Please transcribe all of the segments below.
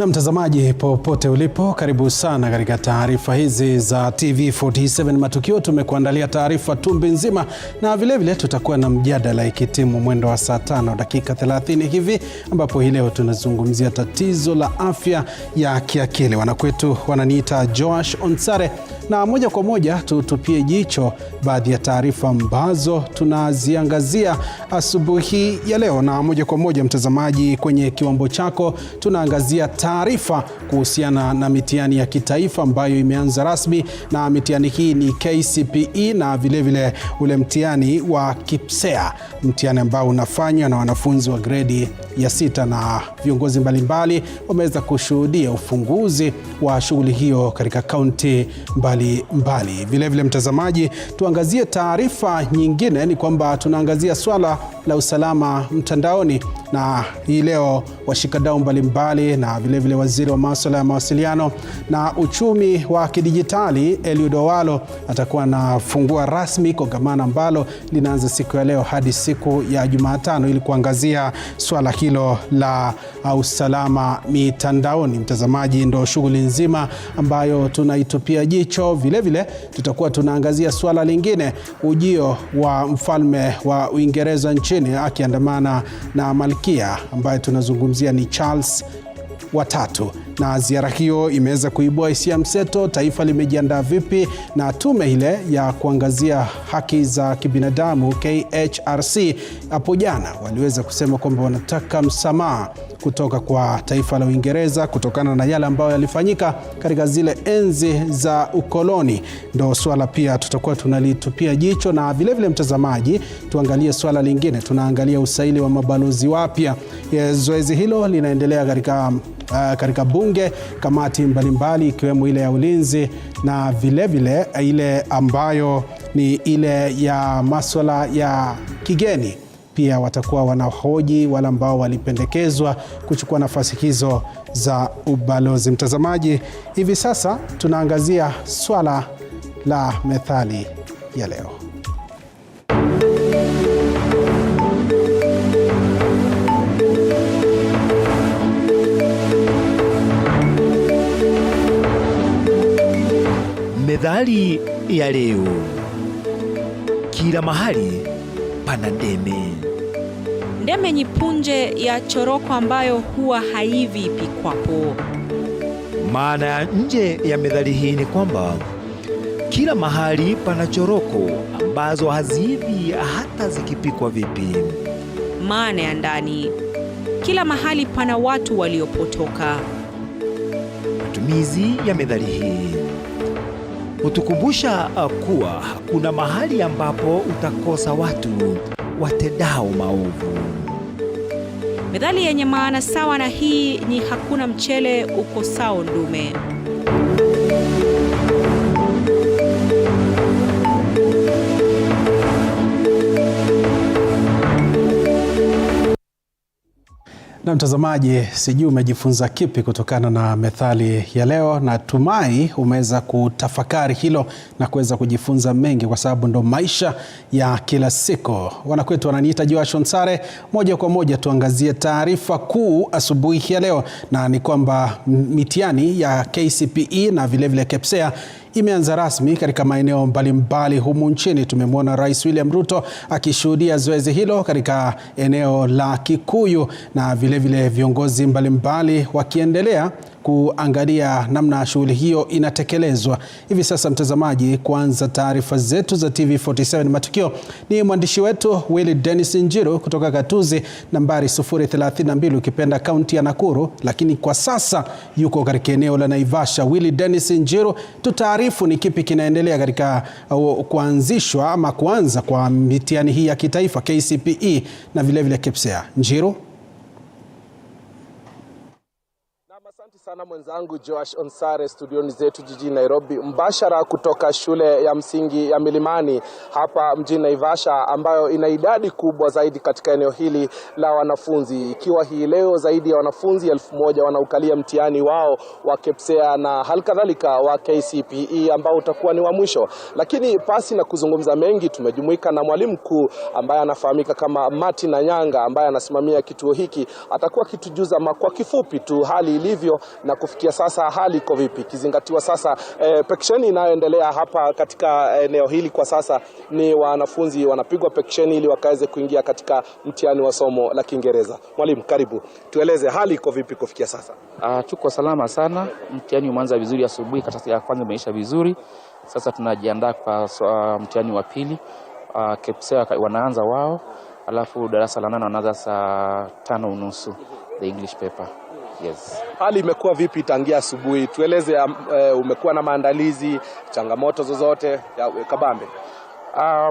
Na mtazamaji popote ulipo, karibu sana katika taarifa hizi za TV47 Matukio. Tumekuandalia taarifa tumbi nzima na vile vile tutakuwa na mjadala ikitimu mwendo wa saa 5 dakika 30 hivi, ambapo hii leo tunazungumzia tatizo la afya ya kiakili. Wanakwetu wananiita Joash Onsare, na moja kwa moja tutupie jicho baadhi ya taarifa ambazo tunaziangazia asubuhi ya leo. Na moja kwa moja mtazamaji, kwenye kiwambo chako tunaangazia taarifa kuhusiana na mitihani ya kitaifa ambayo imeanza rasmi, na mitihani hii ni KCPE na vile vile ule mtihani wa KIPSEA, mtihani ambao unafanywa na wanafunzi wa gredi ya 6, na viongozi mbalimbali wameweza kushuhudia ufunguzi wa shughuli hiyo katika kaunti mbalimbali. Vile vile mtazamaji, tuangazie taarifa nyingine, ni kwamba tunaangazia swala la usalama mtandaoni, na hii leo washikadau mbalimbali na vile vile waziri wa masuala ya mawasiliano na uchumi wa kidijitali Eliud Owalo atakuwa anafungua rasmi kongamano ambalo linaanza siku ya leo hadi siku ya Jumatano ili kuangazia swala hilo la usalama mitandaoni. Mtazamaji, ndo shughuli nzima ambayo tunaitupia jicho. Vile vile tutakuwa tunaangazia swala lingine, ujio wa mfalme wa Uingereza nchini akiandamana na malkia ambaye tunazungumzia ni Charles watatu, na ziara hiyo imeweza kuibua hisia mseto. Taifa limejiandaa vipi? Na tume ile ya kuangazia haki za kibinadamu KHRC hapo jana waliweza kusema kwamba wanataka msamaha kutoka kwa taifa la Uingereza kutokana na yale ambayo yalifanyika katika zile enzi za ukoloni. Ndio swala pia tutakuwa tunalitupia jicho, na vile vile mtazamaji, tuangalie swala lingine. Tunaangalia usaili wa mabalozi wapya. Zoezi hilo linaendelea katika bunge, kamati mbalimbali ikiwemo ile ya ulinzi na vile vile ile ambayo ni ile ya masuala ya kigeni. Pia watakuwa wanahoji wale ambao walipendekezwa kuchukua nafasi hizo za ubalozi. Mtazamaji, hivi sasa tunaangazia swala la methali ya leo. Methali ya leo: kila mahali pana ndeme. Ndeme ni punje ya choroko ambayo huwa haivi ipikwapo. Maana ya nje ya methali hii ni kwamba kila mahali pana choroko ambazo haziivi hata zikipikwa vipi. Maana ya ndani: kila mahali pana watu waliopotoka. Matumizi ya methali hii hutukumbusha kuwa hakuna mahali ambapo utakosa watu watendao maovu. Methali yenye maana sawa na hii ni hakuna mchele ukosao ndume. Na mtazamaji, sijui umejifunza kipi kutokana na methali ya leo, na tumai umeweza kutafakari hilo na kuweza kujifunza mengi, kwa sababu ndo maisha ya kila siku. Wanakwetu wananiita Joash Onsare. Moja kwa moja tuangazie taarifa kuu asubuhi ya leo, na ni kwamba mitihani ya KCPE na vile vile KIPSEA imeanza rasmi katika maeneo mbalimbali humu nchini. Tumemwona Rais William Ruto akishuhudia zoezi hilo katika eneo la Kikuyu, na vile vile viongozi mbalimbali wakiendelea kuangalia namna shughuli hiyo inatekelezwa. Hivi sasa mtazamaji, kuanza taarifa zetu za TV47 Matukio ni mwandishi wetu Willy Dennis Njiru kutoka Gatuzi nambari 032 ukipenda kaunti ya Nakuru, lakini kwa sasa yuko katika eneo la Naivasha. Willy Dennis Njiru, tutaarifu ni kipi kinaendelea katika kuanzishwa ama kuanza kwa mitihani hii ya kitaifa KCPE na vile vile KIPSEA. Njiru. sana mwenzangu Joash Onsare studioni zetu jijini Nairobi, mbashara kutoka shule ya msingi ya Milimani hapa mjini Naivasha, ambayo ina idadi kubwa zaidi katika eneo hili la wanafunzi, ikiwa hii leo zaidi ya wanafunzi 1000 wanaukalia mtihani wao wa KPSEA na halikadhalika wa KCPE ambao utakuwa ni wa mwisho. Lakini pasi na kuzungumza mengi, tumejumuika na mwalimu mkuu ambaye anafahamika kama Martin Anyanga, ambaye anasimamia kituo hiki. Atakuwa kitujuza kwa kifupi tu hali ilivyo na kufikia sasa hali iko vipi, kizingatiwa sasa peksheni inayoendelea hapa katika eneo hili kwa sasa ni wanafunzi wanapigwa peksheni ili wakaweze kuingia katika mtihani wa somo la Kiingereza. Mwalimu, karibu, tueleze hali iko vipi kufikia sasa? Tuko salama sana, mtihani umeanza vizuri asubuhi, karatasi ya kwanza imeisha vizuri. Sasa tunajiandaa kwa mtihani wa pili. KPSEA wanaanza wao, alafu darasa la 8 wanaanza saa 5:30 the English paper. Yes. Hali imekuwa vipi tangia asubuhi? Tueleze, umekuwa na maandalizi, changamoto zozote ya kabambe?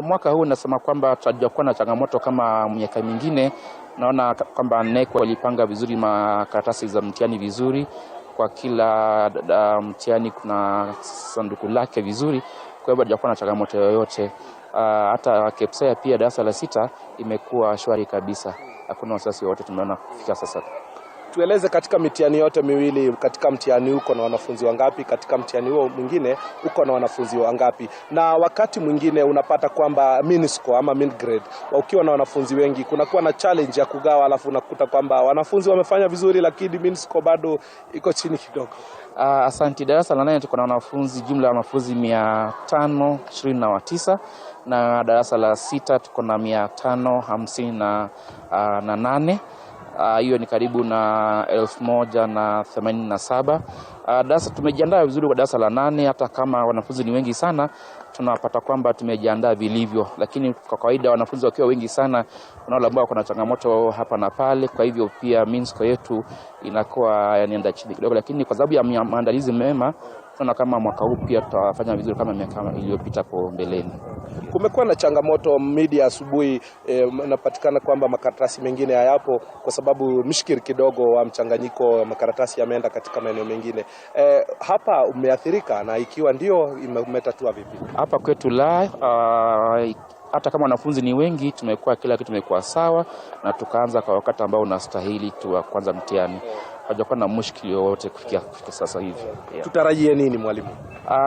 Mwaka huu nasema kwamba tutakuwa na changamoto kama miaka mingine. Naona kwamba NEC walipanga vizuri makaratasi za mtihani vizuri. Kwa kila mtihani kuna sanduku lake vizuri. Kwa hivyo tutakuwa na changamoto yoyote. Hata KPSEA pia darasa la 6 imekuwa shwari kabisa. Hakuna wasiwasi wote tumeona kufika sasa. Tueleze katika mitihani yote miwili, katika mtihani uko na wanafunzi wangapi, katika mtihani huo mwingine uko na wanafunzi wangapi? Na wakati mwingine unapata kwamba min score ama min grade, ukiwa na wanafunzi wengi kunakuwa na challenge ya kugawa, alafu unakuta kwamba wanafunzi wamefanya vizuri lakini min score bado iko chini kidogo. Asante. Darasa la 8 tuko na wanafunzi, jumla ya wanafunzi 529, na darasa la 6 tuko na 558. Hiyo ni karibu na 1087. Darasa tumejiandaa vizuri kwa darasa la 8, hata kama wanafunzi ni wengi sana tunapata kwamba tumejiandaa vilivyo, lakini kwa kawaida wanafunzi wakiwa wengi sana unaona kuna changamoto hapa na pale. Kwa hivyo pia mean score yetu inakuwa yanaenda chini kidogo, lakini kwa sababu ya maandalizi mema tunaona kama mwaka huu pia tutafanya vizuri kama miaka iliyopita hapo mbeleni. Kumekuwa na changamoto media asubuhi, napatikana kwamba makaratasi mengine hayapo kwa sababu mshikiri kidogo wa mchanganyiko wa makaratasi yameenda katika maeneo mengine. Hapa umeathirika, na ikiwa ndio umetatua vipi? Hapa kwetu hata kama wanafunzi ni wengi, tumekuwa kila kitu tumekuwa sawa na tukaanza kwa wakati ambao unastahili tu kwanza mtihani. Hajakuwa na mushkili yoyote kufikia sasa hivi. Yeah. Tutarajie nini mwalimu?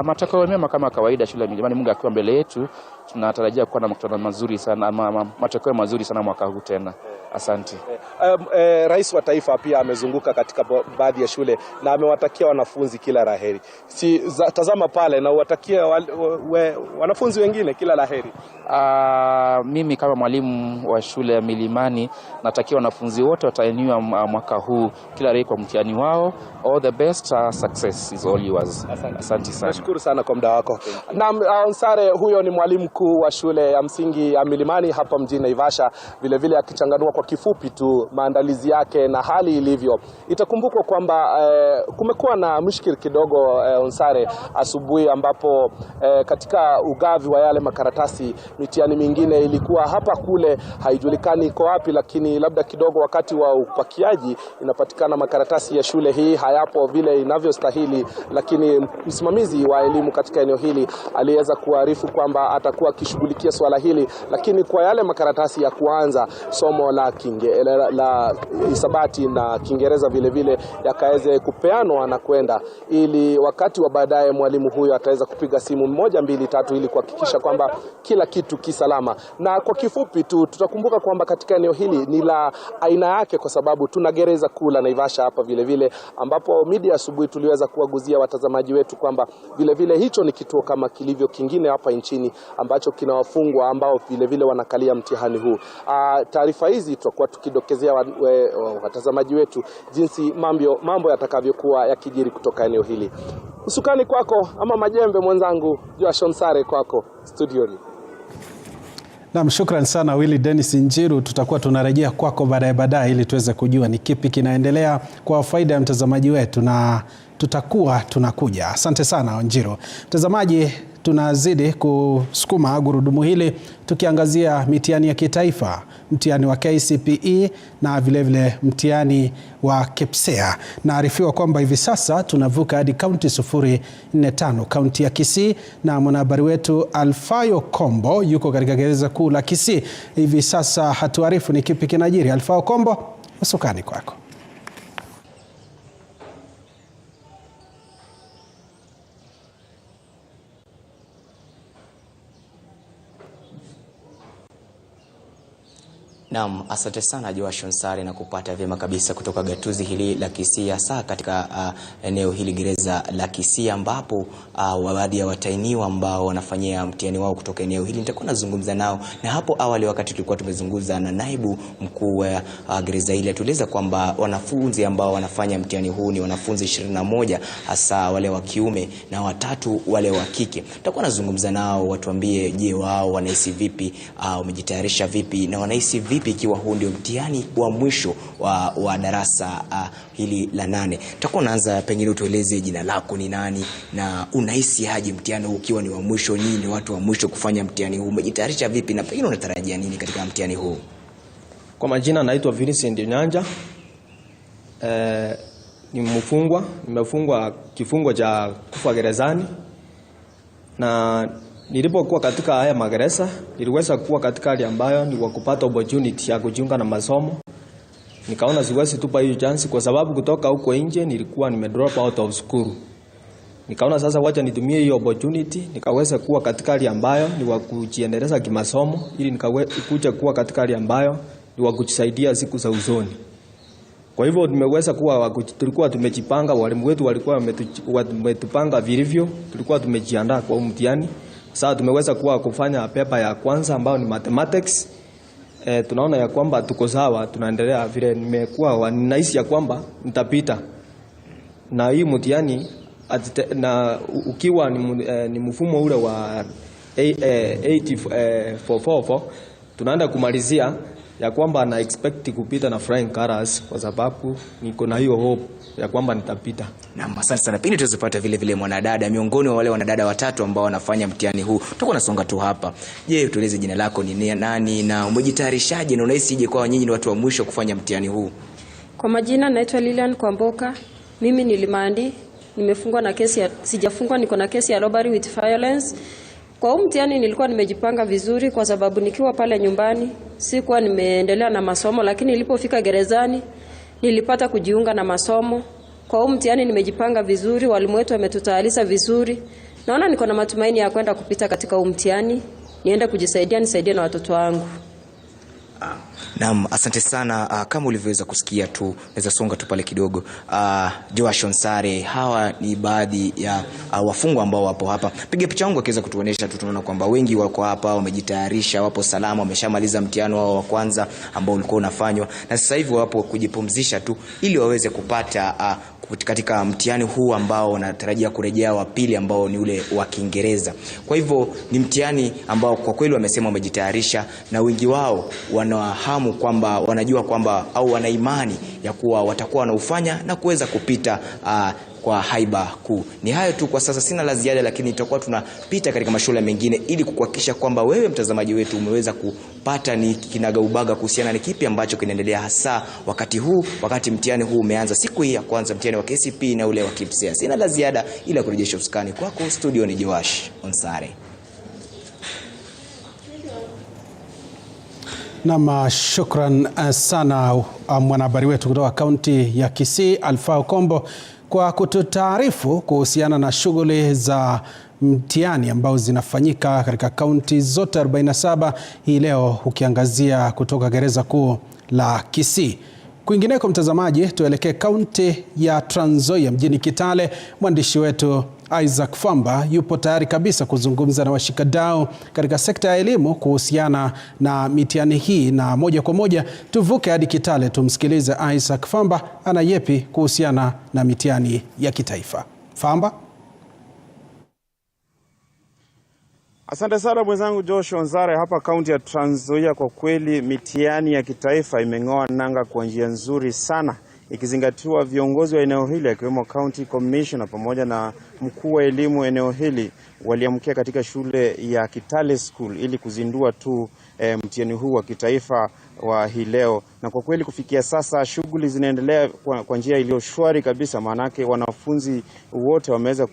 Matokeo mema kama kawaida shule ya Milimani, Mungu akiwa mbele yetu, tunatarajia kuwa na mkutano mazuri sana, matokeo mazuri sana mwaka huu tena. Asante. Rais wa taifa pia amezunguka katika baadhi ya shule na amewatakia wanafunzi kila laheri. Tazama pale na uwatakia wanafunzi wengine kila laheri. Mimi kama mwalimu wa shule ya Milimani natakia wanafunzi wote watainiwa mwaka huu kila laheri kwa mtihani wao. All the best, success is all yours. Asante sana. Nashukuru sana kwa muda wako. Na Onsare, huyo ni mwalimu mkuu wa shule ya msingi ya Milimani hapa mjini Naivasha, vile vile akichanganua kwa kifupi tu maandalizi yake na hali ilivyo. Itakumbukwa kwamba kumekuwa na mshikiri kidogo Onsare asubuhi, ambapo katika ugavi wa yale makaratasi mitihani mingine ilikuwa hapa kule haijulikani iko wapi, lakini labda kidogo wakati wa upakiaji inapatikana makaratasi ya shule hii hayapo vile inavyostahili, lakini msimamizi wa elimu katika eneo hili aliweza kuarifu kwamba atakuwa akishughulikia swala hili, lakini kwa yale makaratasi ya kuanza somo la hisabati na Kiingereza vile vile yakaweze kupeanwa na kwenda, ili wakati wa baadaye mwalimu huyo ataweza kupiga simu 1, 2, 3 ili kuhakikisha kwamba kila kitu kisalama. Na kwa kifupi tu tutakumbuka kwamba katika eneo hili ni la aina yake kwa sababu tuna gereza kuu la Naivasha hapa vile vile, ambapo media asubuhi tuliweza kuwaguzia watazamaji wetu kwamba vile vile hicho ni kituo kama kilivyo kingine hapa nchini ambacho kina wafungwa ambao vile vile wanakalia mtihani huu. Taarifa hizi tutakuwa tukidokezea watazamaji wetu jinsi mambo yatakavyokuwa yakijiri kutoka eneo hili. Usukani kwako ama majembe mwenzangu Joash Onsare kwako studioni. Naam, shukrani sana Willy Dennis Njiru. Tutakuwa tunarejea kwako baadaye ili tuweze kujua ni kipi kinaendelea kwa faida ya mtazamaji wetu, na tutakuwa tunakuja. Asante sana Njiru. Mtazamaji, tunazidi kusukuma gurudumu hili tukiangazia mitihani ya kitaifa, mtihani wa KCPE na vilevile mtihani wa KPSEA. Naarifiwa kwamba hivi sasa tunavuka hadi kaunti 045, kaunti ya Kisii, na mwanahabari wetu Alfayo Kombo yuko katika gereza kuu la Kisii. Hivi sasa hatuarifu ni kipi kinajiri. Alfayo Kombo, usukani kwako. Naam, asante sana Joash Onsare na kupata vyema kabisa kutoka gatuzi hili la Kisii, hasa katika eneo hili gereza la Kisii, ambapo baadhi ya watainiwa ambao wanafanyia mtihani wao kutoka eneo hili nitakuwa nazungumza nao. Na hapo awali wakati tulikuwa tumezungumza na naibu mkuu wa gereza hili, atueleza kwamba wanafunzi ambao wanafanya mtihani huu ni wanafunzi 21, hasa wale wa kiume na 3 wale wa kike. Nitakuwa nazungumza nao watuambie, je, wao wanahisi vipi, wamejitayarisha vipi na wanahisi vipi ikiwa huu ndio mtihani wa mwisho wa darasa hili la 8. Tutakuwa naanza, pengine utueleze jina lako ni nani na unahisi aje mtihani huu ukiwa ni wa mwisho? Nyinyi ni watu wa mwisho kufanya mtihani huu, umejitayarisha vipi na pengine unatarajia nini katika mtihani huu? Kwa majina naitwa Vincent Nyanja. Ni mfungwa, nimefungwa kifungo cha kufa gerezani, na nilipokuwa katika haya magereza niliweza kuwa katika hali ambayo ni kupata opportunity ya kujiunga na masomo. Nikaona siwezi tupa hiyo chance kwa sababu kutoka huko nje nilikuwa drop out of school. Nikaona sasa wacha nitumie hiyo opportunity nikaweza kuwa katika hali ambayo ni kujiendeleza kimasomo, ili nikakuja kuwa katika hali ambayo ni kujisaidia siku za usoni. Kwa hivyo tumeweza kuwa tulikuwa tumejipanga, walimu wetu walikuwa wametupanga vilivyo, tulikuwa tumejiandaa kwa mtihani. Sasa tumeweza kuwa kufanya pepa ya kwanza ambayo ni mathematics. Tunaona ya kwamba tuko sawa, tunaendelea vile nimekuwa ninahisi ya kwamba nitapita. Na hii mtihani na ukiwa ni mfumo ule wa 8444 tunaenda kumalizia ya kwamba na expect kupita na flying colors, kwa sababu niko na hiyo hope ya kwamba nitapita. Naam, asante sana. Pindi tuzipata vile vile mwanadada miongoni wa wale wanadada 3 ambao wanafanya mtihani huu. Tutakuwa nasonga tu hapa. Je, tueleze jina lako ni nani na umejitayarishaje na unahisije kwa nyinyi ni watu wa mwisho kufanya mtihani huu? Kwa majina naitwa Lilian Kwamboka. Mimi nilimandi, nimefungwa na kesi ya sijafungwa, niko na kesi ya robbery with violence. Kwa mtihani nilikuwa nimejipanga vizuri kwa sababu nikiwa pale nyumbani sikuwa nimeendelea na masomo, lakini nilipofika gerezani nilipata kujiunga na masomo. Kwa mtihani nimejipanga vizuri, walimu wetu wametutayarisha vizuri. Naona niko na matumaini ya kwenda kupita katika mtihani, niende kujisaidia, nisaidie na watoto wangu. Naam, asante sana. Kama ulivyoweza kusikia tu, naweza songa tu pale kidogo. Joash Onsare, hawa ni baadhi ya wafungwa ambao wapo hapa. Piga picha yangu akiweza kutuonesha tu, tunaona kwamba wengi wako hapa, wamejitayarisha, wapo salama, wameshamaliza mtihani wao wa kwanza ambao ulikuwa unafanywa, na sasa hivi wapo kujipumzisha tu ili waweze kupata katika mtihani huu ambao wanatarajia kurejea wa pili ambao ni ule wa Kiingereza. Kwa hivyo ni mtihani ambao kwa kweli wamesema wamejitayarisha, na wengi wao wanahamu kwamba wanajua kwamba au wana imani ya kuwa watakuwa wanaufanya na kuweza kupita kwa haiba kuu. Ni hayo tu kwa sasa, sina la ziada, lakini tutakuwa tunapita katika mashule mengine ili kukuhakikisha kwamba wewe mtazamaji wetu umeweza kupata ni kinagaubaga kuhusiana na kipi ambacho kinaendelea hasa wakati huu, wakati mtihani huu umeanza siku hii ya kwanza, mtihani wa KCPE na ule wa KPSEA. Sina la ziada ila kurejesha usukani kwako studio. Ni Joash Onsare. Na shukran sana mwanahabari wetu kutoka kaunti ya Kisii Alfayo Kombo kwa kututaarifu kuhusiana na shughuli za mtihani ambao zinafanyika katika kaunti zote 47 hii leo, ukiangazia kutoka gereza kuu la Kisii. Kwingineko mtazamaji, tuelekee kaunti ya Trans Nzoia mjini Kitale. Mwandishi wetu Isaac Famba yupo tayari kabisa kuzungumza na washikadau katika sekta ya elimu kuhusiana na mitihani hii, na moja kwa moja tuvuke hadi Kitale tumsikilize Isaac Famba ana yepi kuhusiana na mitihani ya kitaifa. Famba. Asante sana mwenzangu Joash Onsare. Hapa kaunti ya Trans Nzoia, kwa kweli mitihani ya kitaifa imeng'oa nanga kwa njia nzuri sana. ikizingatiwa viongozi wa eneo hili akiwemo County Commissioner pamoja na mkuu wa elimu eneo hili waliamkia katika shule ya Kitale School ili kuzindua tu mtihani huu wa kitaifa wa hii leo. Na kwa kweli kufikia sasa shughuli zinaendelea kwa njia iliyo shwari kabisa, maanake wanafunzi wote wameweza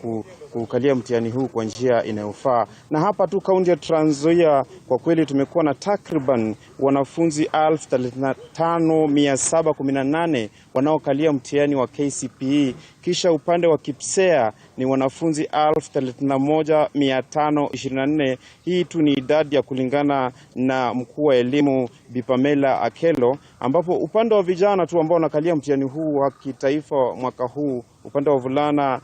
kukalia mtihani huu kwa njia inayofaa. Na hapa tu kaunti ya Trans Nzoia kwa kweli tumekuwa na takriban wanafunzi 35,718 wanaokalia mtihani wa KCPE, kisha upande wa KIPSEA ni wanafunzi 31,524. Hii tu ni idadi ya kulingana na mkuu wa elimu Bi Pamela Akelo, ambapo upande wa vijana tu ambao wanakalia mtihani huu wa kitaifa mwaka huu, upande wa wavulana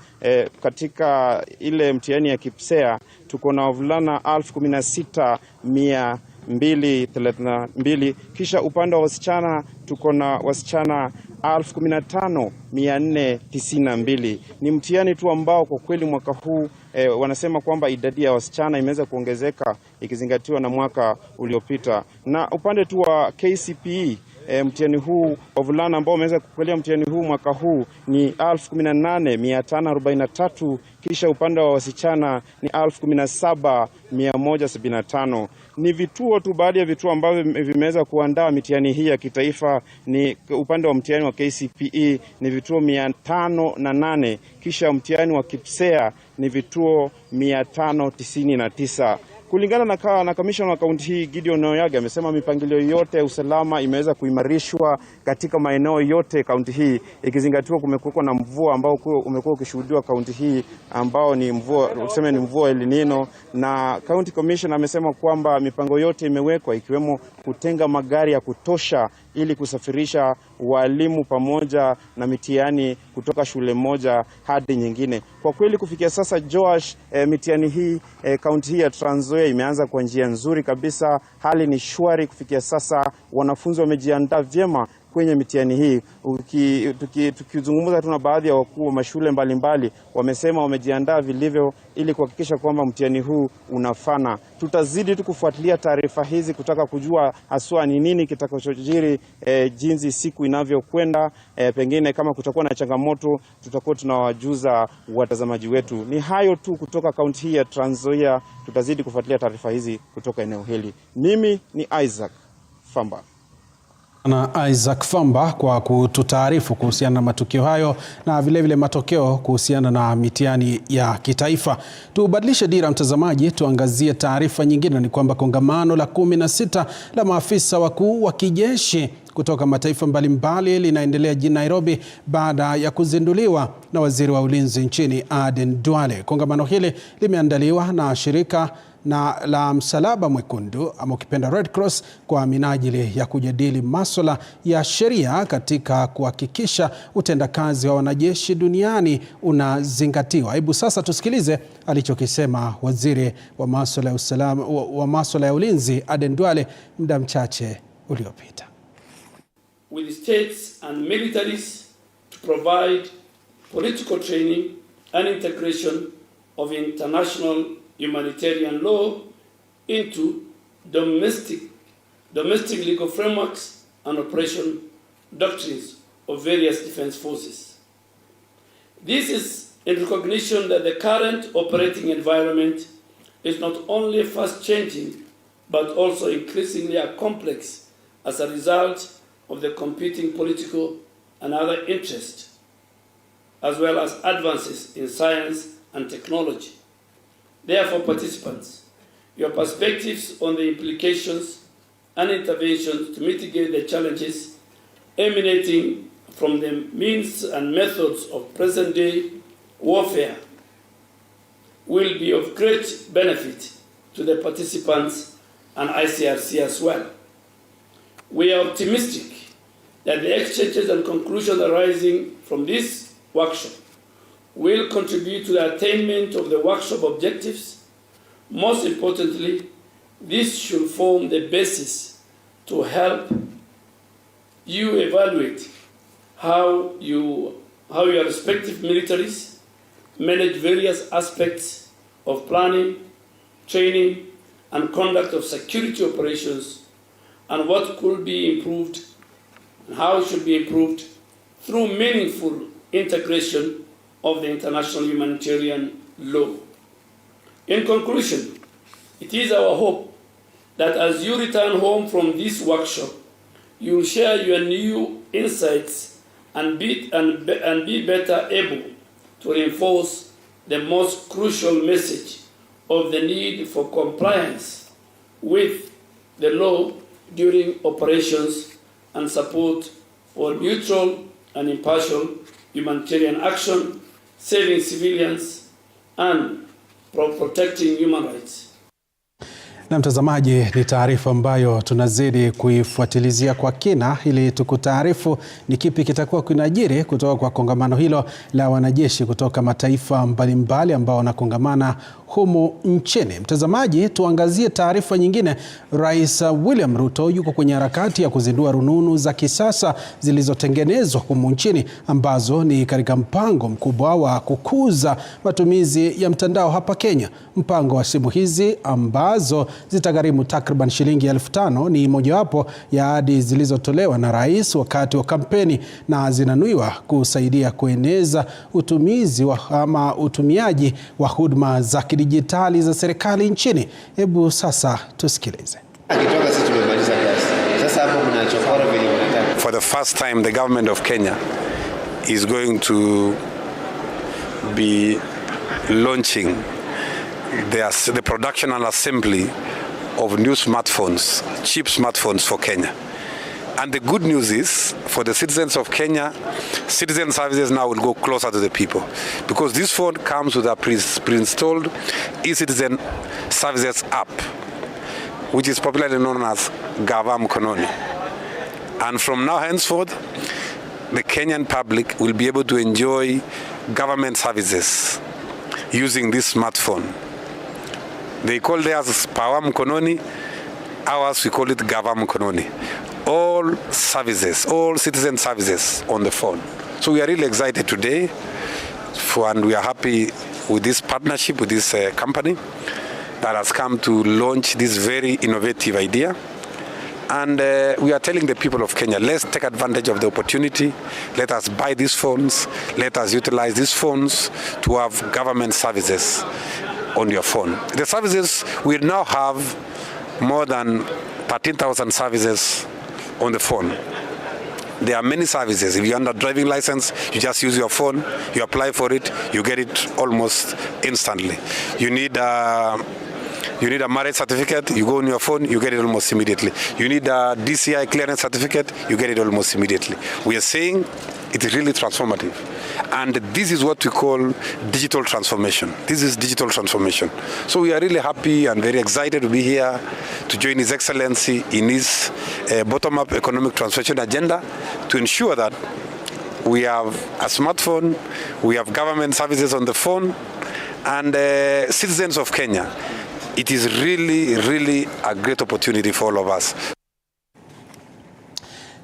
katika ile mtihani ya KIPSEA tuko na wavulana 16,232, kisha upande wa wasichana tuko na wasichana 15,492. Ni mtihani tu ambao kwa kweli mwaka huu wanasema kwamba idadi ya wasichana imeweza kuongezeka ikizingatiwa na mwaka uliopita. Na upande tu wa KCPE mtihani huu wavulana ambao wameweza kukalia mtihani huu mwaka huu ni 18,543, kisha upande wa wasichana ni 17,175. Ni vituo tu, baadhi ya vituo ambavyo vimeweza kuandaa mitihani hii ya kitaifa ni upande wa mtihani wa KCPE ni vituo 508, kisha mtihani wa KIPSEA ni vituo 599. Kulingana na kamishna wa kaunti hii Gideon Oyage amesema mipangilio yote ya usalama imeweza kuimarishwa katika maeneo yote kaunti hii, ikizingatiwa kumekuwa na mvua ambao umekuwa ukishuhudiwa kaunti hii ambao ni mvua El Nino, na county commissioner amesema kwamba mipango yote imewekwa ikiwemo kutenga magari ya kutosha ili kusafirisha walimu pamoja na mitihani kutoka shule moja hadi nyingine. Kwa kweli kufikia sasa Joash, mitihani hii kaunti hii ya Trans Nzoia imeanza kwa njia nzuri kabisa. Hali ni shwari kufikia sasa, wanafunzi wamejiandaa vyema kwenye mitihani hii. Tukizungumza tu na baadhi ya wakuu wa mashule mbalimbali, wamesema wamejiandaa vilivyo ili kuhakikisha kwamba mtihani huu unafana. Tutazidi tu kufuatilia taarifa hizi kutaka kujua haswa ni nini kitakachojiri jinsi siku inavyokwenda. Pengine kama kutakuwa na changamoto tutakuwa tunawajuza watazamaji wetu. Ni hayo tu kutoka kaunti hii ya Trans Nzoia. Tutazidi kufuatilia taarifa hizi kutoka eneo hili. Mimi ni Isaac Famba. Na Isaac Famba kwa kututaarifu kuhusiana na matukio hayo na vilevile matokeo kuhusiana na mitihani ya kitaifa. Tubadilishe dira mtazamaji, tuangazie taarifa nyingine. Ni kwamba kongamano la 16 la maafisa wakuu wa kijeshi kutoka mataifa mbalimbali linaendelea jijini Nairobi baada ya kuzinduliwa na waziri wa ulinzi nchini Aden Duale. Kongamano hili limeandaliwa na shirika la Msalaba Mwekundu ama ukipenda Red Cross kwa minajili ya kujadili masuala ya sheria katika kuhakikisha utendakazi wa wanajeshi duniani unazingatiwa. Hebu sasa tusikilize alichokisema waziri wa masuala ya usalama wa masuala ya ulinzi Aden Duale muda mchache uliopita. With states and militaries to provide political training and integration of international humanitarian law into domestic legal frameworks and operation doctrines of various defense forces. This is in recognition that the current operating environment is not only fast changing but also increasingly complex as a result of the competing political and other interests, as well as advances in science and technology. Therefore, participants, your perspectives on the implications and interventions to mitigate the challenges emanating from the means and methods of present-day warfare will be of great benefit to the participants and ICRC as well. We are optimistic that the exchanges and conclusions arising from this workshop will contribute to the attainment of the workshop objectives. Most importantly, this should form the basis to help you evaluate how your respective militaries manage various aspects of planning, training, and conduct of security operations, and what could be improved and how it should be improved through meaningful integration of the international humanitarian law. In conclusion, it is our hope that as you return home from this workshop, you will share your new insights and be better able to reinforce the most crucial message of the need for compliance with the law during operations and support for neutral and impartial humanitarian action, saving civilians and protecting human rights. Na mtazamaji, ni taarifa ambayo tunazidi kuifuatilizia kwa kina ili tukutaarifu ni kipi kitakuwa kinajiri kutoka kwa kongamano hilo la wanajeshi kutoka mataifa mbalimbali ambao wanakongamana humu nchini. Mtazamaji, tuangazie taarifa nyingine. Rais William Ruto yuko kwenye harakati ya kuzindua rununu za kisasa zilizotengenezwa humu nchini ambazo ni katika mpango mkubwa wa kukuza matumizi ya mtandao hapa Kenya. Mpango wa simu hizi ambazo zitagharimu takriban shilingi 5,000 ni mojawapo ya ahadi zilizotolewa na rais wakati wa kampeni na zinanuiwa kusaidia kueneza utumiaji wa huduma za kidijitali za serikali nchini. Hebu sasa tusikilize. For the first time, the government of Kenya is going to be launching the production and assembly of new smartphones, cheap smartphones for Kenya. And the good news is, for the citizens of Kenya, citizen services now will go closer to the people, because this phone comes with a pre-installed e-citizen services app, which is popularly known as Mkononi. And from now henceforth, the Kenyan public will be able to enjoy government services using this smartphone. They call theirs Power Mkononi, ours we call it Mkononi. All services, all citizen services on the phone. So we are really excited today, and we are happy with this partnership with this company that has come to launch this very innovative idea. And we are telling the people of Kenya, let's take advantage of the opportunity. Let us buy these phones. Let us utilize these phones to have government services on your phone. The services, we now have more than 13,000 services on the phone. There are many services. If you're under driving license, you just use your phone, you apply for it, you get it almost instantly. You need a marriage certificate, you go on your phone, you get it almost immediately. You need a DCI clearance certificate, you get it almost immediately. We are saying it is really transformative. And this is what we call digital transformation. This is digital transformation. So we are really happy and very excited to be here to join His Excellency in his bottom-up economic transformation agenda to ensure that we have a smartphone, we have government services on the phone, and citizens of Kenya. It is really, really a great opportunity for all of us.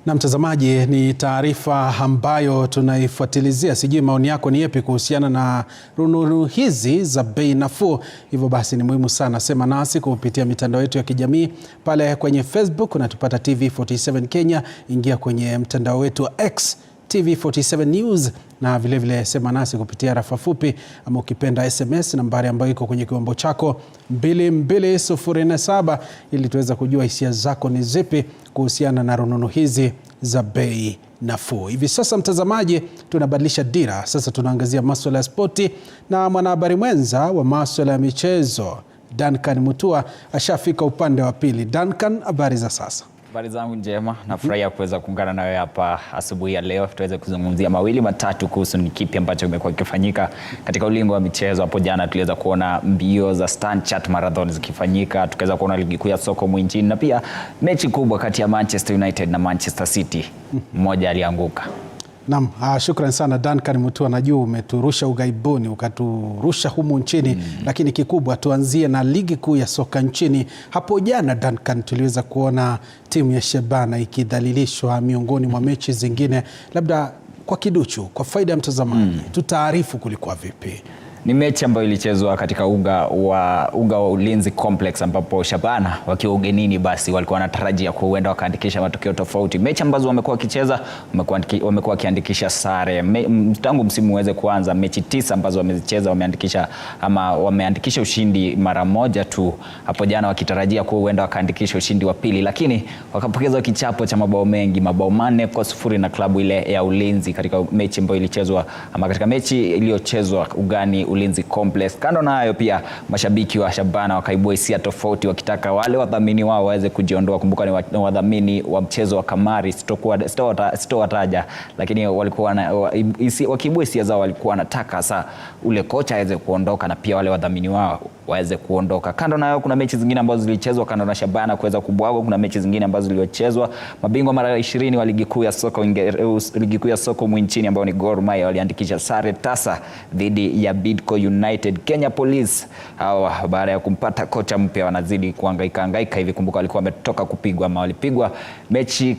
Na mtazamaji, ni taarifa ambayo tunaifuatilizia. Sijui maoni yako ni yapi kuhusiana na rununu hizi za bei nafuu. Hivyo basi ni muhimu sana, sema nasi kupitia mitandao yetu ya kijamii. Pale kwenye Facebook unatupata TV47 Kenya, ingia kwenye mtandao wetu wa X TV47 News, na vile vile sema nasi kupitia rafa fupi ama ukipenda SMS nambari ambayo iko kwenye kiwambo chako 22047 ili tuweza kujua hisia zako ni zipi kuhusiana na rununu hizi za bei nafuu. Hivi sasa mtazamaji, tunabadilisha dira. Sasa tunaangazia masuala ya spoti na mwanahabari mwenza wa masuala ya michezo Duncan Mutua ashafika upande wa pili. Duncan, habari za sasa? Habari zangu njema, nafurahia kuweza kuungana na wewe hapa asubuhi ya leo. Tuweze kuzungumzia mawili matatu kuhusu ni kipi ambacho kimekuwa kikifanyika katika ulingo wa michezo. Hapo jana tuliweza kuona mbio za Stanchart Marathon zikifanyika, tukaweza kuona ligi kuu ya soka nchini na pia mechi kubwa kati ya Manchester United na Manchester City. Mmoja alianguka. Naam, shukrani sana Duncan Mutua. Najua umeturusha ugaibuni ukaturusha humu nchini, lakini kikubwa tuanzie na ligi kuu ya soka nchini. Hapo jana Duncan, tuliweza kuona timu ya Shabana ikidhalilishwa miongoni mwa mechi zingine. Labda kwa kiduchu, kwa faida ya mtazamaji, tutaarifu kulikuwa vipi? Ni mechi ambayo ilichezwa katika uga wa Ulinzi Complex, ambapo Shabana wakiwa ugenini basi walikuwa wanatarajia kuenda wakaandikisha matokeo tofauti. Mechi ambazo wamekuwa wakicheza wamekuwa wakiandikisha sare. Tangu msimu uweze kuanza, mechi 9 ambazo wamezicheza wameandikisha ushindi mara moja tu. Hapo jana wakitarajia kuenda wakaandikisha ushindi wa pili, lakini wakapokeza kichapo cha mabao mengi, mabao 4-0 na klabu ile ya Ulinzi katika mechi ambayo ilichezwa katika mechi iliyochezwa ugani Ulinzi Complex. Kando na hayo pia mashabiki wa Shabana wakaibua hisia tofauti wakitaka wale wadhamini wao waweze kujiondoa. Kumbuka ni wadhamini wa mchezo wa kamari, sitowataja, lakini walikuwa wakiibua hisia zao, walikuwa wanataka sasa ule kocha aweze kuondoka na pia wale wadhamini wao waweze kuondoka. Kando na hayo kuna mechi zingine ambazo zilichezwa kando na Shabana kuweza kubwagwa. Kuna mechi zingine ambazo zilizochezwa. Mabingwa mara 20 wa ligi kuu ya soka nchini ambao ni Gor Mahia waliandikisha sare tasa dhidi ya Bidco United. Kenya Police hawa baada ya kumpata kocha mpya wanazidi kuhangaika hivi. Kumbuka walikuwa wametoka kupigwa walipigwa mechi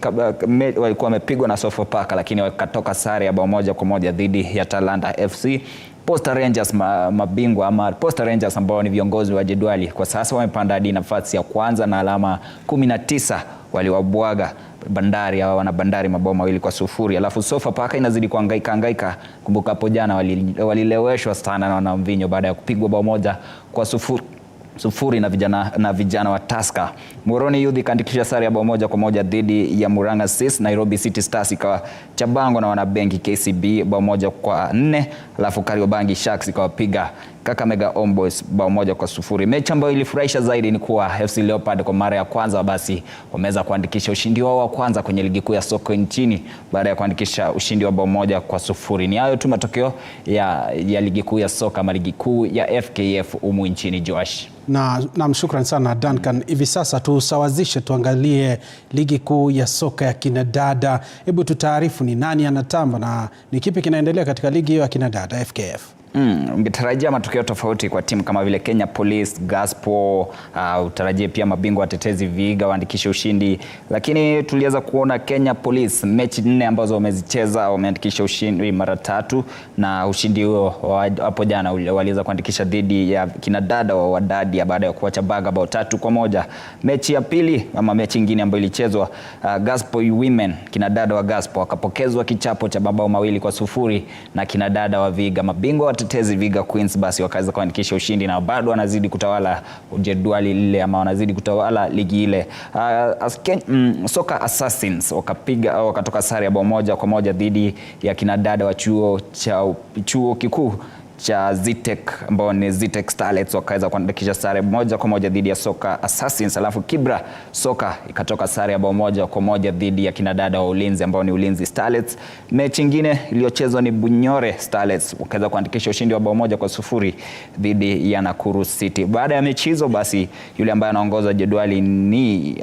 walikuwa wamepigwa na Sofapaka, lakini wakatoka sare ya bao 1-1 dhidi ya Talanta FC. Posta Rangers mabingwa Posta Rangers ambao ni viongozi wa jedwali kwa sasa wamepanda hadi nafasi ya kwanza na alama 19, waliwabwaga Bandari. Hawa wana Bandari mabao 2-0. Alafu Sofapaka inazidi kuhangaika. Kumbuka hapo jana walileweshwa sana na Wanamvinyo baada ya kupigwa bao 1-0 na vijana wa Tusker. Moroni Youth ikaandikisha sare ya bao 1-1 dhidi ya Murang'a Sis. Nairobi City Stars ikawa chabango na wanabenki KCB bao 1-4. Alafu Kariobangi Sharks ikawapiga Kakamega Homeboys bao 1-0. Mechi ambayo ilifurahisha zaidi ni kuwa FC Leopard kwa mara ya kwanza basi wameweza kuandikisha ushindi wao wa kwanza kwenye ligi kuu ya soka nchini baada ya kuandikisha ushindi wa bao 1-0. Ni hayo tu matokeo ya ligi kuu ya soka ligi kuu ya FKF humu nchini, Joash. Na shukrani sana Duncan. Hivi sasa tusawazishe, tuangalie ligi kuu ya soka ya kinadada. Hebu tutaarifu ni nani anatamba na ni kipi kinaendelea katika ligi hiyo ya kinadada FKF. Ungetarajia matokeo tofauti kwa timu kama vile Kenya Police, Gaspo, utarajie pia mabingwa watetezi Vihiga waandikishe ushindi, lakini tuliweza kuona Kenya Police mechi 4 ambazo wamezicheza wameandikisha ushindi mara 3, na ushindi huo hapo jana waliweza kuandikisha dhidi ya kinadada wa Wadadi baada ya kuacha Baga bao 3-1. Mechi ya pili mechi nyingine ambayo ilichezwa Gaspo Women, kinadada wa Gaspo wakapokezwa kichapo cha mabao 2-0 na kinadada wa Vihiga. Mabingwa watetezi Vihiga Queens basi wakaweza kuandikisha ushindi na bado wanazidi kutawala jedwali lile wanazidi kutawala ligi ile. Soka Assassins wakatoka sare ya bao 1-1 dhidi ya kinadada wa chuo kikuu cha Zitek ambao ni Zitek Starlets, wakaweza kuandikisha sare 1-1 dhidi ya Soka Assassins. Alafu Kibra Soka ikatoka sare ya bao 1-1 dhidi ya kinadada wa Ulinzi ambao ni Ulinzi Starlets. Mechi nyingine iliyochezwa ni Bunyore Starlets, wakaweza kuandikisha ushindi wa bao 1-0 dhidi ya Nakuru City. Baada ya mechi hizo basi yule ambaye anaongoza jedwali ni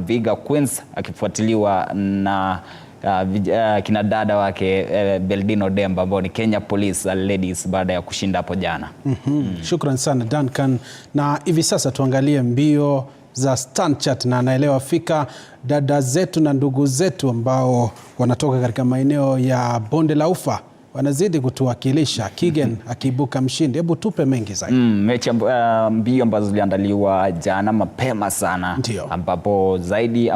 Vihiga Queens akifuatiliwa na kinadada wake Beldino Demba ambao ni Kenya Police Ladies baada ya kushinda hapo jana. Shukran sana Duncan. Na hivi sasa tuangalie mbio za STANCHAT, na anaelewa fika dada zetu na ndugu zetu ambao wanatoka katika maeneo ya Bonde la Ufa wanazidi kutuwakilisha. Kigen akiibuka mshindi. Hebu tupe mengi zaidi. Mechi mbio ambazo ziliandaliwa jana mapema sana. Ndiyo. Ambapo zaidi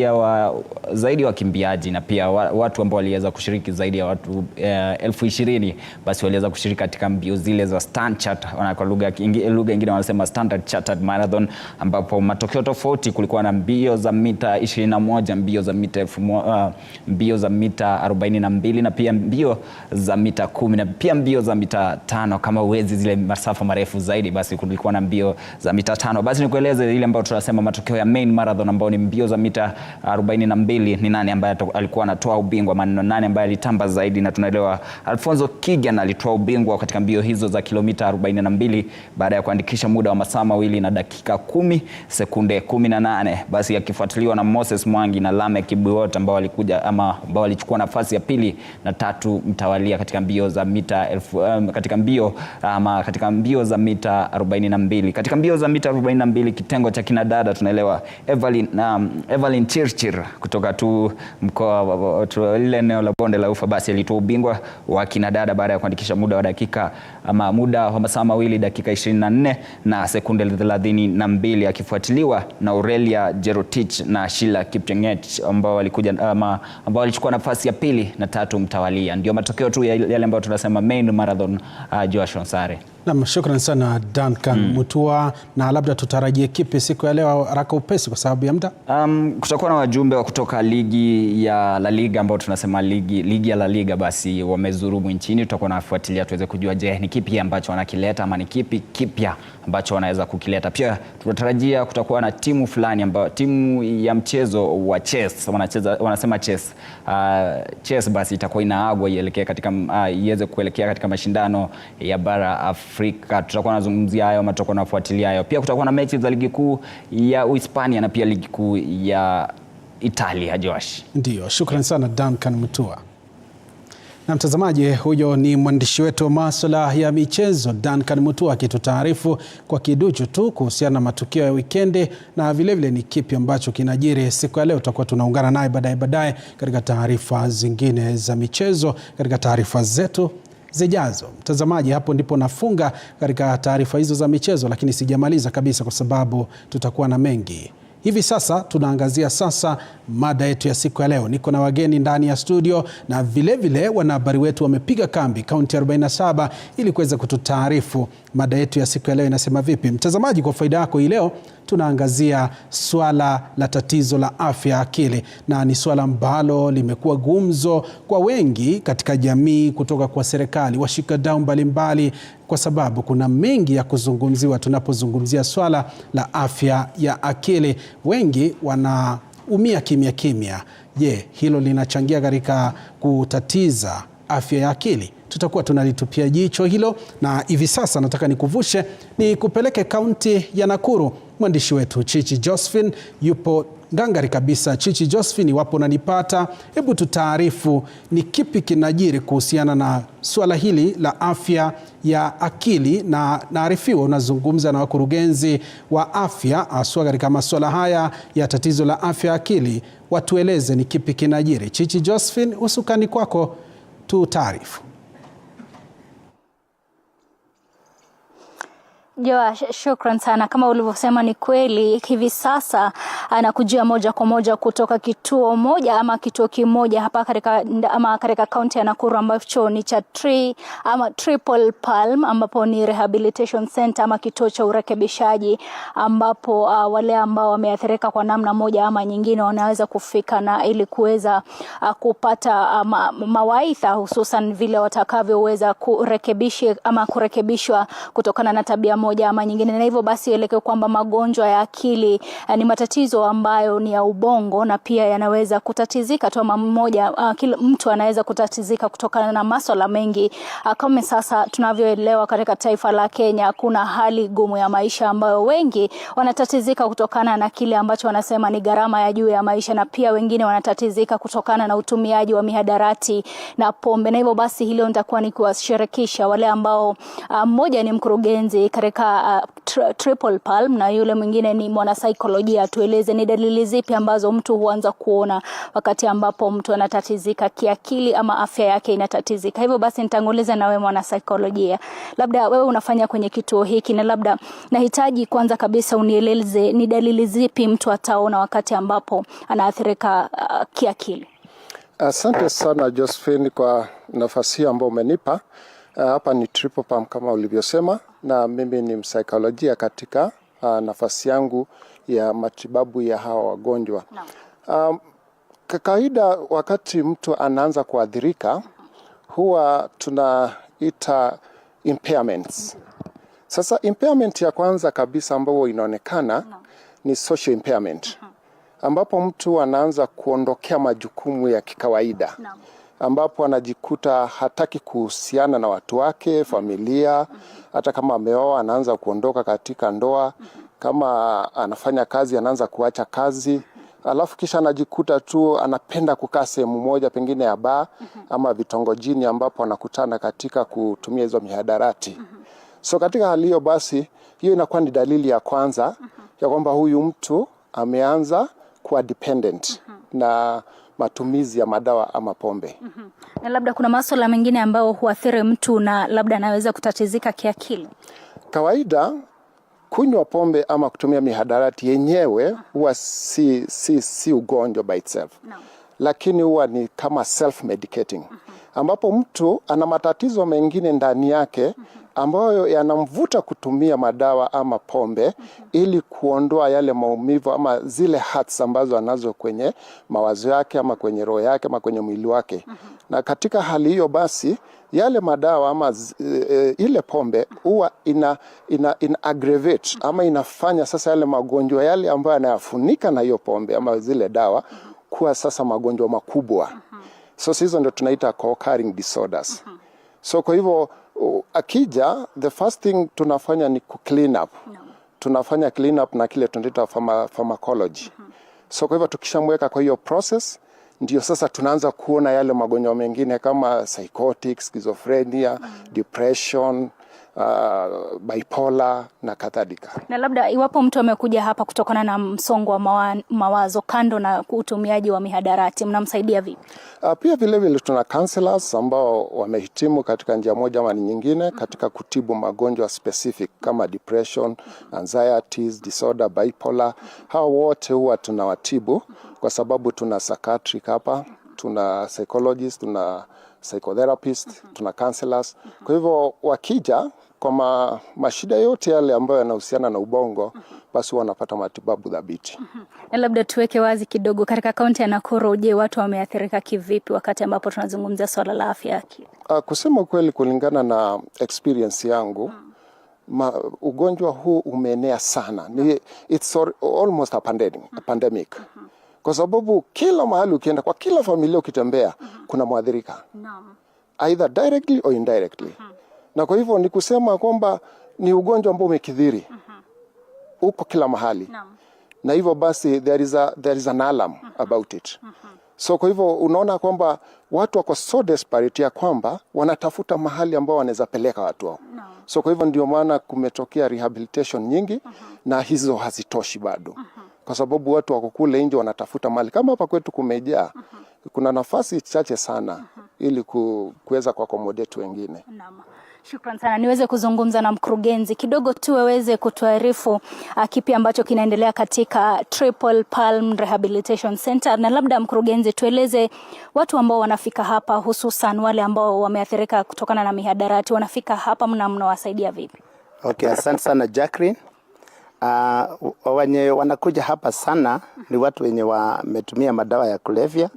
ya wakimbiaji na pia watu ambao waliweza kushiriki zaidi ya watu 20,000 basi waliweza kushiriki katika mbio zile za STANCHAT, kwa lugha nyingine wanasema Standard Chartered Marathon, ambapo matokeo tofauti kulikuwa na mbio za mita 21, mbio za mita 42 na pia mbio za mita 10 na pia mbio za mita 5 kama uwezi zile masafa marefu zaidi, basi kulikuwa na mbio za mita 5. Basi nikueleze ile ambayo tunasema matokeo ya main marathon ambao ni mbio za mita 42 ni nani ambaye alikuwa anatoa ubingwa, maana nani ambaye alitamba zaidi, na tunaelewa Alfonso Kigen alitoa ubingwa katika mbio hizo za kilomita 42 baada ya kuandikisha muda wa masaa 2 na dakika 10 sekunde 18, basi akifuatiliwa na Moses Mwangi na Lame Kibuot ambao walikuja ambao walichukua nafasi ya 2 na 3 mtawali mtawalia katika mbio za mita katika mbio za mita 42. Katika mbio za mita 42 kitengo cha kinadada tunaelewa Evelyn Chirchir kutoka tu mkoa ile eneo la Bonde la Ufa basi alitoa ubingwa wa kinadada baada ya kuandikisha muda wa masaa mawili dakika 24 na sekunde 32, akifuatiliwa na Aurelia Jerotich na Sheila Kipchenget ambao walichukua nafasi ya pili na tatu mtawalia. Ndio matokeo tu yale ambayo tunasema main marathon. Joshua Sare. Naam, shukrani sana Duncan Mutua, na labda tutarajie kipi siku ya leo haraka upesi kwa sababu ya muda? Kutakuwa na wajumbe wa kutoka ligi ya La Liga ambao tunasema ligi ya La Liga basi wamezurumu nchini. Tutakuwa nafuatilia tuweze kujua je ni kipi ambacho wanakileta ama ni kipi kipya ambacho wanaweza kukileta. Pia tunatarajia kutakuwa na timu fulani ambayo timu ya mchezo wa chess wanasema chess basi itakuwa inaagwa iweze kuelekea katika mashindano ya bara Afrika. Tutakuwa nazungumzia hayo, tutakuwa nafuatilia hayo. Pia kutakuwa na mechi za ligi kuu ya Uhispania na pia ligi kuu ya Italia. Josh. Ndio, shukrani sana Duncan Mutua. Na mtazamaji, huyo ni mwandishi wetu wa masuala ya michezo Duncan Mutua akitutaarifu kwa kiduchu tu kuhusiana na matukio ya wikendi na vile ni kipi ambacho kinajiri siku ya leo. Tutakuwa tunaungana naye baadaye katika taarifa zingine za michezo katika taarifa zetu zijazo. Mtazamaji, hapo ndipo nafunga katika taarifa hizo za michezo, lakini sijamaliza kabisa kwa sababu tutakuwa na mengi. Hivi sasa tunaangazia mada yetu ya siku ya leo. Niko na wageni ndani ya studio na vile wanahabari wetu wamepiga kambi kaunti 47 ili kuweza kututaarifu mada yetu ya siku ya leo inasema vipi. Mtazamaji, kwa faida yako hii leo tunaangazia swala la tatizo la afya akili, na ni swala ambalo limekuwa gumzo kwa wengi katika jamii, kutoka kwa serikali, washikadau mbalimbali, kwa sababu kuna mengi ya kuzungumziwa tunapozungumzia swala la afya ya akili. Wengi wanaumia kimya. Je, hilo linachangia katika kutatiza afya ya akili? Tutakuwa tunalitupia jicho hilo, na hivi sasa nataka nikuvushe ni kupeleke kaunti ya Nakuru. Mwandishi wetu Chichi Josephine yupo ngangari kabisa. Chichi Josephine, iwapo unanipata, hebu tutaarifu ni kipi kinajiri kuhusiana na swala hili la afya ya akili, na naarifiwa unazungumza na wakurugenzi wa afya aswa katika masuala haya ya tatizo la afya ya akili. Watueleze ni kipi kinajiri. Chichi Josephine, usukani kwako tu taarifu. Josh, shukran sana. Kama ulivyosema ni kweli, hivi sasa anakujia moja kwa moja kutoka kituo kimoja hapa katika kaunti ya Nakuru ambacho ni cha Triple Palm, ambapo ni Rehabilitation Center ama kituo cha urekebishaji, ambapo wale ambao wameathirika kwa namna moja ama nyingine wanaweza kufika na ili kuweza kupata mawaidha, hususan vile watakavyoweza kurekebishwa kutokana na tabia moja ama nyingine. Na hivyo basi elekeo kwamba magonjwa ya akili ni matatizo ambayo ni ya ubongo, na pia yanaweza kutatizika tu kila mtu anaweza kutatizika kutokana na masuala mengi. Kama sasa tunavyoelewa katika taifa la Kenya kuna hali gumu ya maisha ambayo wengi wanatatizika kutokana na kile ambacho wanasema ni gharama ya juu ya maisha, na pia wengine wanatatizika kutokana na utumiaji wa mihadarati na pombe. Na hivyo basi hilo nitakuwa ni kuwashirikisha wale ambao mmoja ni mkurugenzi katika Triple Palm na yule mwingine ni mwanasaikolojia. Tueleze ni dalili zipi ambazo mtu huanza kuona wakati ambapo mtu anatatizika kiakili ama afya yake inatatizika. Hivyo basi nitanguliza na wewe mwanasaikolojia. Labda wewe unafanya kwenye kituo hiki, na labda nahitaji kwanza kabisa unieleze ni dalili zipi mtu ataona wakati ambapo anaathirika kiakili. Asante sana Josephine kwa nafasi ambayo umenipa. Hapa ni Triple Palm kama ulivyosema, na mimi ni msaikolojia katika nafasi yangu ya matibabu ya hawa wagonjwa. Kawaida wakati mtu anaanza kuathirika huwa tunaita impairments. Sasa impairment ya kwanza kabisa ambayo inaonekana ni social impairment, ambapo mtu anaanza kuondokea majukumu ya kikawaida, ambapo anajikuta hataki kuhusiana na watu wake, familia, hata kama ameoa anaanza kuondoka katika ndoa, kama anafanya kazi anaanza kuacha kazi, alafu kisha anajikuta tu anapenda kukaa sehemu moja pengine ya baa ama vitongojini ambapo anakutana katika kutumia hizo mihadarati. So katika hali hiyo basi, hiyo inakuwa ni dalili ya kwanza ya kwamba huyu mtu ameanza kuwa dependent na matumizi ya madawa ama pombe. Na labda kuna masuala mengine ambayo huathiri mtu na labda anaweza kutatizika kiakili. Kawaida kunywa pombe ama kutumia mihadarati yenyewe huwa si ugonjwa by itself. Lakini huwa ni kama self medicating. Ambapo mtu ana matatizo mengine ndani yake ambayo yanamvuta kutumia madawa ama pombe ili kuondoa yale maumivu ama zile hurts ambazo anazo kwenye mawazo yake ama kwenye roho yake ama kwenye mwili wake. Na katika hali hiyo basi yale madawa ama ile pombe huwa ina aggravate ama inafanya sasa yale magonjwa yale ambayo yanayafunika na hiyo pombe ama zile dawa kuwa sasa magonjwa makubwa. So hizo ndio tunaita co-occurring disorders. So kwa hivyo akija, the first thing tunafanya ni clean up. Tunafanya clean up na kile tunaita pharmacology. So kwa hivyo tukishamweka kwa hiyo process, ndio sasa tunaanza kuona yale magonjwa mengine kama psychotic, schizophrenia, depression, bipolar na kadhalika. Na labda iwapo mtu amekuja hapa kutokana na msongo wa mawazo kando na utumiaji wa mihadarati, mnamsaidia vipi? Pia vile vile tuna counselors ambao wamehitimu katika njia moja ama nyingine katika kutibu magonjwa specific kama depression, anxieties, disorder, bipolar. Hao wote huwa tunawatibu kwa sababu tuna psychiatric hapa, tuna psychologist, tuna psychotherapist, tuna counselors. Kwa hivyo wakija kwa mashida yote yale ambayo yanahusiana na ubongo, basi wanapata matibabu dhabiti. Na labda tuweke wazi kidogo, katika kaunti ya Nakuru, je, watu wameathirika kivipi wakati ambapo tunazungumzia swala la afya ya akili? Kusema kweli, kulingana na experience yangu, ugonjwa huu umeenea sana. It's almost a pandemic. Kwa sababu kila mahali ukienda, kwa kila familia ukitembea, kuna mwathirika. Either directly or indirectly. Na kwa hivyo ni kusema kwamba ni ugonjwa ambao umekithiri. Uko kila mahali. Na hivyo basi there is an alarm about it. So kwa hivyo unaona kwamba watu wako so desperate ya kwamba wanatafuta mahali ambao wanaweza peleka watu wao. So kwa hivyo ndio maana kumetokea rehabilitation nyingi na hizo hazitoshi bado. Kwa sababu watu wako kule nje wanatafuta mahali. Kama hapa kwetu kumejaa, kuna nafasi chache sana ili kuweza kuaccommodate wengine. Shukran sana. Niweze kuzungumza na mkurugenzi kidogo tu aweze kutuarifu kipi ambacho kinaendelea katika Triple Palm Rehabilitation Center. Na labda mkurugenzi, tueleze watu ambao wanafika hapa, hususan wale ambao wameathirika kutokana na mihadarati, wanafika hapa mnawasaidia vipi? Okay, asante sana Jacqueline. Wenye wanakuja hapa sana ni watu wenye wametumia madawa ya kulevya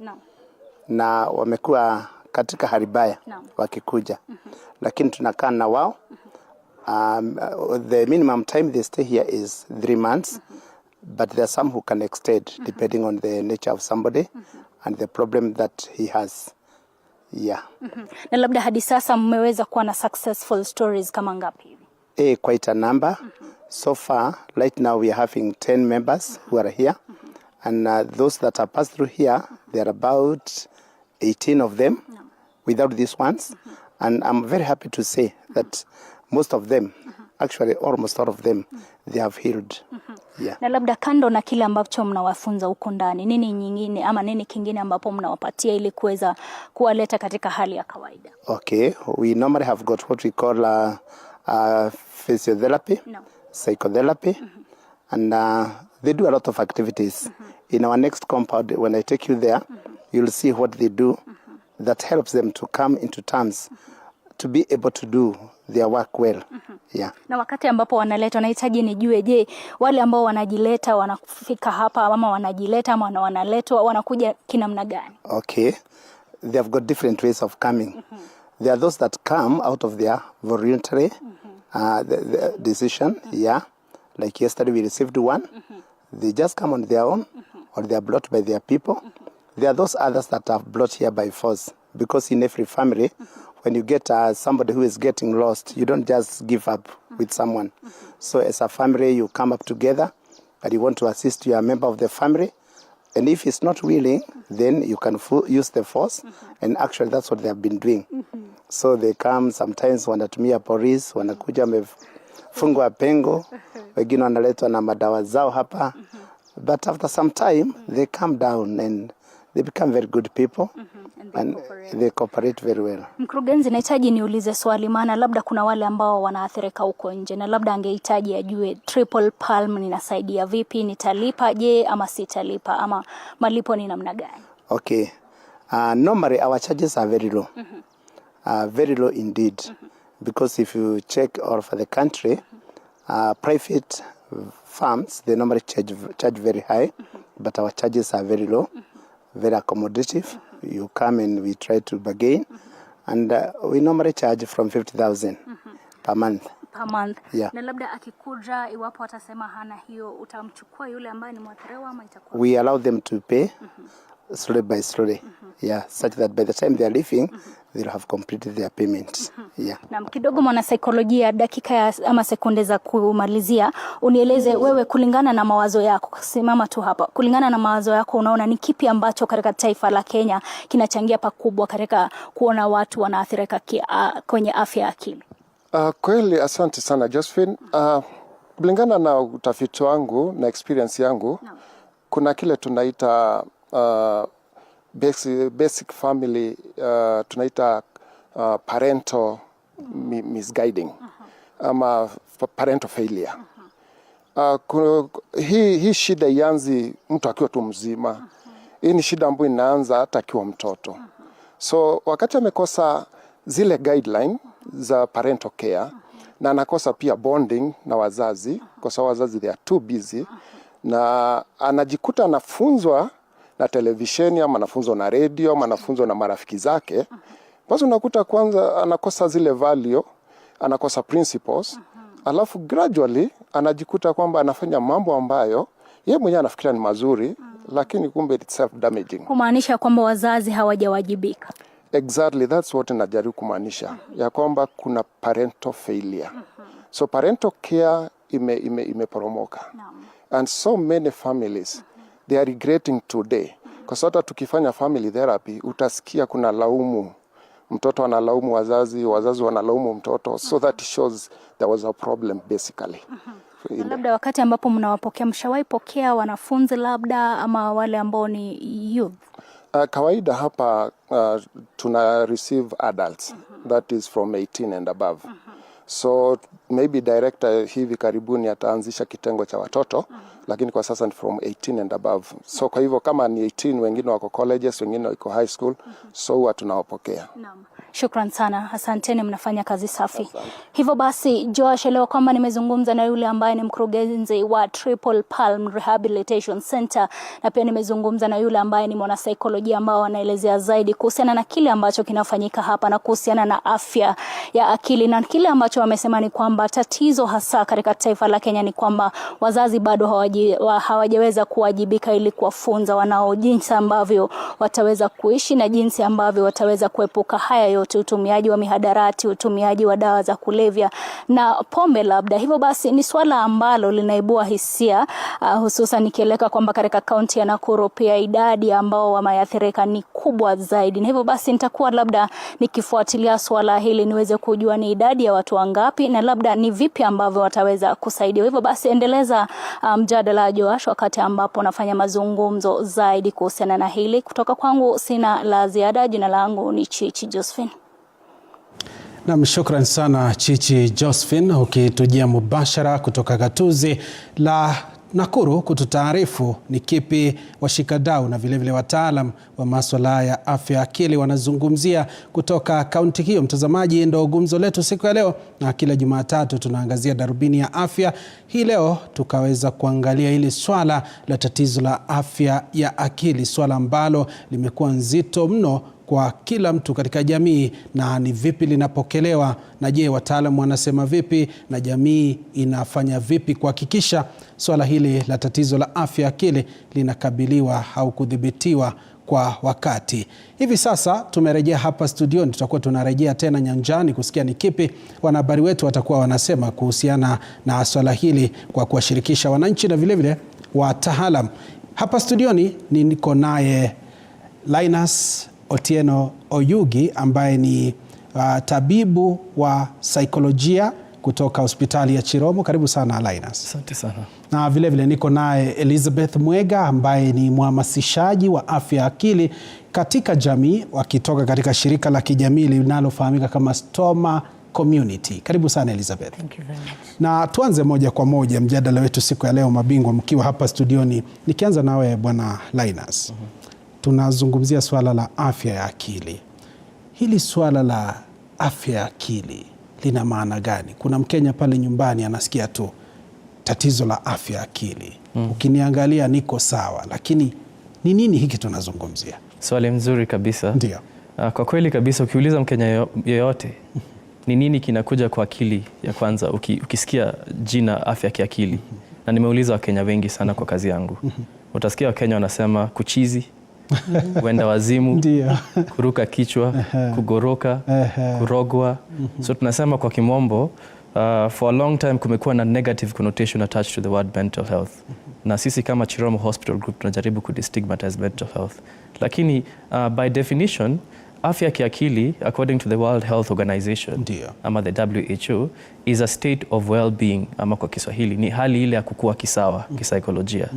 na wamekuwa katika hali mbaya wakikuja. Lakini tunakaa na wao. The minimum time they stay here is 3 months. But there are some who can extend depending on the nature of somebody and the problem that he has. Yeah. Na labda hadi sasa mmeweza kuwa na successful stories kama ngapi hivi? Quite a number. So far, right now we are having 10 members who are here. And those that are passed through here, there are about 18 of them without these ones. And I'm very happy to say that most of them, actually almost all of them, they have healed. Yeah. Na labda kando na kile ambacho mnawafunza huko ndani, nini nyingine ama nini kingine ambapo mnawapatia ili kuweza kuwaleta katika hali ya kawaida? Okay, we normally have got what we call physiotherapy, psychotherapy, and they do a lot of activities. In our next compound, when I take you there, you'll see what they do that helps them to come into terms to be able to do their work well. Yeah. Na wakati ambapo wanaleta, nahitaji nijue, je, wale ambao wanajileta wanafika hapa ama wanajileta ama wanaletwa wanakuja kinamna gani? Okay. They have got different ways of coming. There are those that come out of their voluntary the decision. Yeah. Like yesterday we received one. They just come on their own or they are brought by their people. There are those others that are brought here by force, because in every family, when you get somebody who is getting lost, you don't just give up with someone. So as a family, you come up together and you want to assist your member of the family. And if he's not willing, then you can use the force. And actually that's what they have been doing. So they come sometimes, wanatumia police, wanakuja wamefungwa pengo, wengine wanaletwa na madawa zao hapa. But after some time, they calm down and they become very good people. And they cooperate very well. Mkurugenzi, nahitaji niulize swali, maana labda kuna wale ambao wanaathirika huko nje na labda angehitaji ajue Triple Palm ninasaidia vipi, nitalipa je ama sitalipa, ama malipo ni namna gani? Okay. Normally our charges are very low. Very low indeed. Because if you check all over the country, private farms, they normally charge very high, but our charges are very low, very accommodative. You come and we try to bargain, and we normally charge from 50,000 per month. Per month. Yeah. Na labda akikuja, iwapo atasema hana hiyo, utamchukua yule ambaye ni mwathiriwa ama itakuwa? We allow them to pay slowly by slowly. Yeah, such that by the time they are leaving, they'll have completed their payments. Yeah. Na kidogo mwana saikolojia, dakika ama sekunde za kumalizia, unieleze wewe kulingana na mawazo yako, simama tu hapa, kulingana na mawazo yako unaona ni kipi ambacho katika taifa la Kenya kinachangia pakubwa katika kuona watu wanaathirika kwenye afya ya akili? Kweli asante sana Josephine. Kulingana na utafiti wangu na experience yangu, kuna kile tunaita basic family, tunaita parental misguiding ama parental failure. Hii shida ianzi mtu akiwa tu mzima. Hii ni shida ambayo inaanza hata akiwa mtoto. So wakati amekosa zile guideline za parental care na anakosa pia bonding na wazazi, kwa sababu wazazi they are too busy, na anajikuta anafunzwa na televisheni ama anafunzwa na radio ama anafunzwa na marafiki zake, basi unakuta kwanza anakosa zile value, anakosa principles, alafu gradually anajikuta kwamba anafanya mambo ambayo yeye mwenyewe anafikiria ni mazuri, lakini kumbe it's self damaging. Kumaanisha kwamba wazazi hawajawajibika. Exactly, that's what najaribu kumaanisha. Ya kwamba kuna parental failure. So parental care imeporomoka. And so many families, they are regretting today. Kwa sababu tukifanya family therapy, utasikia kuna laumu. Mtoto analaumu wazazi, wazazi wanalaumu mtoto. So that shows there was a problem basically. Labda wakati ambapo mnawapokea, mshawahi pokea wanafunzi labda ama wale ambao ni youth? Kawaida hapa tuna receive adults, that is from 18 and above. So maybe director hivi karibuni ataanzisha kitengo cha watoto, lakini kwa sasa ni from 18 and above. So kwa hivyo kama ni 18, wengine wako colleges, wengine wako high school, so huwa tunawapokea. Naam. Shukran sana. Asanteni, mnafanya kazi safi. Asante. Hivyo basi Joash, leo kwamba nimezungumza na yule ambaye ni mkurugenzi wa Triple Palm Rehabilitation Center, na pia nimezungumza na yule ambaye ni mwanasaikolojia ambao anaelezea zaidi kuhusiana na kile ambacho kinafanyika hapa na kuhusiana na afya ya akili. Na kile ambacho wamesema ni kwamba tatizo hasa katika taifa la Kenya ni kwamba wazazi bado hawajaweza kuwajibika ili kuwafunza wanao jinsi ambavyo wataweza kuishi na jinsi ambavyo wataweza kuepuka haya yote, utumiaji wa mihadarati, utumiaji wa dawa za kulevya na pombe labda. Hivyo basi ni swala ambalo linaibua hisia, hususan nikieleka kwamba katika kaunti ya Nakuru pia idadi ambao wameathirika ni kubwa zaidi. Na hivyo basi nitakuwa labda nikifuatilia swala hili niweze kujua ni idadi ya watu wangapi na labda ni vipi ambavyo wataweza kusaidia. Hivyo basi endeleza mjadala Joash wakati ambapo nafanya mazungumzo zaidi kuhusiana na hili. Kutoka kwangu sina la ziada. Jina langu ni Chichi Josephine. Na shukran sana Chichi Josephine, ukitujia mubashara kutoka gatuzi la Nakuru kututaarifu ni kipi washikadau na vile vile wataalam wa masuala ya afya akili wanazungumzia kutoka kaunti hiyo. Mtazamaji, ndio gumzo letu siku ya leo, na kila Jumatatu tunaangazia darubini ya afya. Hii leo tukaweza kuangalia hili swala la tatizo la afya ya akili, swala ambalo limekuwa nzito mno kwa kila mtu katika jamii, na ni vipi linapokelewa, na je wataalamu wanasema vipi, na jamii inafanya vipi kuhakikisha swala hili la tatizo la afya akili linakabiliwa au kudhibitiwa kwa wakati. Hivi sasa tumerejea hapa studioni, tutakuwa tunarejea tena nyanjani kusikia ni kipi wanahabari wetu watakuwa wanasema kuhusiana na swala hili kwa kuwashirikisha wananchi na vile vile wataalamu. Hapa studioni niko naye Linus Otieno Oyugi ambaye ni tabibu wa saikolojia kutoka hospitali ya Chiromo. Karibu sana Linus. Asante sana. Na vile vile niko naye Elizabeth Mwega ambaye ni mhamasishaji wa afya akili katika jamii wakitoka katika shirika la kijamii linalofahamika kama Stoma Community. Karibu sana Elizabeth. Thank you very much. Na tuanze moja kwa moja mjadala wetu siku ya leo, mabingwa mkiwa hapa studioni. Nikianza nawe bwana Linus. Tunazungumzia swala la afya ya akili. Hili swala la afya ya akili lina maana gani? Kuna Mkenya pale nyumbani anasikia tu tatizo la afya ya akili. Ukiniangalia niko sawa, lakini ni nini hiki tunazungumzia? Swali mzuri kabisa. Ndio. Kwa kweli kabisa ukiuliza Mkenya yeyote ni nini kinakuja kwa akili ya kwanza ukisikia jina afya ya akili. Na nimeuliza Wakenya wengi sana kwa kazi yangu. Utasikia Wakenya wanasema kuchizi, wenda wazimu, kuruka kichwa, kugoroka, kurogwa. So tunasema kwa kimombo, for a long time kumekuwa na negative connotation attached to the word mental health. Na sisi kama Chiromo Hospital Group tunajaribu kudestigmatize mental health. Lakini by definition, afya ya kiakili, according to the World Health Organization, ama the WHO, is a state of well-being, ama kwa Kiswahili ni hali ile ya kukua kisawa kisaikolojia.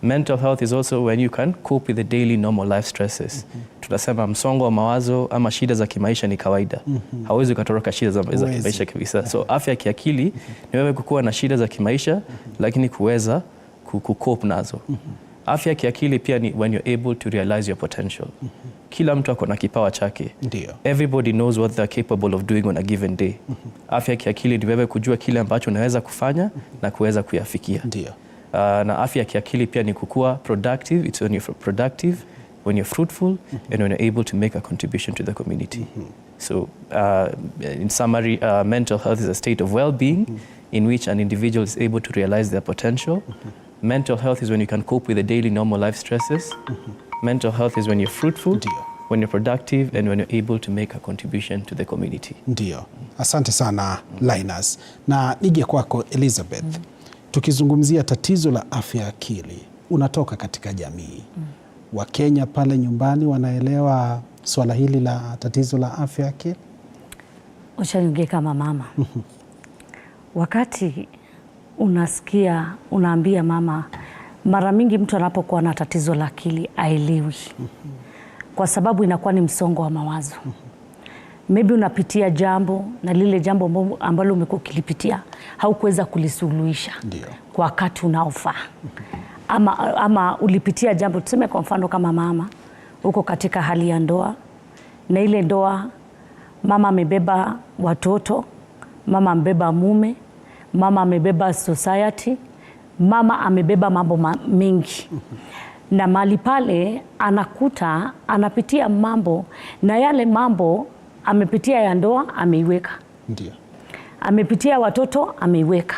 Mental health is also when you can cope with the daily normal life stresses. Tunasema msongo wa mawazo ama shida za kimaisha ni kawaida. Hauwezi ukatoroka shida za kimaisha kabisa. So afya ya kiakili ni wewe kukua na shida za kimaisha lakini kuweza kucope nazo. Afya ya kiakili pia ni when you're able to realize your potential. Kila mtu ako na kipawa chake. Everybody knows what they're capable of doing on a given day. Afya ya kiakili ni wewe kujua kile ambacho unaweza kufanya na kuweza kuyafikia. Na afya ya kiakili pia ni kukua productive. It's when you're productive, when you're fruitful, and when you're able to make a contribution to the community. So in summary, mental health is a state of well-being in which an individual is able to realize their potential. Mental health is when you can cope with the daily normal life stresses. Mental health is when you're fruitful, when you're productive, and when you're able to make a contribution to the community. Ndio. Asante sana Linus. Na nije kwako Elizabeth. Tukizungumzia tatizo la afya ya akili, unatoka katika jamii. Wakenya pale nyumbani wanaelewa swala hili la tatizo la afya ya akili? Ushanige kama mama. Wakati unasikia, unaambia mama, mara mingi mtu anapokuwa na tatizo la akili haelewi. Kwa sababu inakuwa ni msongo wa mawazo. Maybe unapitia jambo na lile jambo ambalo umekuwa ukilipitia haukuweza kulisuluhisha kwa wakati unaofaa. Ama ulipitia jambo, tuseme kwa mfano kama mama uko katika hali ya ndoa, na ile ndoa mama amebeba watoto, mama amebeba mume, mama amebeba society, mama amebeba mambo mengi. Na mali pale anakuta anapitia mambo, na yale mambo amepitia ya ndoa ameiweka. Amepitia watoto ameiweka.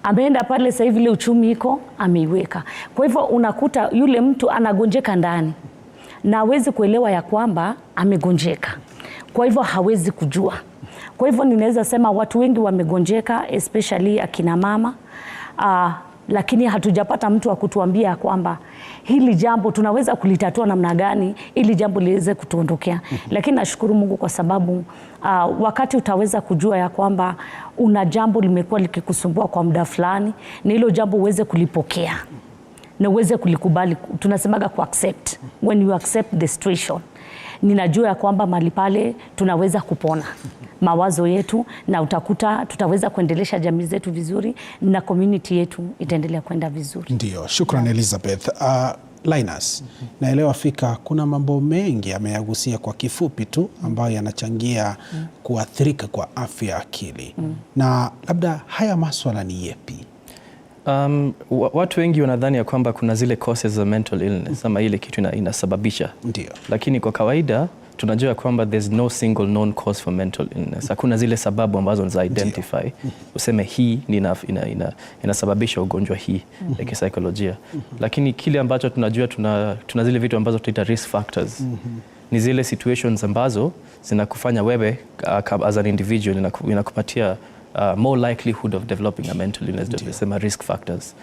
Ameenda pale sasa hivi ile uchumi iko ameiweka. Kwa hivyo unakuta yule mtu anagonjeka ndani na hawezi kuelewa ya kwamba amegonjeka. Kwa hivyo hawezi kujua. Kwa hivyo ninaweza sema watu wengi wamegonjeka, especially akina mama. Lakini hatujapata mtu wa kutuambia kwamba hili jambo tunaweza kulitatua namna gani ili jambo liweze kutuondokea. Lakini nashukuru Mungu kwa sababu wakati utaweza kujua ya kwamba una jambo limekuwa likikusumbua kwa muda fulani, na hilo jambo uweze kulipokea na uweze kulikubali. Tunasemaga ku accept. When you accept the situation, ninajua ya kwamba mahali pale tunaweza kupona mawazo yetu, na utakuta tutaweza kuendelesha jamii zetu vizuri na community yetu itaendelea kwenda vizuri. Ndio, shukrani Elizabeth. Linus, naelewa fika kuna mambo mengi ameyagusia kwa kifupi tu ambayo yanachangia kuathirika kwa afya ya akili. Na labda haya maswala ni yepi? Watu wengi wanadhani ya kwamba kuna zile causes za mental illness ama ile kitu inasababisha. Lakini kwa kawaida tunajua kwamba there's no single known cause for mental illness. Hakuna zile sababu ambazo za identify useme hii inasababisha ugonjwa hii ya kisaikolojia. Lakini kile ambacho tunajua tuna zile vitu ambazo tunaita risk factors. Ni zile situations ambazo zinakufanya wewe as an individual, inakupatia more likelihood of developing a mental illness, tunasema risk factors,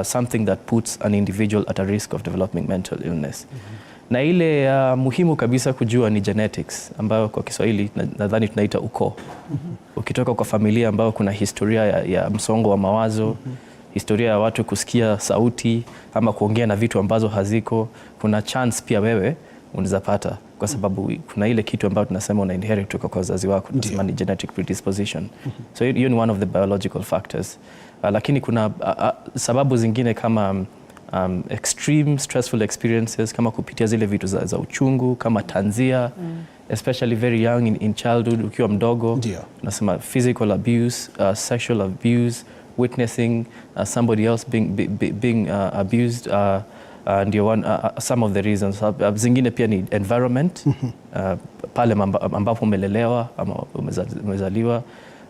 something that puts an individual at a risk of developing mental illness. Na ile muhimu kabisa kujua ni genetics, ambayo kwa Kiswahili nadhani tunaita ukoo. Ukitoka kwa familia ambayo kuna historia ya msongo wa mawazo, historia ya watu kusikia sauti ama kuongea na vitu ambazo haziko, kuna chance pia wewe unaweza pata, kwa sababu kuna ile kitu ambayo tunasema una inherit kutoka kwa wazazi wako, tunasema ni genetic predisposition. So hiyo ni one of the biological factors. Lakini kuna sababu zingine kama extreme stressful experiences, kama kupitia zile vitu za uchungu, kama tanzia, especially very young in childhood, ukiwa mdogo. Tunasema physical abuse, sexual abuse, witnessing somebody else being abused, ndio some of the reasons. Zingine pia ni environment, pale ambapo umelelewa ama umezaliwa.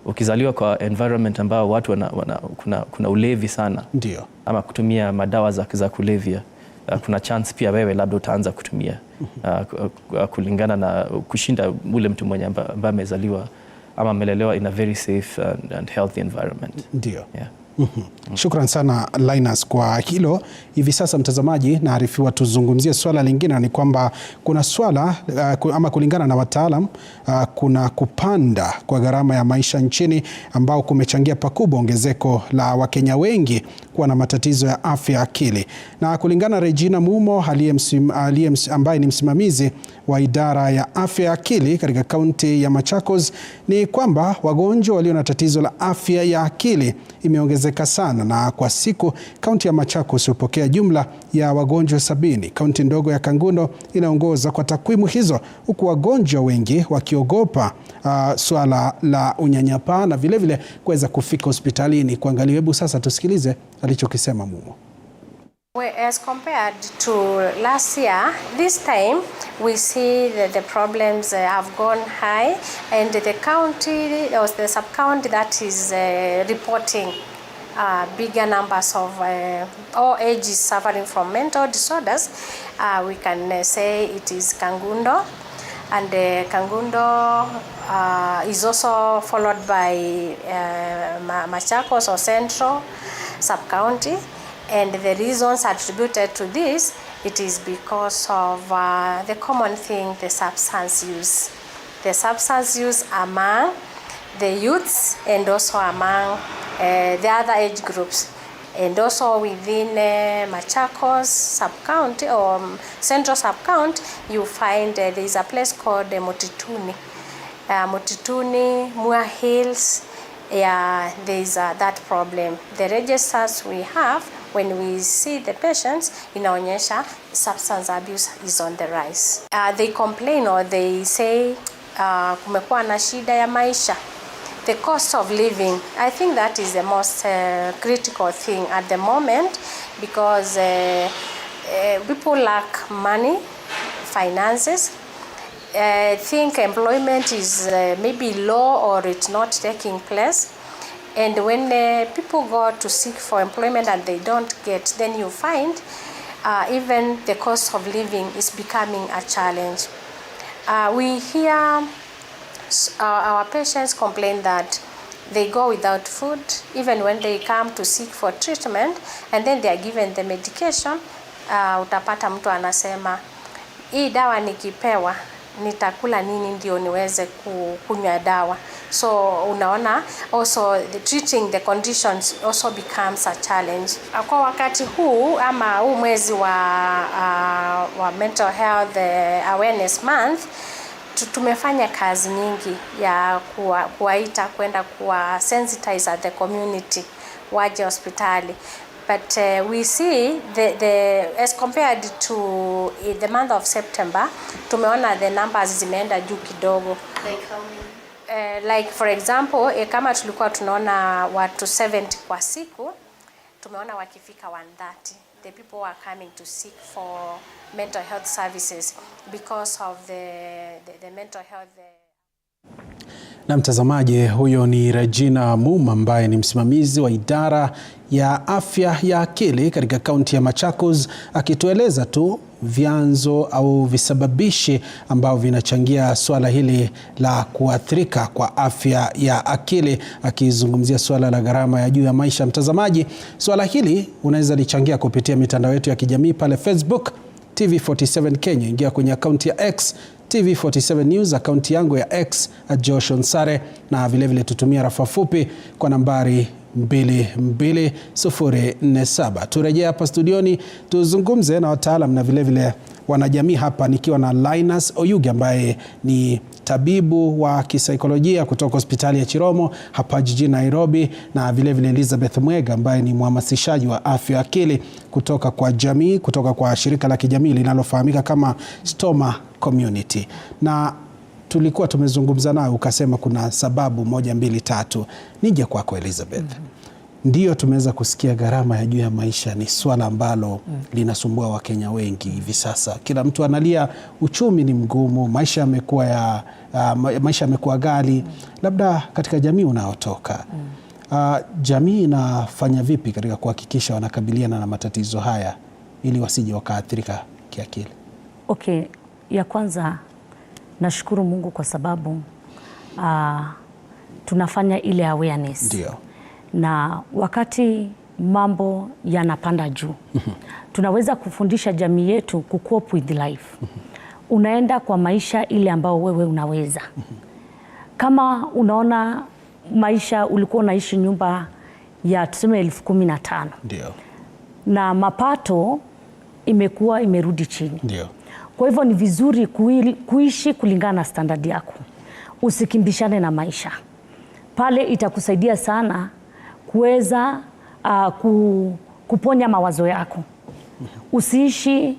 Ukizaliwa kwa environment ambao watu kuna ulevi sana, ama kutumia madawa za kulevya, kuna chance pia wewe labda utaanza kutumia kulingana na kushinda ule mtu mwenye ambaye amezaliwa ama amelelewa in a very safe and healthy environment. Ndio. Yeah. Shukran sana Linus kwa hilo. Hivi sasa mtazamaji, naarifiwa tuzungumzie swala lingine, ni kwamba kuna swala ama kulingana na wataalam kuna kupanda kwa gharama ya maisha nchini ambao kumechangia pakubwa ongezeko la Wakenya wengi kuwa na matatizo ya afya ya akili. Na kulingana Regina Mumo ambaye ni msimamizi wa idara ya afya ya akili katika kaunti ya Machakos, ni kwamba wagonjwa walio na tatizo la afya ya akili imeongezeka sana, na kwa siku kaunti ya Machakos hupokea jumla ya wagonjwa 70. Kaunti ndogo ya Kangundo inaongoza kwa takwimu hizo, huku wagonjwa wengi wakiogopa swala la unyanyapaa na vile kuweza kufika hospitalini kuangalia. Hebu sasa tusikilize alichokisema Mumo. As compared to last year, this time we see that the problems have gone high, and the county or the sub-county that is reporting bigger numbers of all ages suffering from mental disorders, we can say it is Kangundo. And Kangundo is also followed by Machakos or Central sub-county. And the reasons attributed to this, it is because of the common thing, the substance use. The substance use among the youths and also among the other age groups. And also within Machakos sub-county or Central sub-county, you find there is a place called Motituni. Motituni, Mua Hills, yeah, there is that problem. The registers we have, when we see the patients, inaonyesha substance abuse is on the rise. They complain or they say kumekuwa na shida ya maisha. The cost of living, I think that is the most critical thing at the moment, because people lack money, finances. I think employment is maybe low or it's not taking place. And when people go to seek for employment and they don't get, then you find even the cost of living is becoming a challenge. We hear our patients complain that they go without food, even when they come to seek for treatment, and then they are given the medication. Utapata mtu anasema, hii dawa nikipewa, nitakula nini ndio niweze kunywa dawa. So unaona, also treating the conditions also becomes a challenge. Kwa wakati huu ama huu mwezi wa mental health awareness month, tumefanya kazi nyingi ya kuwaita kwenda kuwa sensitize at the community waje hospitali. But we see as compared to the month of September, tumeona the numbers zimeenda juu kidogo. Like how many? Like for example, kama tulikuwa tunaona watu 70 kwa siku, tumeona wakifika 130. The people are coming to seek for mental health services because of the mental health. Na mtazamaji, huyo ni Regina Mumo ambaye ni msimamizi wa idara ya afya ya akili katika kaunti ya Machakos, akitueleza tu vyanzo au visababishi ambao vinachangia swala hili la kuathirika kwa afya ya akili, akizungumzia swala la gharama ya juu ya maisha. Mtazamaji, swala hili unaweza lichangia kupitia mitandao yetu ya kijamii pale Facebook TV47 Kenya. Ingia kwenye akaunti ya X TV47 News, akaunti yangu ya X @JoshOnsare, na vile tutumia rafa fupi kwa nambari 22047. Turejea hapa studioni tuzungumze na wataalamu na vile wanajamii hapa, nikiwa na Linus Oyugi ambaye ni tabibu wa kisaikolojia kutoka hospitali ya Chiromo hapa jijini Nairobi, na vile Elizabeth Mwega ambaye ni mhamasishaji wa afya ya akili kutoka kwa jamii, kutoka kwa shirika la kijamii linalofahamika kama Stoma Community. Na tulikuwa tumezungumza naye, ukasema kuna sababu 1, 2, 3. Nije kwako Elizabeth. Ndio tumeweza kusikia gharama ya juu ya maisha ni swala ambalo linasumbua Wakenya wengi hivi sasa. Kila mtu analia, uchumi ni mgumu, maisha yamekuwa ghali. Labda katika jamii unaotoka, jamii inafanya vipi katika kuhakikisha wanakabiliana na matatizo haya ili wasije wakaathirika kiakili? Okay, ya kwanza nashukuru Mungu kwa sababu tunafanya ile awareness. Ndio. Na wakati mambo yanapanda juu, tunaweza kufundisha jamii yetu cope with life. Unaenda kwa maisha ile ambao wewe unaweza. Kama unaona maisha ulikuwa unaishi nyumba ya tuseme 15,000. Ndio. Na mapato imekuwa imerudi chini. Ndio. Kwa hivyo ni vizuri kuishi kulingana na standard yako. Usikimbishane na maisha. Pale itakusaidia sana kuweza kuponya mawazo yako. Usiishi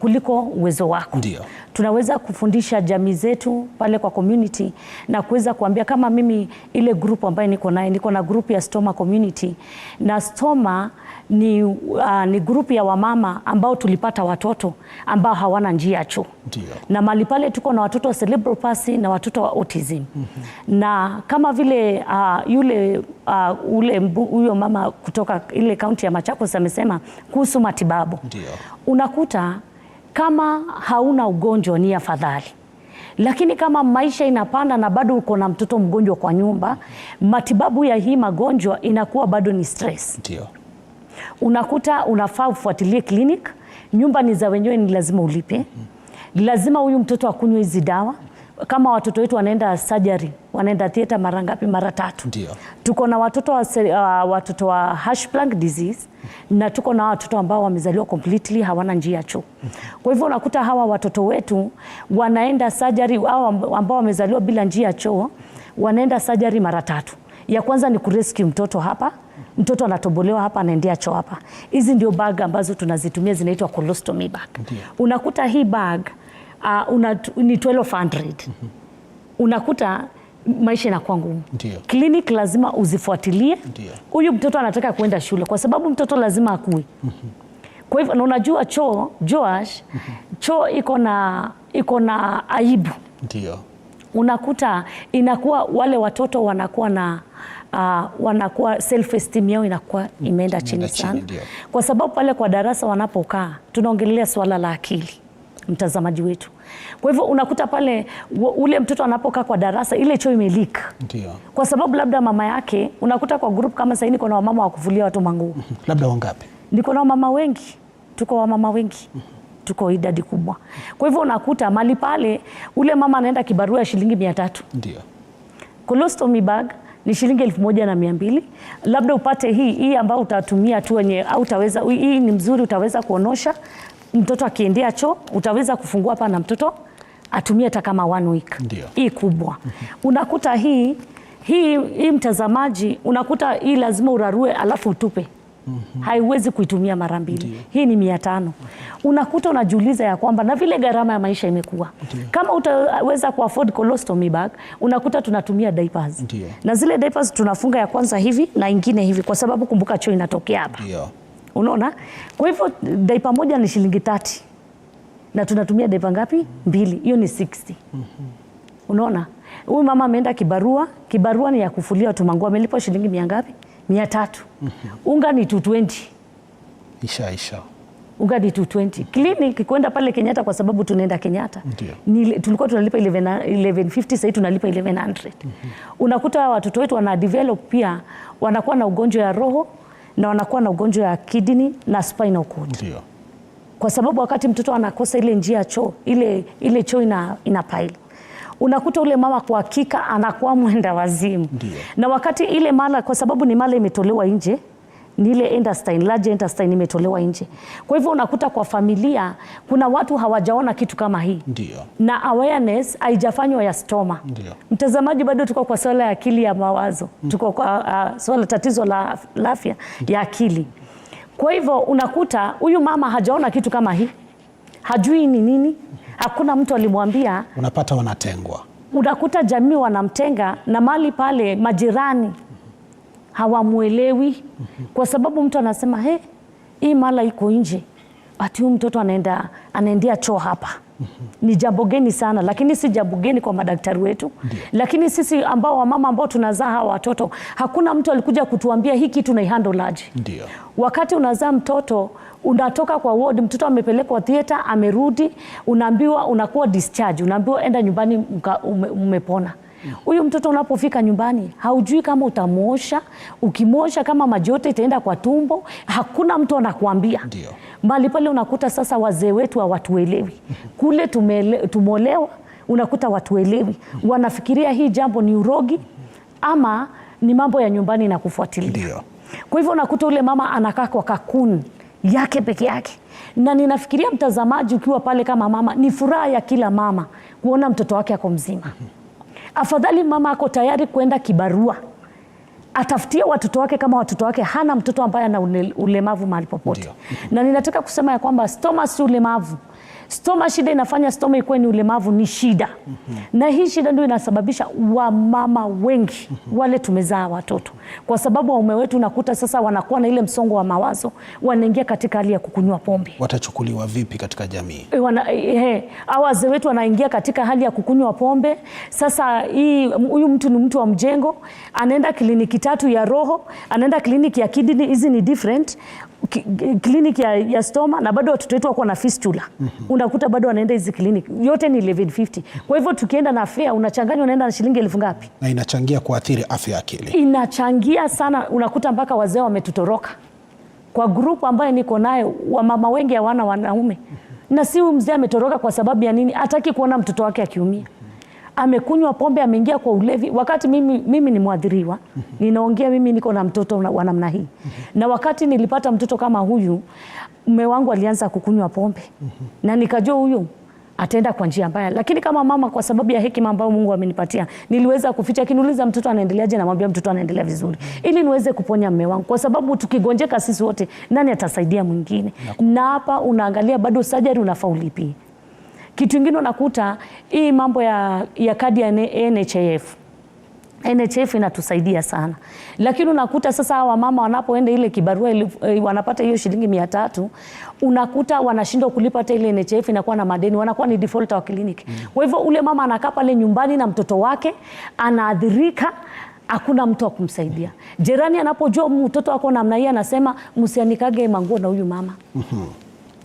kuliko uwezo wako. Ndio. Tunaweza kufundisha jamii zetu pale kwa community na kuweza kuambia, kama mimi ile group ambayo niko na group ya Stoma Community, na Stoma ni group ya wamama ambao tulipata watoto ambao hawana njia choo. Ndio. Na mali pale tuko na watoto wa cerebral palsy na watoto wa autism. Na kama vile huyo mama kutoka ile kaunti ya Machakos amesema kuhusu matibabu. Ndio. Unakuta kama hauna ugonjwa ni afadhali. Lakini kama maisha inapanda na bado uko na mtoto mgonjwa kwa nyumba, matibabu ya hii magonjwa inakuwa bado ni stress. Ndio. Unakuta unafaa ufuatilie clinic, nyumba ni za wenyewe, ni lazima ulipe. Lazima huyu mtoto akunywe hizi dawa. Kama watoto wetu wanaenda surgery, wanaenda theater mara ngapi? Mara 3. Ndio. Tuko na watoto wa Hirschsprung disease, na tuko na watoto ambao wamezaliwa completely hawana njia choo. Kwa hivyo unakuta hawa watoto wetu wanaenda surgery, ambao wamezaliwa bila njia choo, wanaenda surgery mara 3. Ya kwanza ni kurescue mtoto hapa. Mtoto anatobolewa hapa, anaendea choo hapa. Hizi ndio bag ambazo tunazitumia, zinaitwa colostomy bag. Unakuta hii bag ni 1200. Unakuta maisha inakuwa ngumu. Clinic lazima uzifuatilie. Huyu mtoto anataka kwenda shule kwa sababu mtoto lazima akue. Kwa hivyo, na unajua choo, Joash, choo iko na aibu. Ndio. Unakuta inakuwa wale watoto wanakuwa self esteem yao inakuwa imeenda chini sana. Kwa sababu pale kwa darasa wanapokaa tunaongelea swala la akili, mtazamaji wetu. Kwa hivyo unakuta pale ule mtoto anapokaa kwa darasa, ile choo imeleak. Ndio. Kwa sababu labda mama yake, unakuta kwa group kama sasa niko na wamama wa kufulia watu manguo. Labda wangapi? Niko na wamama wengi. Tuko wamama wengi. Tuko idadi kubwa. Kwa hivyo unakuta mali pale ule mama anaenda kibarua shilingi 300. Ndio. Colostomy bag ni shilingi 1200. Labda upate hii ambayo utatumia tu wenye, au utaweza, hii ni mzuri, utaweza kuonosha mtoto akiendea choo, utaweza kufungua hapa na mtoto atumie hata kama 1 week. Ndio. Hii kubwa. Unakuta hii mtazamaji, unakuta hii lazima urarue alafu utupe. Haiwezi kuitumia mara 2. Hii ni 500. Unakuta unajiuliza ya kwamba na vile gharama ya maisha imekuwa. Kama utaweza ku afford colostomy bag, unakuta tunatumia diapers. Na zile diapers tunafunga ya kwanza hivi na ingine hivi, kwa sababu kumbuka choo inatokea hapa. Unaona? Kwa hivyo diaper moja ni shilingi 30. Na tunatumia diaper ngapi? 2. Hiyo ni 60. Unaona? Huyu mama ameenda kibarua ni ya kufulia watu manguo, amelipwa shilingi ngapi? 300. Unga ni 220. Isha. ugadi 220. Clinic kwenda pale Kenyatta kwa sababu tunaenda Kenyatta. Tulikuwa tunalipa 1150, sasa tunalipa 1100. Unakuta watoto wetu wana develop pia, wanakuwa na ugonjwa ya roho na wanakuwa na ugonjwa ya kidney na spinal cord. Ndio. Kwa sababu wakati mtoto anakosa ile njia choo, ile choo ina pile. Unakuta ule mama kwa hakika anakuwa mwenda wazimu. Na wakati ile mala, kwa sababu ni mala imetolewa nje, ni ile intestine, large intestine imetolewa nje. Kwa hivyo unakuta kwa familia kuna watu hawajaona kitu kama hii. Ndio. Na awareness haijafanywa ya stoma. Ndio. Mtazamaji, bado tuko kwa swala ya akili ya mawazo. Tuko kwa swala tatizo la afya ya akili. Kwa hivyo unakuta huyu mama hajaona kitu kama hii. Hajui ni nini. Hakuna mtu alimwambia. Unapata wanatengwa. Unakuta jamii wanamtenga na mali pale majirani hawamuelewi kwa sababu mtu anasema hii mala iko nje. Ati huyu mtoto anaendea choo hapa. Ni jambo geni sana, lakini si jambo geni kwa madaktari wetu. Lakini sisi ambao wamama ambao tunazaa hawa watoto, hakuna mtu alikuja kutuambia hii kitu na handle aje. Ndio. Wakati unazaa mtoto, unatoka kwa ward, mtoto amepelekwa theater, amerudi, unaambiwa unakuwa discharge, unaambiwa enda nyumbani umepona. Huyu mtoto unapofika nyumbani, haujui kama utamuosha, ukimosha kama maji yote itaenda kwa tumbo, hakuna mtu anakuambia. Ndio. Mali pale unakuta sasa wazee wetu hawatuelewi. Kule tumolewa, unakuta watuelewi. Wanafikiria hii jambo ni urogi ama ni mambo ya nyumbani na kufuatilia. Ndio. Kwa hivyo unakuta ule mama anakaa kwa kakuni yake peke yake. Na ninafikiria mtazamaji, ukiwa pale kama mama, ni furaha ya kila mama kuona mtoto wake ako mzima. Afadhali mama ako tayari kwenda kibarua, atafutia watoto wake kama watoto wake hana mtoto ambaye ana ulemavu mahali popote. Na ninataka kusema ya kwamba stoma si ulemavu. Stoma, shida inafanya stoma ikuwe ni ulemavu ni shida. Na hii shida ndio inasababisha wamama wengi wale tumezaa watoto. Kwa sababu waume wetu unakuta sasa wanakuwa na ile msongo wa mawazo, wanaingia katika hali ya kukunywa pombe. Watachukuliwa vipi katika jamii? Wazee wetu wanaingia katika hali ya kukunywa pombe. Sasa huyu mtu ni mtu wa mjengo, anaenda kliniki 3 ya roho, anaenda kliniki ya kidney, hizi ni different. Kliniki ya stoma, na bado watoto wetu wako na fistula. Unakuta bado wanaenda hizi kliniki. Yote ni 1150. Kwa hivyo tukienda na fare unachanganya, unaenda na shilingi 1000 ngapi? Na inachangia kuathiri afya ya akili. Inachangia sana, unakuta mpaka wazee wametutoroka. Kwa group ambayo niko nayo, wamama wengi hawana wanaume. Na si huyu mzee ametoroka kwa sababu ya nini? Hataki kuona mtoto wake akiumia. Amekunywa pombe, ameingia kwa ulevi. Wakati mimi ni mwadhiriwa, ninaongea mimi niko na mtoto wa namna hii. Na wakati nilipata mtoto kama huyu, mume wangu alianza kukunywa pombe. Na nikajua huyu ataenda kwa njia mbaya. Lakini kama mama, kwa sababu ya hekima ambayo Mungu amenipatia, niliweza kuficha. Kiniuliza mtoto anaendeleaje, namwambia mtoto anaendelea vizuri. Ili niweze kuponya mume wangu, kwa sababu tukigonjeka sisi wote, nani atasaidia mwingine? Na hapa unaangalia bado surgery unafaa ulipie. Kitu kingine unakuta hii mambo ya kadi ya NHIF. NHIF inatusaidia sana. Lakini unakuta sasa hawa mama wanapoenda ile kibarua wanapata hiyo shilingi 300, unakuta wanashindwa kulipa hata ile NHIF, inakuwa na madeni, wanakuwa ni defaulter wa kliniki. Kwa hivyo ule mama anakaa pale nyumbani na mtoto wake, anaadhirika, hakuna mtu wa kumsaidia. Jirani anapojua mtoto wako namna hii anasema msianikage manguo na huyu mama.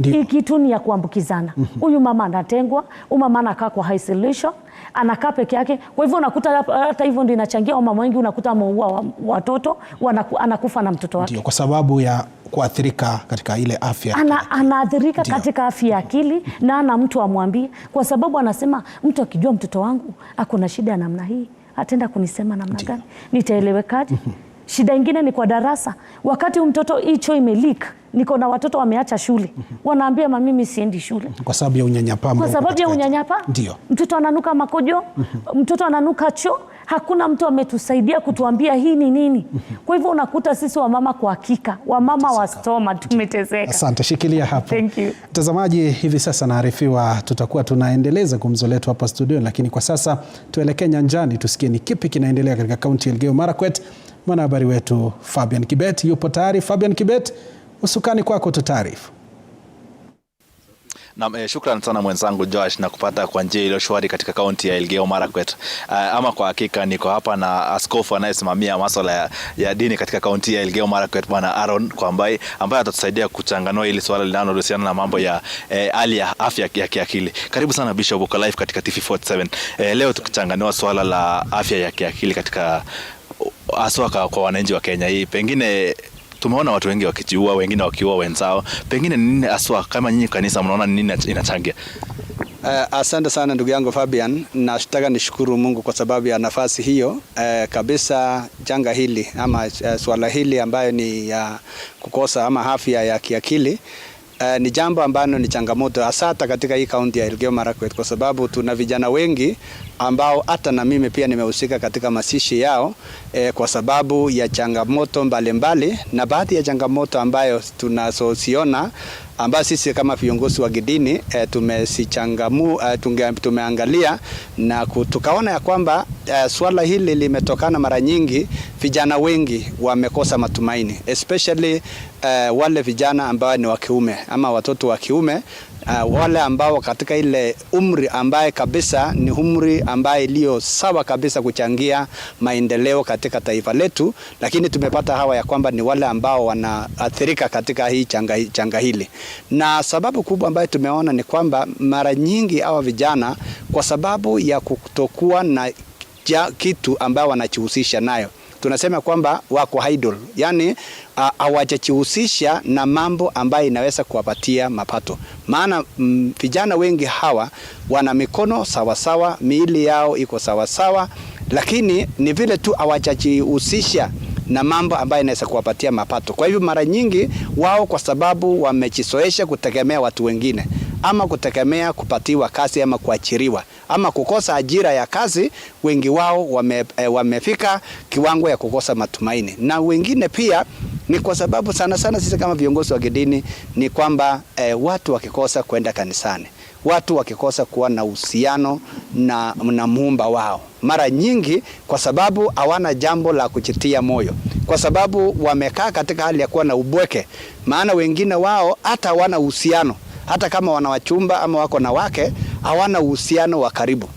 Hii kitu ni ya kuambukizana. Huyu mama anatengwa, huyu mama anakaa kwa isolation, anakaa peke yake. Kwa hivyo unakuta hata hivyo ndio inachangia mama wengi unakuta ameua watoto, anakufa na mtoto wake. Ndio, kwa sababu ya kuathirika katika ile afya. Anaathirika katika afya ya akili na ana mtu amwambie, kwa sababu anasema mtu akijua mtoto wangu ako na shida namna hii, ataenda kunisema namna gani? Nitaelewekaje? Shida nyingine ni kwa darasa. Wakati mtoto hicho imeleak, niko na watoto wameacha shule. Wanaambia mimi siendi shule. Kwa sababu ya unyanyapaa. Kwa sababu ya unyanyapaa? Ndio. Mtoto ananuka makojo, mtoto ananuka choo. Hakuna mtu ametusaidia kutuambia hii ni nini. Kwa hivyo unakuta sisi wamama kwa hakika, wamama wa stoma tumeteseka. Asante, shikilia hapo. Thank you. Mtazamaji, hivi sasa naarifiwa tutakuwa tunaendeleza gumzo letu hapa studio, lakini kwa sasa tuelekee nyanjani tusikie ni kipi kinaendelea katika kaunti ya Elgeyo Marakwet. Mwanahabari wetu Fabian Kibet yupo tayari. Fabian Kibet, usukani kwako tutaarifu. Na shukrani sana mwenzangu Josh na kupata kwa njia ile shwari katika kaunti ya Elgeyo Marakwet. Ama kwa hakika niko hapa na askofu anayesimamia masuala ya dini katika kaunti ya Elgeyo Marakwet, Bwana Aaron, ambaye atatusaidia kuchanganua hili swala linalohusiana na mambo ya hali ya afya ya kiakili. Karibu sana Bishop, uko live katika TV47. Leo tukichanganua swala la afya ya kiakili katika aswa kwa wananchi wa Kenya. Hii pengine tumeona watu wengi wakijiua, wengine wakiua wenzao. Pengine nini aswa kama nyinyi kanisa mnaona nini inachangia? Asante sana ndugu yangu Fabian, nataka nishukuru Mungu kwa sababu ya nafasi hiyo. Kabisa janga hili ama swala hili ambayo ni ya kukosa ama afya ya kiakili ni jambo ambalo ni changamoto hasa katika hii kaunti ya Elgeyo Marakwet, kwa sababu tuna vijana wengi ambao hata na mimi pia nimehusika katika masishi yao kwa sababu ya changamoto mbalimbali, na baadhi ya changamoto ambayo tunazosiona ambayo sisi kama viongozi wa kidini tumeangalia na tukaona ya kwamba swala hili limetokana mara nyingi vijana wengi wamekosa matumaini, especially wale vijana ambao ni wa kiume ama watoto wa kiume, wale ambao katika ile umri ambaye kabisa ni umri ambaye iliyo sawa kabisa kuchangia maendeleo katika taifa letu, lakini tumepata hawa ya kwamba ni wale ambao wanaathirika katika hii changa hili. Na sababu kubwa ambayo tumeona ni kwamba mara nyingi hawa vijana kwa sababu ya kutokuwa na kitu ambao wanajihusisha nayo, tunasema kwamba wako idle, yani hawajajihusisha na mambo ambayo inaweza kuwapatia mapato. Maana vijana wengi hawa wana mikono sawa sawa, miili yao iko sawa sawa, lakini ni vile tu hawajajihusisha na mambo ambayo inaweza kuwapatia mapato. Kwa hivyo mara nyingi wao kwa sababu wamejizoesha kutegemea watu wengine ama kutegemea kupatiwa kazi ama kuachiriwa ama kukosa ajira ya kazi, wengi wao wamefika kiwango ya kukosa matumaini. Na wengine pia ni kwa sababu sana sisi kama viongozi wa kidini ni kwamba watu wakikosa kwenda kanisani, watu wakikosa kuwa na uhusiano na muumba wao, mara nyingi kwa sababu hawana jambo la kujitia moyo, kwa sababu wamekaa katika hali ya kuwa na ubweke. Maana wengine wao hata hawana uhusiano, hata kama wana wachumba ama wako na wake, hawana uhusiano wa karibu.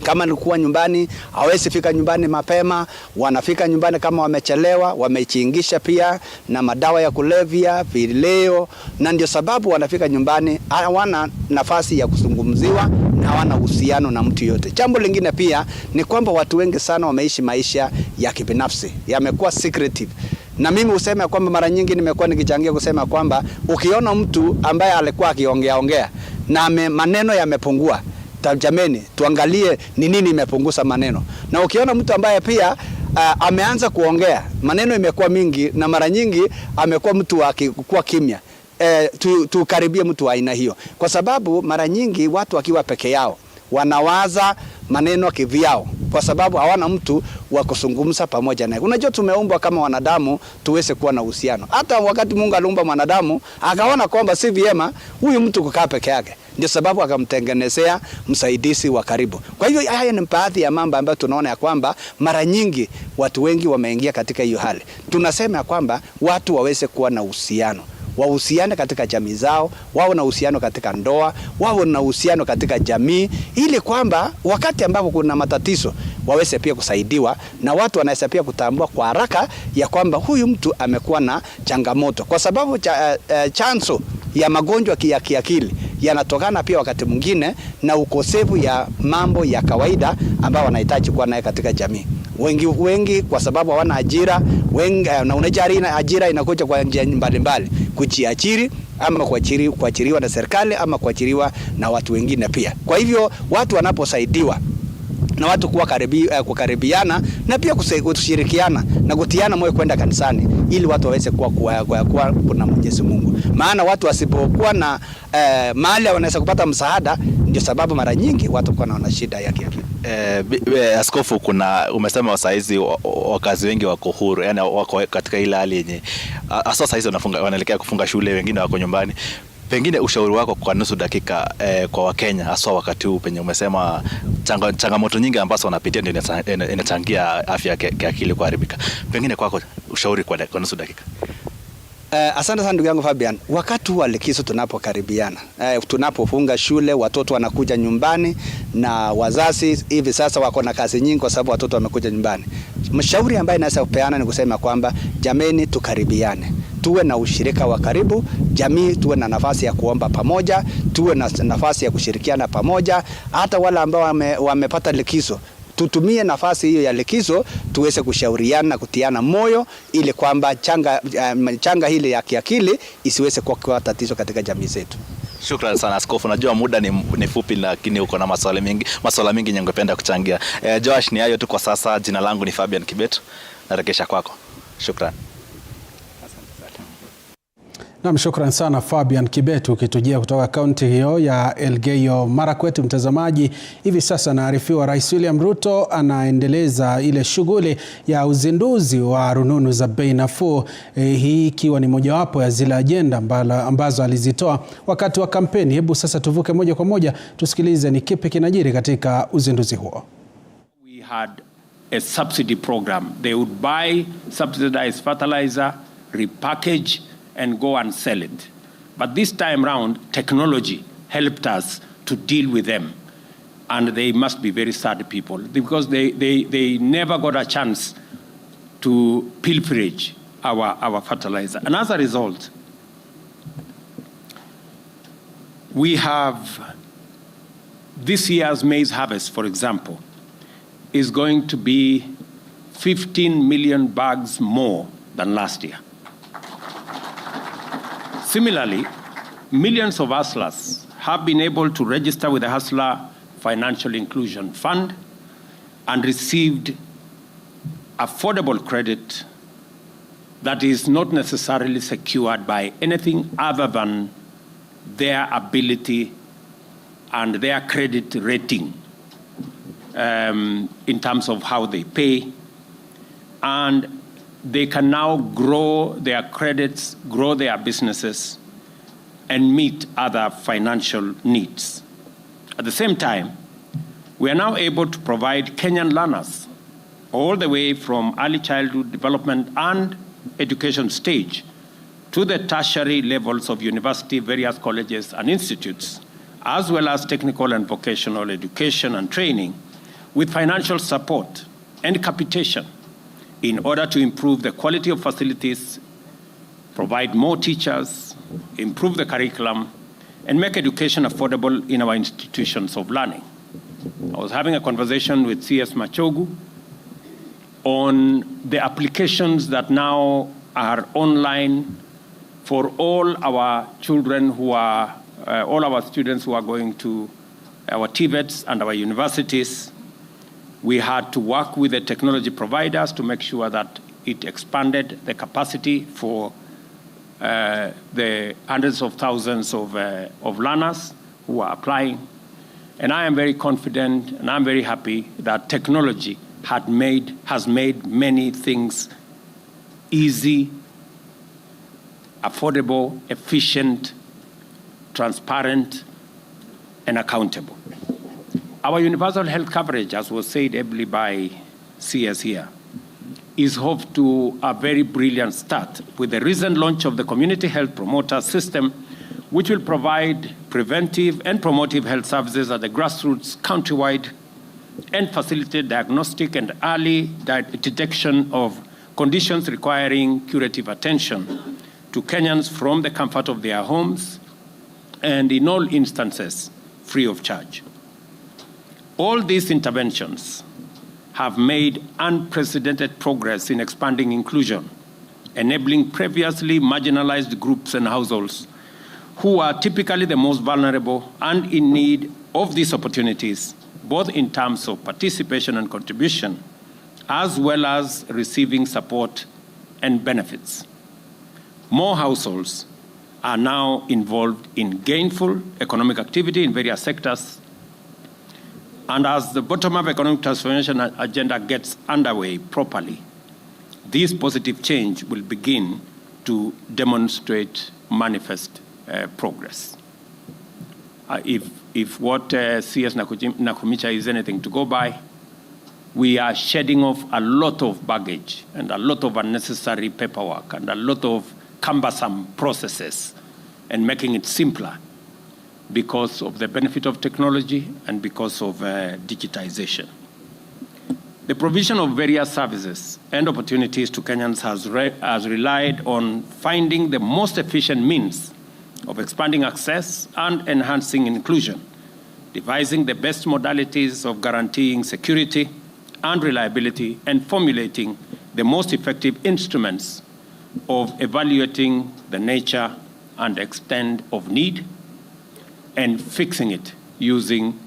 Kama nilikuwa nyumbani, hawezi fika nyumbani mapema, wanafika nyumbani kama wamechelewa, wamejiingisha pia na madawa ya kulevya, vileo, na ndio sababu wanafika nyumbani hawana nafasi ya kuzungumziwa na hawana uhusiano na mtu yote. Jambo lingine pia ni kwamba watu wengi sana wameishi maisha ya kibinafsi, yamekuwa secretive. Na mimi husema kwamba mara nyingi nimekuwa nikichangia kusema kwamba ukiona mtu ambaye alikuwa akiongea na maneno yamepungua, jameni tuangalie ni nini imepunguza maneno. Na ukiona mtu ambaye pia ameanza kuongea, maneno imekuwa mingi na mara nyingi amekuwa mtu akikuwa kimya, tukaribie mtu wa aina hiyo, kwa sababu mara nyingi watu wakiwa peke yao wanawaza maneno kivyao, kwa sababu hawana mtu wa kuzungumza pamoja naye. Unajua tumeumbwa kama wanadamu tuweze kuwa na uhusiano. Hata wakati Mungu aliumba mwanadamu akaona kwamba si vyema huyu mtu kukaa peke yake, ndio sababu akamtengenezea msaidizi wa karibu. Kwa hivyo haya ni baadhi ya mambo ambayo tunaona ya kwamba mara nyingi watu wengi wameingia katika hiyo hali. Tunasema ya kwamba watu waweze kuwa na uhusiano, wahusiane katika jamii zao, wao na uhusiano katika ndoa, wao na uhusiano katika jamii, ili kwamba wakati ambapo kuna matatizo waweze pia kusaidiwa, na watu wanaweza pia kutambua kwa haraka ya kwamba huyu mtu amekuwa na changamoto, kwa sababu chanzo ya magonjwa ya kiakili yanatokana pia wakati mwingine na ukosefu ya mambo ya kawaida ambayo wanahitaji kuwa naye katika jamii. Wengi kwa sababu hawana ajira, na unajua ajira inakuja kwa njia mbalimbali, kujiajiri ama kuajiriwa na serikali ama kuajiriwa na watu wengine pia. Kwa hivyo watu wanaposaidiwa na watu kukaribiana na pia kushirikiana na kutiana moyo kwenda kanisani, ili watu waweze kuwa kuna Mwenyezi Mungu. Maana watu wasipokuwa na mahali wanaweza kupata msaada, ndio sababu mara nyingi watu wana shida ya kiakili. Askofu, umesema wasaizi wakazi wengi wako huru, yani wako katika ile hali yenye hasa saizi wanaelekea kufunga shule, wengine wako nyumbani. Pengine ushauri wako kwa nusu dakika kwa Wakenya hasa wakati huu penye umesema changamoto nyingi ambazo wanapitia ndio inachangia afya ya akili kuharibika. Pengine kwako ushauri kwa nusu dakika. Asante sana ndugu yangu Fabian. Wakati wa likizo tunapokaribiana, tunapofunga shule, watoto wanakuja nyumbani na wazazi hivi sasa wako na kazi nyingi kwa sababu watoto wamekuja nyumbani. Mshauri ambaye naweza kupeana ni kusema kwamba jameni, tukaribiane. Tuwe na ushirika wa karibu, jamii tuwe na nafasi ya kuomba pamoja, tuwe na nafasi ya kushirikiana pamoja, hata wale ambao wamepata likizo. Tutumie nafasi hiyo ya likizo tuweze kushauriana na kutiana moyo ili kwamba changa hili ya kiakili isiweze kuwa tatizo katika jamii zetu. Shukrani sana Askofu. Najua muda ni fupi lakini uko na maswala mingi ningependa kuchangia. Joash, ni hayo tu kwa sasa. Jina langu ni Fabian Kibeto. Narejesha kwako. Shukrani. Naam, shukran sana Fabian Kibetu ukitujia kutoka kaunti hiyo ya Elgeyo Marakwet. Mtazamaji, hivi sasa naarifiwa Rais William Ruto anaendeleza ile shughuli ya uzinduzi wa rununu za bei nafuu, hii ikiwa ni mojawapo ya zile ajenda ambazo alizitoa wakati wa kampeni. Hebu sasa tuvuke moja kwa moja tusikilize ni kipi kinajiri katika uzinduzi huo. We had a subsidy program. They would buy subsidized fertilizer, repackage and go and sell it. But this time round, technology helped us to deal with them. And they must be very sad people because they never got a chance to pilferage our fertilizer. And as a result, we have this year's maize harvest, for example, is going to be 15 million bags more than last year. Similarly, millions of hustlers have been able to register with the Hustler Financial Inclusion Fund and received affordable credit that is not necessarily secured by anything other than their ability and their credit rating in terms of how they pay. And they can now grow their credits, grow their businesses, and meet other financial needs. At the same time, we are now able to provide Kenyan learners all the way from early childhood development and education stage to the tertiary levels of university, various colleges and institutes, as well as technical and vocational education and training with financial support and capitation in order to improve the quality of facilities, provide more teachers, improve the curriculum, and make education affordable in our institutions of learning. I was having a conversation with CS Machogu on the applications that now are online for all our children who are, all our students who are going to our TVETs and our universities. We had to work with the technology providers to make sure that it expanded the capacity for the hundreds of thousands of learners who are applying. And I am very confident and I'm very happy that technology has made many things easy, affordable, efficient, transparent, and accountable. Our universal health coverage, as was said ably by CS here, is off to a very brilliant start with the recent launch of the Community Health Promoter System, which will provide preventive and promotive health services at the grassroots countrywide and facilitate diagnostic and early detection of conditions requiring curative attention to Kenyans from the comfort of their homes and in all instances free of charge. All these interventions have made unprecedented progress in expanding inclusion, enabling previously marginalized groups and households who are typically the most vulnerable and in need of these opportunities, both in terms of participation and contribution, as well as receiving support and benefits. More households are now involved in gainful economic activity in various sectors. And as the bottom-up economic transformation agenda gets underway properly, this positive change will begin to demonstrate manifest progress. If what CS Nakumicha is anything to go by, we are shedding off a lot of baggage and a lot of unnecessary paperwork and a lot of cumbersome processes and making it simpler because of the benefit of technology and because of digitization. The provision of various services and opportunities to Kenyans has relied on finding the most efficient means of expanding access and enhancing inclusion, devising the best modalities of guaranteeing security and reliability, and formulating the most effective instruments of evaluating the nature and extent of need and fixing it using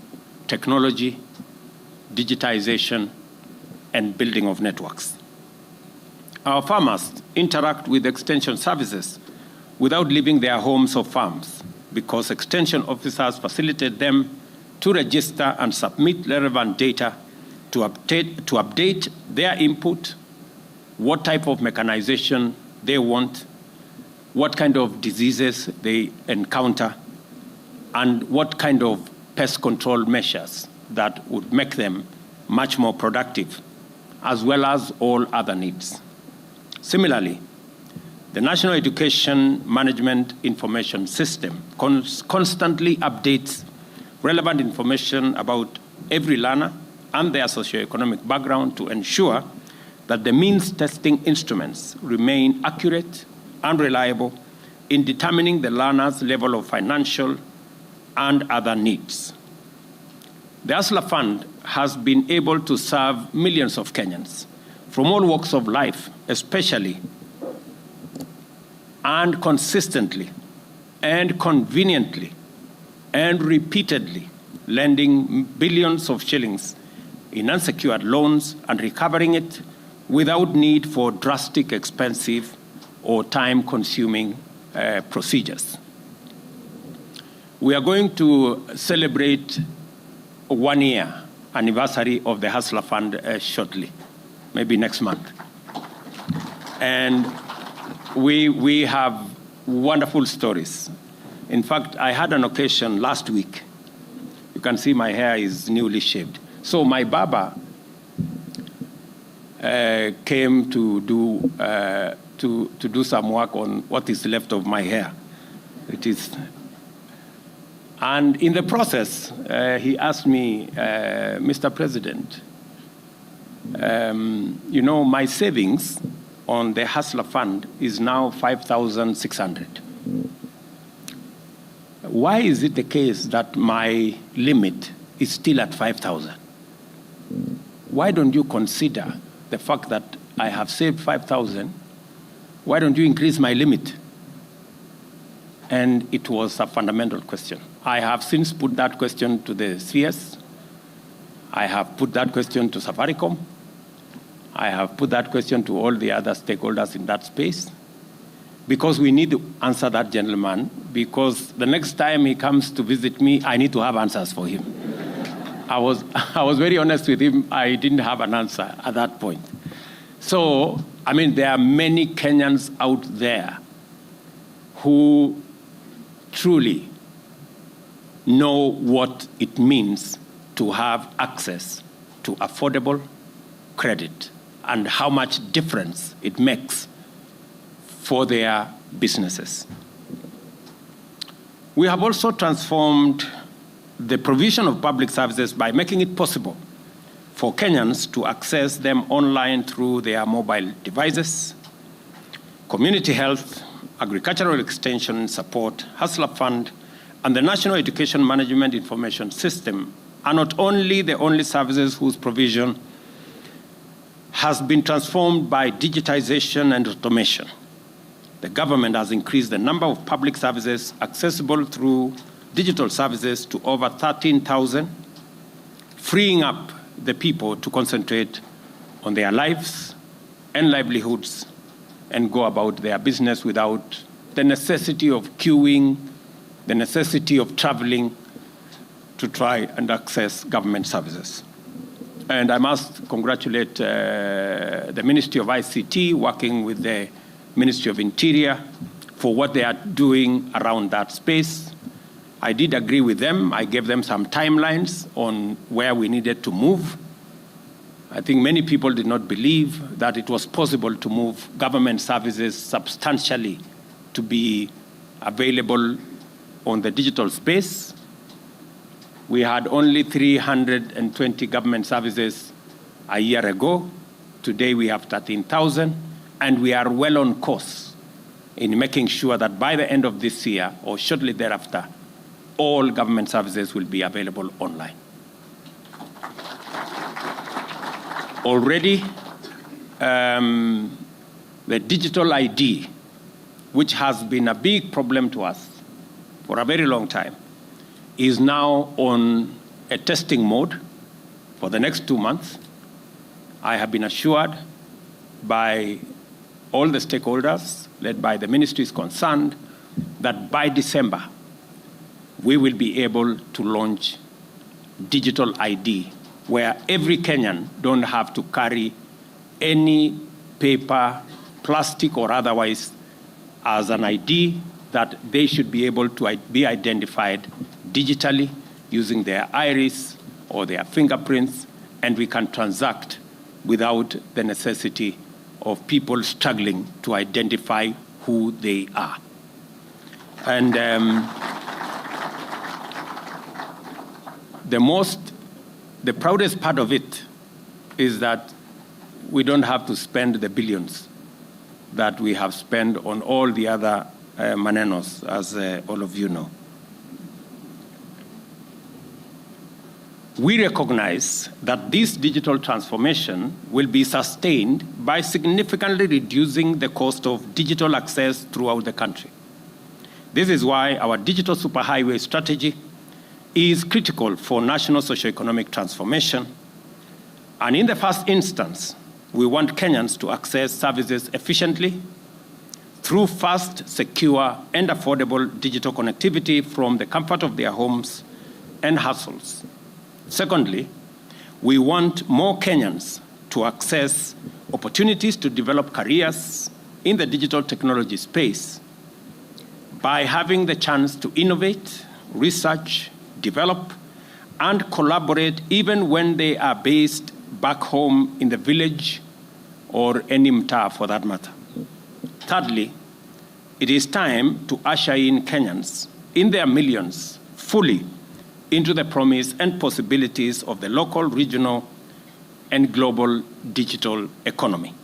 technology, digitization, and building of networks. Our farmers interact with extension services without leaving their homes or farms because extension officers facilitate them to register and submit relevant data to update their input, what type of mechanization they want, what kind of diseases they encounter, and what kind of pest control measures that would make them much more productive, as well as all other needs. Similarly, the National Education Management Information System constantly updates relevant information about every learner and their socioeconomic background to ensure that the means testing instruments remain accurate and reliable in determining the learner's level of financial and other needs. The Hustler Fund has been able to serve millions of Kenyans from all walks of life, especially and consistently and conveniently and repeatedly, lending billions of shillings in unsecured loans and recovering it without need for drastic, expensive, or time-consuming procedures. We are going to celebrate a 1-year anniversary of the Hustler Fund shortly, maybe next month. And we have wonderful stories. In fact, I had an occasion last week. You can see my hair is newly shaved. So my barber came to do some work on what is left of my hair. And in the process, he asked me, Mr. President, you know, my savings on the Hustler Fund is now 5,600. Why is it the case that my limit is still at 5,000? Why don't you consider the fact that I have saved 5,000? Why don't you increase my limit? And it was a fundamental question. I have since put that question to the CS. I have put that question to Safaricom. I have put that question to all the other stakeholders in that space, because we need to answer that gentleman, because the next time he comes to visit me, I need to have answers for him. I was very honest with him. I didn't have an answer at that point. So, I mean, there are many Kenyans out there who truly know what it means to have access to affordable credit and how much difference it makes for their businesses. We have also transformed the provision of public services by making it possible for Kenyans to access them online through their mobile devices. Community health, agricultural extension support, Hustler Fund, and the National Education Management Information System are not only the only services whose provision has been transformed by digitization and automation. The government has increased the number of public services accessible through digital services to over 13,000, freeing up the people to concentrate on their lives and livelihoods and go about their business without the necessity of queuing, the necessity of traveling to try and access government services. And I must congratulate the Ministry of ICT working with the Ministry of Interior for what they are doing around that space. I did agree with them. I gave them some timelines on where we needed to move. I think many people did not believe that it was possible to move government services substantially to be available on the digital space. We had only 320 government services a year ago. Today we have 13,000, and we are well on course in making sure that by the end of this year or shortly thereafter, all government services will be available online. Already, the digital ID, which has been a big problem to us for a very long time, is now on a testing mode for the next 2 months. I have been assured by all the stakeholders, led by the ministries concerned, that by December, we will be able to launch digital ID, where every Kenyan don't have to carry any paper, plastic or otherwise, as an ID, that they should be able to be identified digitally using their iris or their fingerprints, and we can transact without the necessity of people struggling to identify who they are. And the proudest part of it is that we don't have to spend the billions that we have spent on all the other manenos, as all of you know. We recognize that this digital transformation will be sustained by significantly reducing the cost of digital access throughout the country. This is why our digital superhighway strategy is critical for national socioeconomic transformation. And in the first instance, we want Kenyans to access services efficiently through fast, secure, and affordable digital connectivity from the comfort of their homes and hustles. Secondly, we want more Kenyans to access opportunities to develop careers in the digital technology space by having the chance to innovate, research, develop, and collaborate even when they are based back home in the village or any mtaa for that matter. Thirdly, it is time to usher in Kenyans in their millions fully into the promise and possibilities of the local, regional, and global digital economy.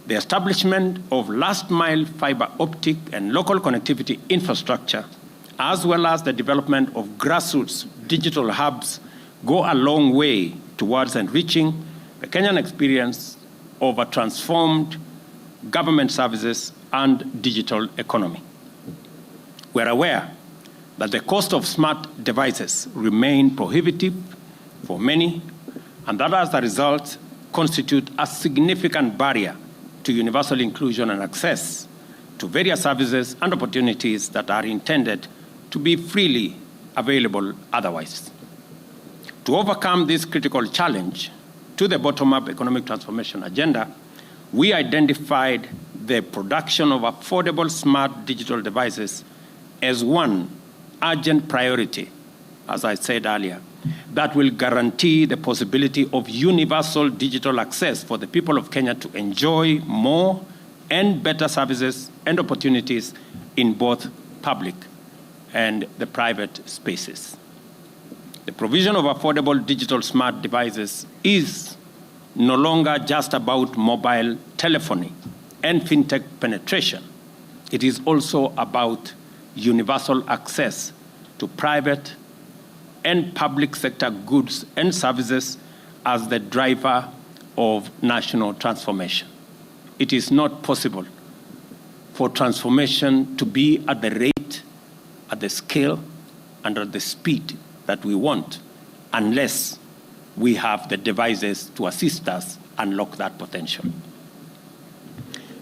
The establishment of last-mile fiber optic and local connectivity infrastructure, as well as the development of grassroots digital hubs, go a long way towards enriching the Kenyan experience of a transformed government services and digital economy. We're aware that the cost of smart devices remain prohibitive for many, and that as a result constitute a significant barrier to universal inclusion and access to various services and opportunities that are intended to be freely available otherwise. To overcome this critical challenge to the bottom-up economic transformation agenda, we identified the production of affordable smart digital devices as one urgent priority, as I said earlier, that will guarantee the possibility of universal digital access for the people of Kenya to enjoy more and better services and opportunities in both public and the private spaces. The provision of affordable digital smart devices is no longer just about mobile telephony and fintech penetration. It is also about universal access to private and public sector goods and services as the driver of national transformation. It is not possible for transformation to be at the rate, at the scale, and at the speed that we want unless we have the devices to assist us unlock that potential.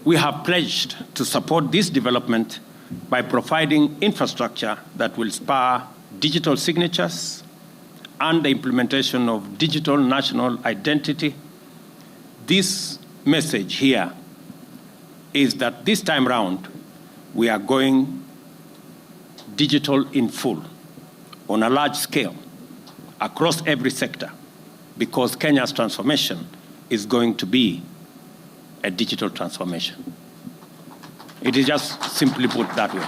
We have pledged to support this development by providing infrastructure that will spur digital signatures and the implementation of digital national identity. This message here is that this time round, we are going digital in full on a large scale across every sector because Kenya's transformation is going to be a digital transformation. It is just simply put that way.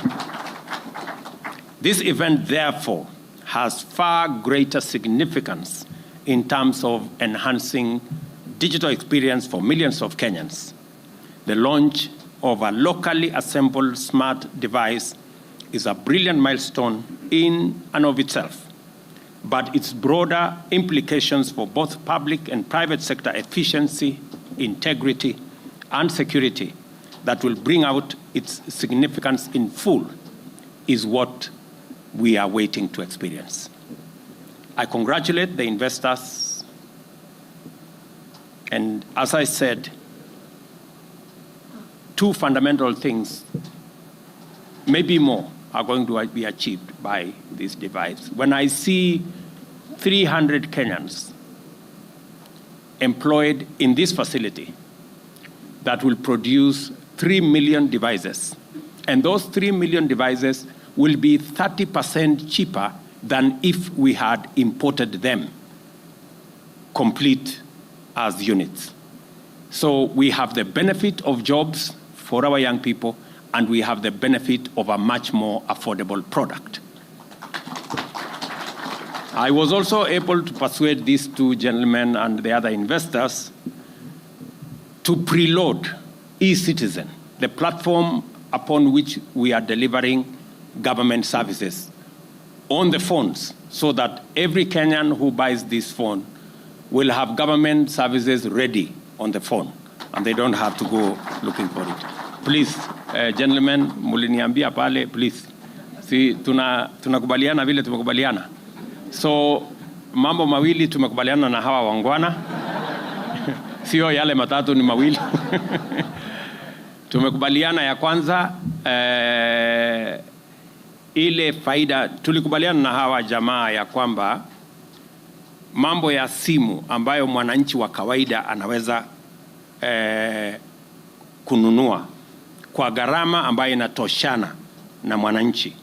This event, therefore, has far greater significance in terms of enhancing digital experience for millions of Kenyans. The launch of a locally assembled smart device is a brilliant milestone in and of itself, but its broader implications for both public and private sector efficiency, integrity, and security that will bring out its significance in full is what we are waiting to experience. I congratulate the investors, and as I said, two fundamental things, maybe more, are going to be achieved by this device. When I see 300 Kenyans employed in this facility that will produce 3 million devices, and those 3 million devices will be 30% cheaper than if we had imported them complete as units. So we have the benefit of jobs for our young people, and we have the benefit of a much more affordable product. I was also able to persuade these two gentlemen and the other investors to preload eCitizen, the platform upon which we are delivering government services, on the phones, so that every Kenyan who buys this phone will have government services ready on the phone, and they don't have to go looking for it. Please, gentlemen, muliniambia pale, please. Si tunakubaliana vile tumekubaliana. So mambo mawili tumekubaliana na hawa wangwana. Sio yale matatu, ni mawili. Tumekubaliana ya kwanza, ile faida, tulikubaliana na hawa jamaa ya kwamba mambo ya simu ambayo mwananchi wa kawaida anaweza kununua kwa gharama ambayo inatoshana na mwananchi,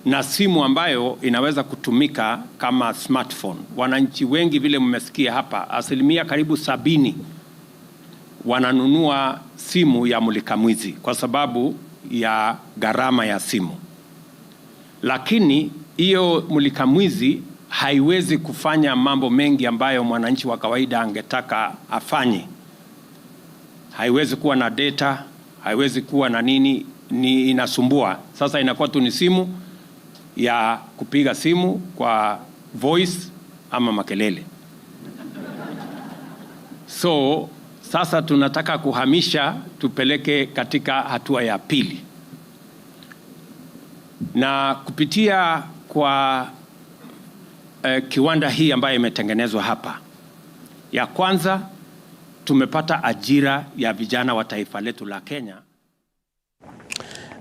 na simu ambayo inaweza kutumika kama smartphone. Wananchi wengi vile mmesikia hapa, asilimia karibu 70 wananunua simu ya mulikamwizi kwa sababu ya gharama ya simu. Lakini hiyo mulikamwizi haiwezi kufanya mambo mengi ambayo mwananchi wa kawaida angetaka afanye. Haiwezi kuwa na data, haiwezi kuwa na nini, ni inasumbua. Sasa inakuwa tu ni simu ya kupiga simu kwa voice ama makelele. So sasa tunataka kuhamisha, tupeleke katika hatua ya pili. Na kupitia kwa kiwanda hii ambayo imetengenezwa hapa, ya kwanza tumepata ajira ya vijana wa taifa letu la Kenya.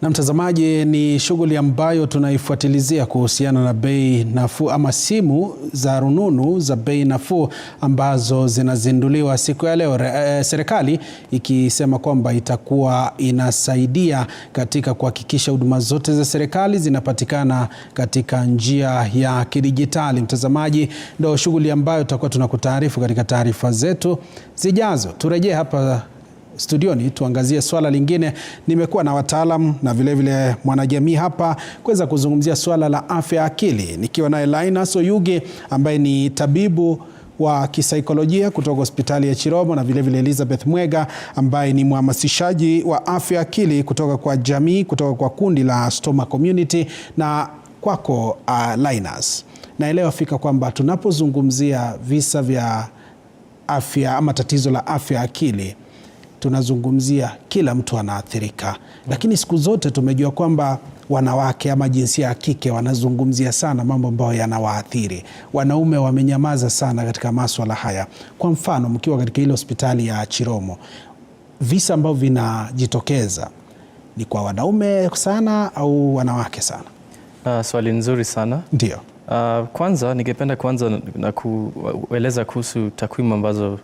Na mtazamaji, ni shughuli ambayo tunaifuatilizia kuhusiana na bei nafuu ama simu za rununu za bei nafuu ambazo zinazinduliwa siku ya leo, serikali ikisema kwamba itakuwa inasaidia katika kuhakikisha huduma zote za serikali zinapatikana katika njia ya kidijitali. Mtazamaji, ndio shughuli ambayo tutakuwa tunakutaarifu katika taarifa zetu zijazo. Turejee hapa studioni tuangazie swala lingine. Nimekuwa na wataalamu na vile mwanajamii hapa kuweza kuzungumzia swala la afya akili, nikiwa naye Linus Oyugi ambaye ni tabibu wa kisaikolojia kutoka hospitali ya Chiromo, na vile Elizabeth Mwega ambaye ni mhamasishaji wa afya akili kutoka kwa jamii, kutoka kwa kundi la Stoma Community. Na kwako Linus, naelewa fika kwamba tunapozungumzia visa vya afya ama tatizo la afya akili, tunazungumzia kila mtu anaathirika. Lakini siku zote tumejua kwamba wanawake ama jinsia ya kike wanazungumzia sana mambo ambayo yanawaathiri. Wanaume wamenyamaza sana katika masuala haya. Kwa mfano, mkiwa katika ile hospitali ya Chiromo, visa ambavyo vinajitokeza ni kwa wanaume sana au wanawake sana? Swali nzuri sana. Ndio. Kwanza ningependa kuanza na kueleza kuhusu takwimu ambazo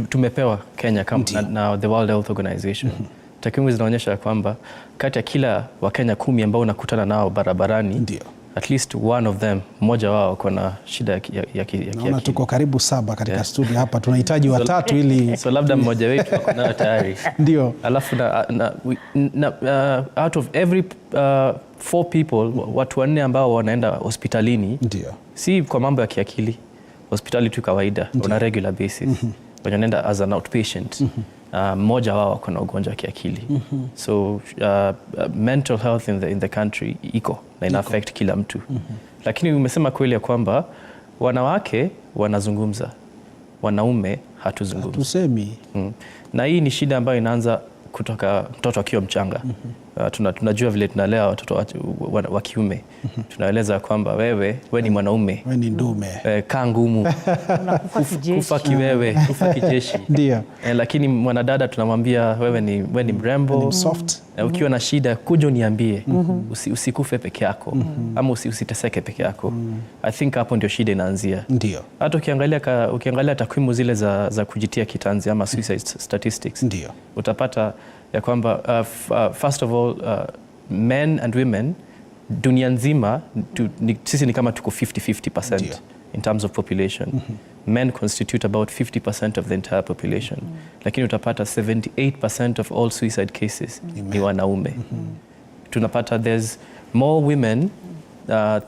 tumepewa Kenya na the World Health Organization. Takwimu zinaonyesha kwamba kati ya kila Wakenya 10 ambao unakutana nao barabarani, at least one of them, mmoja wao kuna shida ya kiakili. Naona tuko karibu 7 katika studio hapa, tunahitaji watatu ili so labda mmoja wetu ako nayo tayari. Ndio. Alafu out of every 4 people, watu 4 ambao wanaenda hospitalini, ndio, si kwa mambo ya kiakili, hospitali tu kawaida, on a regular basis, wanaenda as an outpatient. Mmoja wao kuna ugonjwa wa kiakili. So mental health in the country iko na ina affect kila mtu. Lakini umesema kweli ya kwamba wanawake wanazungumza, wanaume hatuzungumzi. Tusemi. Na hii ni shida ambayo inaanza kutoka mtoto akiwa mchanga. Tunajua vile tunalea watoto wa kiume. Tunaeleza kwamba wewe ni mwanaume, wewe ni ndume, kaa ngumu, kufa kiwewe, kufa kijeshi. Ndio. Lakini mwanadada tunamwambia wewe ni mrembo, soft. Ukiwa na shida kuja uniambie, usikufe peke yako, ama usiteseke peke yako. I think hapo ndio shida inaanzia. Ndio. Hata ukiangalia takwimu zile za kujitia kitanzi ama suicide statistics, ndio, utapata ya kwamba first of all men and women dunia nzima sisi ni kama tuko 50-50% in terms of population. Men constitute about 50% of the entire population. Lakini utapata 78% of all suicide cases ni wanaume. Tunapata there's more women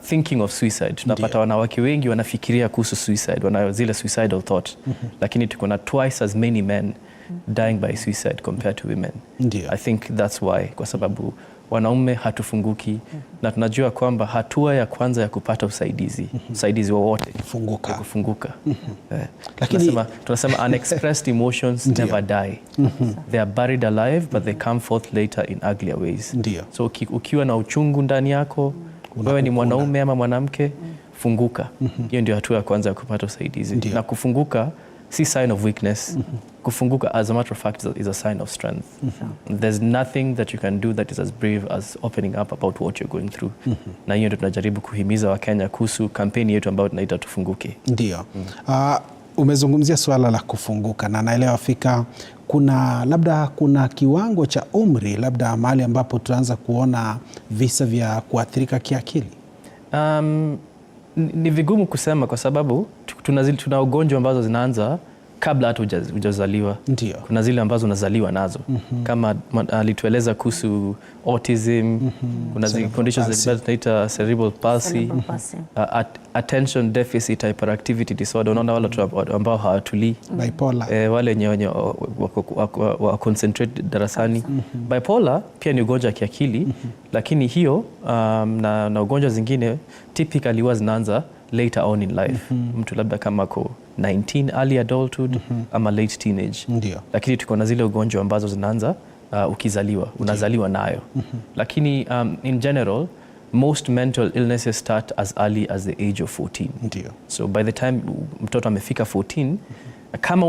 thinking of suicide. Tunapata wanawake wengi wanafikiria kuhusu suicide, wana zile suicidal thought. Lakini tuko na twice as many men dying by suicide compared to women. Ndio. I think that's why, kwa sababu wanaume hatufunguki, na tunajua kwamba hatua ya kwanza ya kupata usaidizi wowote kufunguka. Lakini tunasema unexpressed emotions never die. They are buried alive but they come forth later in uglier ways. Ndio. So ukiwa na uchungu ndani yako, wewe ni mwanaume ama mwanamke, funguka. Hiyo ndio hatua ya kwanza ya kupata usaidizi. Na kufunguka si sign of weakness. Kufunguka, as a matter of fact, is a sign of strength. There's nothing that you can do that is as brave as opening up about what you're going through. Na hiyo ndio tunajaribu kuhimiza Wakenya kuhusu kampeni yetu ambayo tunaita Tufunguke. Ndio. Umezungumzia swala la kufunguka, na naelewa fika kuna kiwango cha umri labda mahali ambapo tunaanza kuona visa vya kuathirika kiakili. Ni vigumu kusema kwa sababu tuna ugonjwa ambazo zinaanza kabla hata hujazaliwa. Ndio. Kuna zile ambazo unazaliwa nazo. Kama alitueleza kuhusu autism, kuna zile conditions that tunaita cerebral palsy, attention deficit hyperactivity disorder. Unaona wale ambao hawatulii, bipolar, wale wenye wa concentrate darasani. Bipolar pia ni ugonjwa wa kiakili, lakini hiyo na ugonjwa zingine typically huwa zinaanza later on in life. Mtu labda kama ko 19, early adulthood, ama late teenage. Ndio. Lakini tuko na zile ugonjwa ambazo zinaanza ukizaliwa, unazaliwa nayo. Lakini in general, most mental illnesses start as early as the age of 14. Ndio. So by the time mtoto amefika 14, kama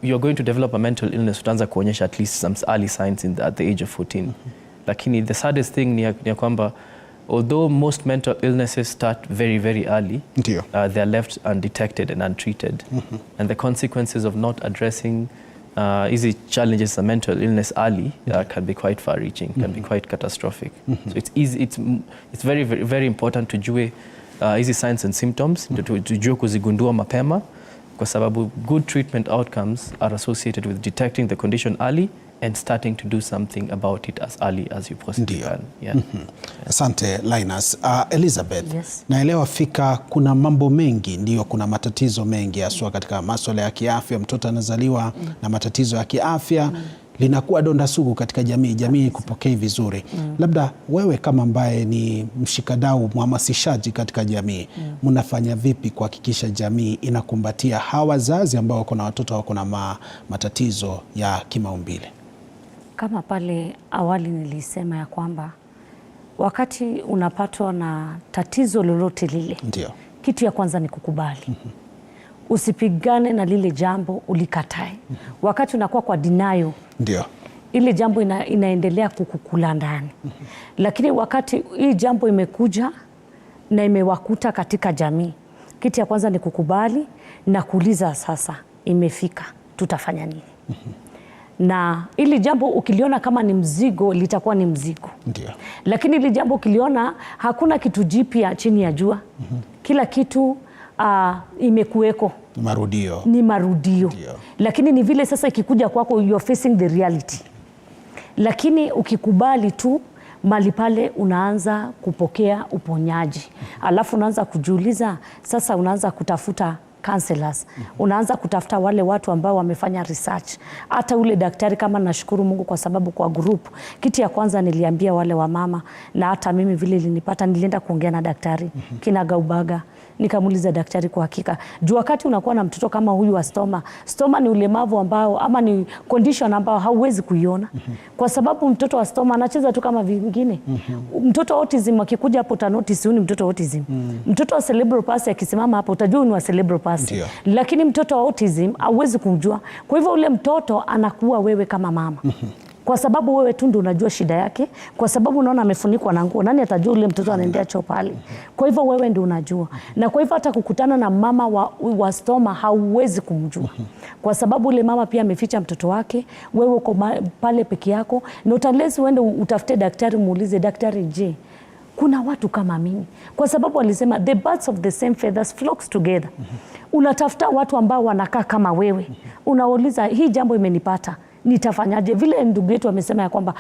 you're going to develop a mental illness, utaanza kuonyesha at least some early signs at the age of 14. Lakini the saddest thing ni kwamba although most mental illnesses start very, very early, they are left undetected and untreated. And the consequences of not addressing easy challenges of mental illness early can be quite far-reaching, can be quite catastrophic. So it's very, very, very important tujue easy signs and symptoms, tujue kuzigundua mapema, kwa sababu good treatment outcomes are associated with detecting the condition early and starting to do something about it as early as you possibly can. Yeah. Asante Linus. Elizabeth, naelewa fika kuna mambo mengi, ndio kuna matatizo mengi haswa katika masuala ya kiafya. Mtoto anazaliwa na matatizo ya kiafya, linakuwa donda sugu katika jamii kupokea vizuri. Labda wewe kama ambaye ni mshikadau, mhamasishaji katika jamii, mnafanya vipi kuhakikisha jamii inakumbatia hawa wazazi ambao wako na watoto wako na matatizo ya kimaumbile? Kama pale awali nilisema ya kwamba wakati unapatwa na tatizo lolote lile, kitu ya kwanza ni kukubali. Usipigane na lile jambo, ulikatae. Wakati unakuwa kwa denial, ile jambo inaendelea kukukula ndani. Lakini wakati hii jambo imekuja na imewakuta katika jamii, kitu ya kwanza ni kukubali na kuuliza, sasa imefika, tutafanya nini? Na ili jambo ukiliona kama ni mzigo, litakuwa ni mzigo. Ndio. Lakini ili jambo ukiliona hakuna kitu jipya chini ya jua. Kila kitu imekuweko. Ni marudio. Ndio. Lakini ni vile sasa ikikuja kwako, you are facing the reality. Lakini ukikubali tu, mali pale unaanza kupokea uponyaji. Alafu unaanza kujiuliza, sasa unaanza kutafuta counselors. Unaanza kutafuta wale watu ambao wamefanya research. Hata ule daktari, kama nashukuru Mungu kwa sababu kwa group, kitu ya kwanza niliambia wale wa mama, na hata mimi vile ilinipata, nilienda kuongea na daktari kinagaubaga. Nikamuuliza daktari, kwa hakika juu wakati unakuwa na mtoto kama huyu wa stoma ni ulemavu ambao ama ni condition ambao hauwezi kuiona, kwa sababu mtoto wa stoma anacheza tu kama vingine. Mtoto autism akikuja hapo uta notice huyu ni mtoto autism. Mtoto wa cerebral palsy akisimama hapo utajua ni wa cerebral palsy. Lakini mtoto wa autism hauwezi kumjua. Kwa hivyo ule mtoto anakuwa wewe kama mama. Kwa sababu wewe tu ndio unajua shida yake, kwa sababu unaona amefunikwa na nguo, nani atajua ule mtoto anaendea choo pale? Kwa hivyo wewe ndio unajua. Na kwa hivyo hata kukutana na mama wa stoma hauwezi kumjua. Kwa sababu ule mama pia ameficha mtoto wake, wewe uko pale peke yako, na utalezi uende utafute daktari, muulize daktari, je, kuna watu kama mimi? Kwa sababu walisema the birds of the same feathers flocks together. Unatafuta watu ambao wanakaa kama wewe. Unauliza, hii jambo imenipata, nitafanyaje? Vile ndugu yetu amesema ya kwamba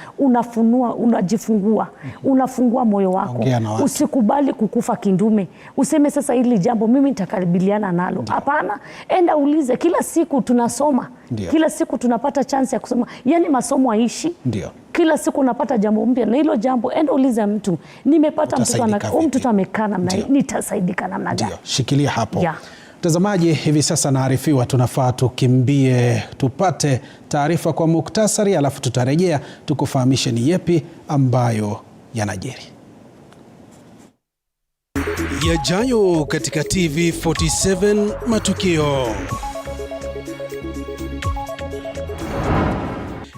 unajifungua, unafungua moyo wako. Usikubali kukufa kindume. Useme sasa hili jambo mimi nitakabiliana nalo. Hapana, enda ulize. Kila siku tunasoma. Kila siku tunapata chance ya kusoma. Yani masomo haishi. Kila siku unapata jambo mpya, na hilo jambo enda uliza mtu. Nimepata mtoto amekaa namna hii, nitasaidika namna gani? Shikilia hapo. Mtazamaji, hivi sasa naarifiwa tunafaa tukimbie tupate taarifa kwa muktasari, alafu tutarejea tukufahamishe ni yepi ambayo yanajiri. Yajayo katika TV47 Matukio.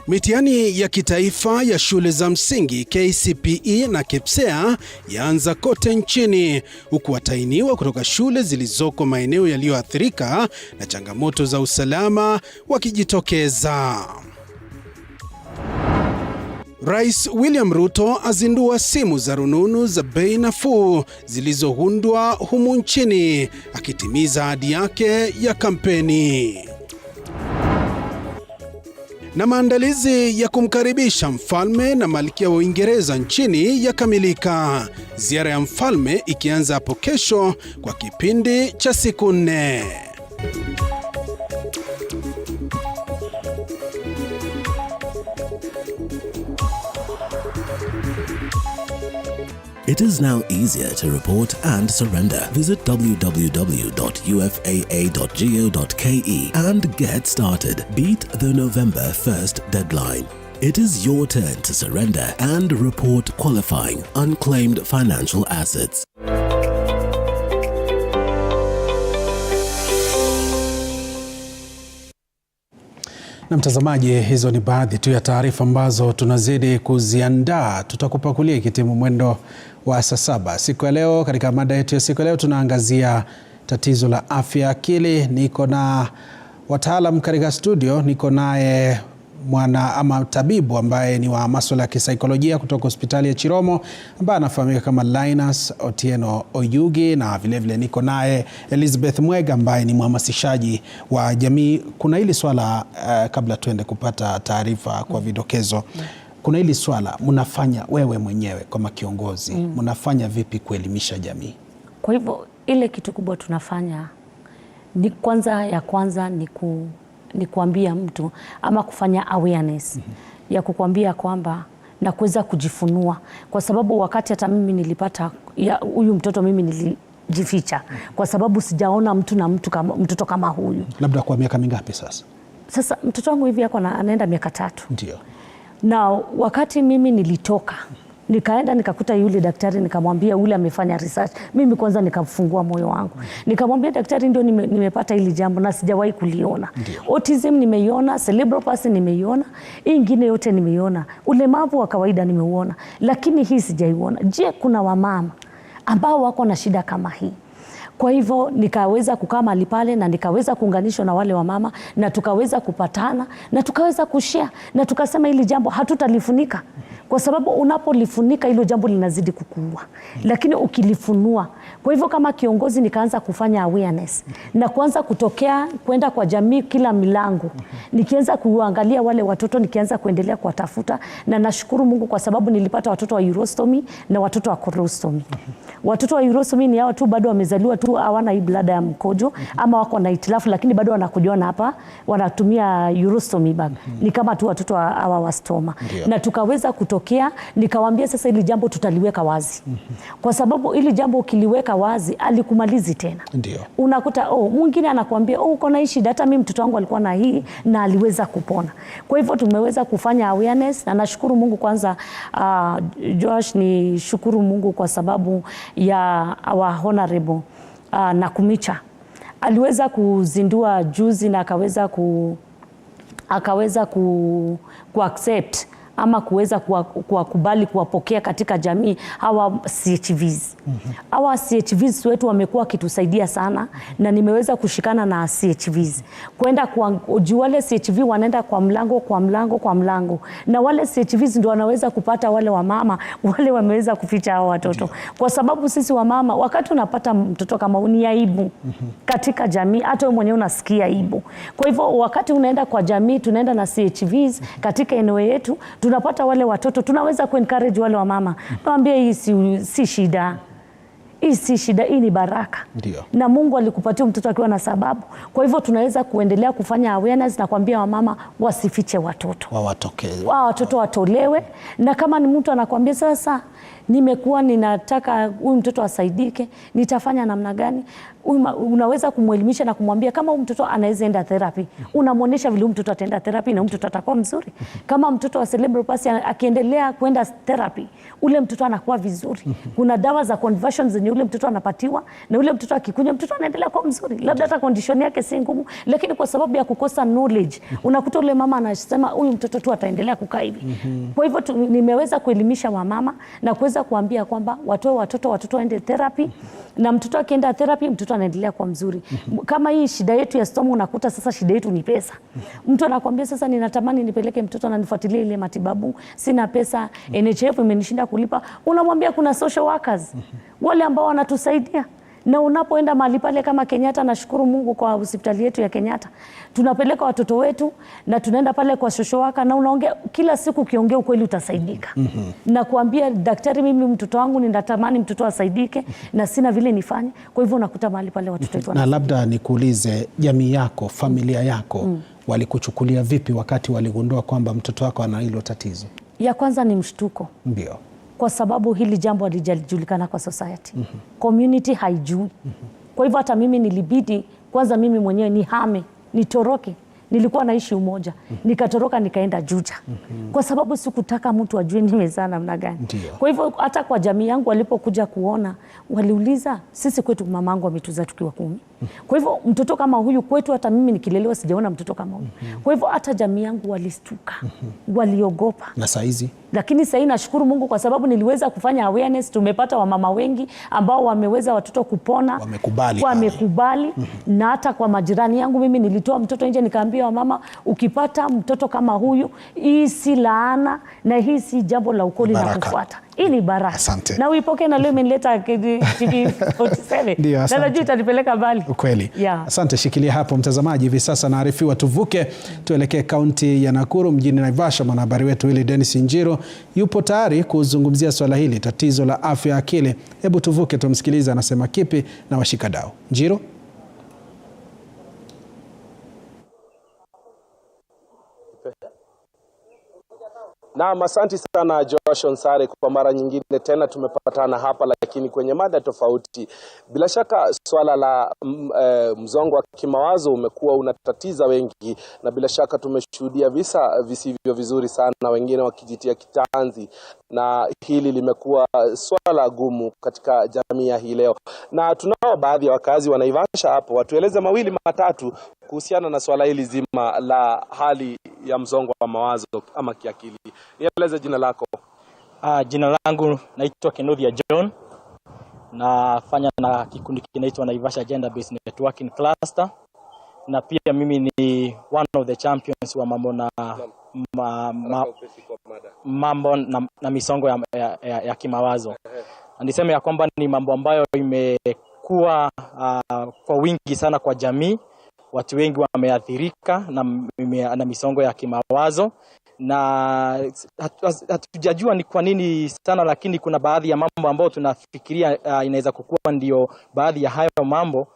Mitihani ya kitaifa ya shule za msingi KCPE na KPSEA yaanza kote nchini, huku watainiwa kutoka shule zilizoko maeneo yaliyoathirika na changamoto za usalama wakijitokeza. Rais William Ruto azindua simu za rununu za bei nafuu zilizoundwa humu nchini, akitimiza ahadi yake ya kampeni. Na maandalizi ya kumkaribisha mfalme na malkia wa Uingereza nchini yakamilika. Ziara ya mfalme ikianza hapo kesho kwa kipindi cha siku 4. It is now easier to report and surrender. Visit www.ufaa.go.ke and get started. Beat the November 1st deadline. It is your turn to surrender and report qualifying unclaimed financial assets. Na mtazamaji, hizo ni baadhi tu ya taarifa ambazo tunazidi kuziandaa. Tutakupakulia ikitimu mwendo wa saa 7 siku ya leo. Katika mada yetu ya siku ya leo tunaangazia tatizo la afya akili. Niko na wataalam katika studio. Niko naye tabibu ambaye ni wa masuala ya kisaikolojia kutoka hospitali ya Chiromo, ambaye anafahamika kama Linus Otieno Oyugi, na vile vile niko naye Elizabeth Mwega ambaye ni mhamasishaji wa jamii. Kuna hili swala kabla tuende kupata taarifa kwa vidokezo. Kuna hili swala mnafanya wewe mwenyewe kama kiongozi, mnafanya vipi kuelimisha jamii? Kwa hivyo ile kitu kubwa tunafanya ni kwanza ni kuambia mtu ama kufanya awareness ya kukwambia kwamba na kuweza kujifunua, kwa sababu wakati hata mimi nilipata huyu mtoto mimi nilijificha kwa sababu sijaona mtoto kama huyu. Labda kwa miaka mingapi sasa? Sasa mtoto wangu hivi yako anaenda miaka 3. Ndio. Na wakati mimi nilitoka nikaenda nikakuta yule daktari, nikamwambia ule amefanya research. Mimi kwanza nikafungua moyo wangu. Nikamwambia daktari, ndio nimepata hili jambo na sijawahi kuliona. Autism nimeiona, cerebral palsy nimeiona, hii nyingine yote nimeiona. Ulemavu wa kawaida nimeuona, lakini hii sijaiona. Je, kuna wamama ambao wako na shida kama hii? Kwa hivyo nikaweza kukaa mahali pale na nikaweza kuunganishwa na wale wamama na tukaweza kupatana na tukaweza kushare na tukasema hili jambo hatutalifunika, kwa sababu unapolifunika hilo jambo linazidi kukua, lakini ukilifunua. Kwa hivyo kama kiongozi nikaanza kufanya awareness na kuanza kutokea kwenda kwa jamii kila milango, nikianza kuangalia wale watoto, nikianza kuendelea kuwatafuta, na nashukuru Mungu kwa sababu nilipata watoto wa urostomy na watoto wa colostomy. Watoto wa urostomy ni hao tu bado wamezaliwa tu hawana hii blada ya mkojo ama wako na itilafu, lakini bado wanakujoana hapa wanatumia urostomy bag. Ni kama tu watoto hawa wa stoma. Na tukaweza kutokea, nikawaambia sasa hili jambo tutaliweka wazi. Kwa sababu hili jambo ukiliweka wazi alikumalizi tena. Ndio. Unakuta mwingine anakuambia uko na hii shida, hata mimi mtoto wangu alikuwa na hii na aliweza kupona. Kwa hivyo tumeweza kufanya awareness na nashukuru Mungu kwanza. Josh, ni shukuru Mungu kwa sababu ya our honorable Nakumicha. Aliweza kuzindua juzi na akaweza ku accept ama kuweza kuwakubali kuwapokea katika jamii hawa CHVs. Hawa CHVs wetu wamekuwa kitusaidia sana na nimeweza kushikana na CHVs. Kwenda kwa wale CHV wanaenda kwa mlango na wale CHVs ndio wanaweza kupata wale wamama wale wameweza kuficha hao watoto. Kwa sababu sisi wamama wakati unapata mtoto kama ni aibu katika jamii, hata wewe mwenyewe unasikia aibu. Kwa hivyo wakati unaenda kwa jamii, tunaenda na CHVs katika eneo yetu, tunapata wale watoto, tunaweza ku-encourage wale wa mama. Naambia hii si shida. Hii si shida, hii ni baraka. Ndio. Na Mungu alikupatia mtoto akiwa na sababu. Kwa hivyo tunaweza kuendelea kufanya awareness na kuambia wamama wasifiche watoto. Wawatokeze. Watoto watolewe. Na kama ni mtu anakuambia sasa nimekuwa ninataka huyu mtoto asaidike, nitafanya namna gani? Unaweza kumwelimisha na kumwambia kama huyu mtoto anaweza enda therapy, unamuonesha vile huyu mtoto ataenda therapy na huyu mtoto atakuwa mzuri. Kama mtoto wa cerebral palsy akiendelea kwenda therapy, ule mtoto anakuwa vizuri. Kuna dawa za conversion zenye ule mtoto anapatiwa na ule mtoto akikunywa mtoto anaendelea kuwa mzuri. Labda hata condition yake si ngumu, lakini kwa sababu ya kukosa knowledge, unakuta ule mama anasema huyu mtoto tu ataendelea kukaa hivi. Kwa hivyo nimeweza kuelimisha wamama na kuweza kuambia kwamba watoe watoto waende therapy, na mtoto akienda therapy mtoto anaendelea kuwa mzuri. Kama hii shida yetu ya stoma, unakuta sasa shida yetu ni pesa. Mtu anakuambia sasa ninatamani nipeleke mtoto na nifuatilie ile matibabu, sina pesa, NHF imenishinda kulipa. Unamwambia kuna social workers wale ambao wanatusaidia. Na unapoenda mahali pale kama Kenyatta, nashukuru Mungu kwa hospitali yetu ya Kenyatta, tunapeleka watoto wetu na tunaenda pale kwa social worker na unaongea kila siku, ukiongea ukweli utasaidika. Na kuambia daktari, mimi mtoto wangu ninatamani mtoto asaidike na sina vile nifanye. Kwa hivyo unakuta mahali pale watoto wetu. Na labda nikuulize, jamii yako, familia yako walikuchukulia vipi wakati waligundua kwamba mtoto wako ana hilo tatizo? Ya kwanza ni mshtuko. Ndio. Kwa sababu hili jambo halijajulikana kwa society. Community haijui. Kwa hivyo hata mimi nilibidi kwanza mimi mwenyewe nihame, nitoroke. Nilikuwa naishi Umoja, nikatoroka nikaenda Juja. Kwa sababu sikutaka mtu ajue nimezaa namna gani. Kwa hivyo hata kwa jamii yangu walipokuja kuona, waliuliza, sisi kwetu mamangu ametuzaa tukiwa 10. Kwa hivyo mtoto kama huyu kwetu, hata mimi nikilelewa sijaona mtoto kama huyu. Kwa hivyo hata jamii yangu walistuka, waliogopa. Na saizi? Lakini sasa nashukuru Mungu kwa sababu niliweza kufanya awareness, tumepata wamama wengi ambao wameweza watoto kupona, wamekubali. Na hata kwa majirani yangu mimi nilitoa mtoto nje nikaambia wamama, ukipata mtoto kama huyu, hii si laana na hii si jambo la ukoli la kufuata. Hii ni baraka. Asante. Na uipoke na leo imenileta TV47. Na najua itanipeleka mbali. Ukweli. Asante, shikilia hapo mtazamaji. Hivi sasa naarifiwa tuvuke tuelekee kaunti ya Nakuru mjini Naivasha. Mwanahabari wetu ile Dennis Njiro yupo tayari kuzungumzia swala hili, tatizo la afya ya akili. Hebu tuvuke tumsikilize anasema kipi na washikadau. Njiro. Naam, asante sana Josh Onsare, kwa mara nyingine tena tumepatana hapa, lakini kwenye mada tofauti. Bila shaka swala la mzongo wa kimawazo umekuwa unatatiza wengi, na bila shaka tumeshuhudia visa visivyo vizuri sana, wengine wakijitia kitanzi, na hili limekuwa swala gumu katika jamii ya hii leo. Na tunao baadhi ya wakazi wa Naivasha hapo, watueleze mawili matatu kuhusiana na swala hili zima la hali ya mzongo wa mawazo ama kiakili. Nieleze jina lako. Jina langu naitwa Kenothia John. nafanya na kikundi kinaitwa Naivasha Gender Based Networking Cluster, na pia mimi ni one of the champions wa mambo na misongo ya kimawazo. Niseme ya kwamba ni mambo ambayo imekuwa kwa wingi sana kwa jamii. Watu wengi wameathirika na misongo ya kimawazo, na hatujajua ni kwa nini sana, lakini kuna baadhi ya mambo ambayo tunafikiria inaweza kukua ndio baadhi ya hayo mambo.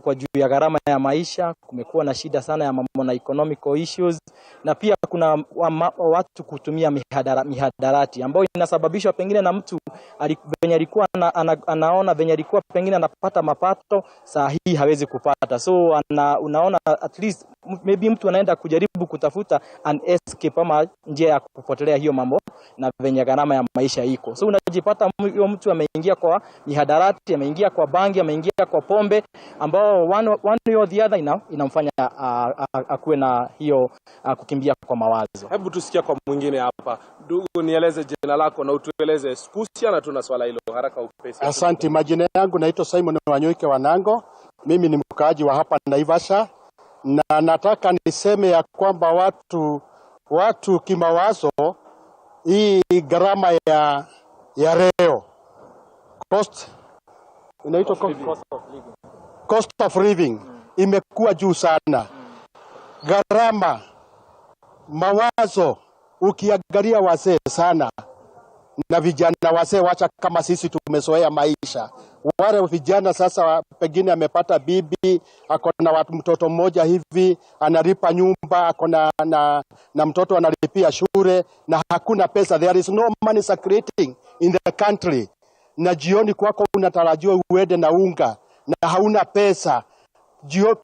Kwa juu ya gharama ya maisha, kumekuwa na shida sana ya mambo na economical issues, na pia kuna watu kutumia mihadarati ambayo inasababishwa pengine na mtu venye alikuwa anaona venye alikuwa pengine anapata mapato, saa hii hawezi kupata. So unaona at least maybe mtu anaenda kujaribu kutafuta an escape ama njia ya kupotelea hiyo mambo na venye gharama ya maisha iko. So unajipata huyo mtu ameingia kwa mihadarati, ameingia kwa bangi, ameingia kwa pombe, ambao one or the other inamfanya akuwe na hiyo kukimbia kwa mawazo. Hebu tusikia kwa mwingine hapa. Ndugu, nieleze jina lako na utueleze kuhusiana tu na swala hilo haraka upesi. Asante, majina yangu naitwa Simon Wanyoike Wanango. Mimi ni mkaaji wa hapa Naivasha, na nataka niseme ya kwamba watu kimawazo, hii gharama ya leo cost of living imekuwa juu sana. Gharama, mawazo, ukiangalia wazee sana na vijana wazee, wacha kama sisi tumezoea maisha. Wale vijana sasa pengine amepata bibi, ako na mtoto mmoja hivi, analipa nyumba, ako na mtoto analipia shule, na hakuna pesa. There is no money circulating in the country. Na jioni kwako unatarajiwa uende na unga na hauna pesa.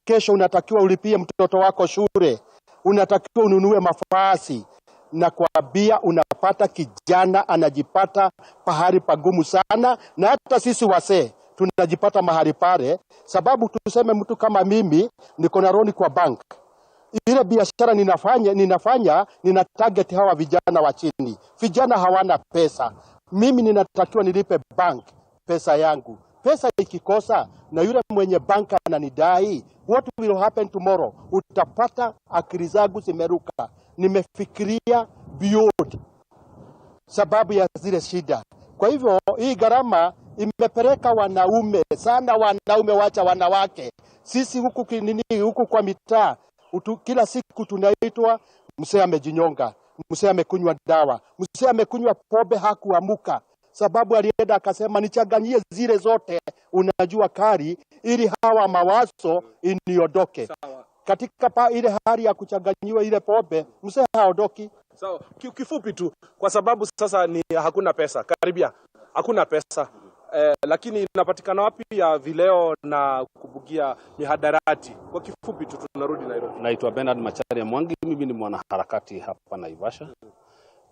Kesho unatakiwa ulipie mtoto wako shule, unatakiwa ununue mavazi, na kwa bia unapata kijana anajipata pahali pagumu sana. Na hata sisi wazee tunajipata mahali pale, sababu tuseme mtu kama mimi niko na loan kwa bank. Ile biashara nina target hawa vijana wa chini. Vijana hawana pesa. Mimi ninatakiwa nilipe bank pesa yangu. Pesa ikikosa na yule mwenye banka ananidai, what will happen tomorrow? Utapata akili zangu zimeruka. Nimefikiria beyond sababu ya zile shida. Kwa hivyo hii gharama imepeleka wanaume sana, wanaume wacha wanawake. Sisi huku kwa mitaa kila siku tunaitwa mzee amejinyonga, mzee amekunywa dawa, mzee amekunywa pombe hakuamuka, sababu alienda akasema nichanganyie zile zote unajua kari ili hawa mawazo iniondoke. Katika ile hali ya kuchanganyiwa ile pombe, mzee haondoki. Sawa, kifupi tu, kwa sababu sasa ni hakuna pesa, karibia hakuna pesa. Lakini inapatikana wapi ya vileo na kubugia mihadarati? Kwa kifupi tu tunarudi Nairobi. Naitwa Bernard Macharia Mwangi, mimi ni mwanaharakati hapa Naivasha.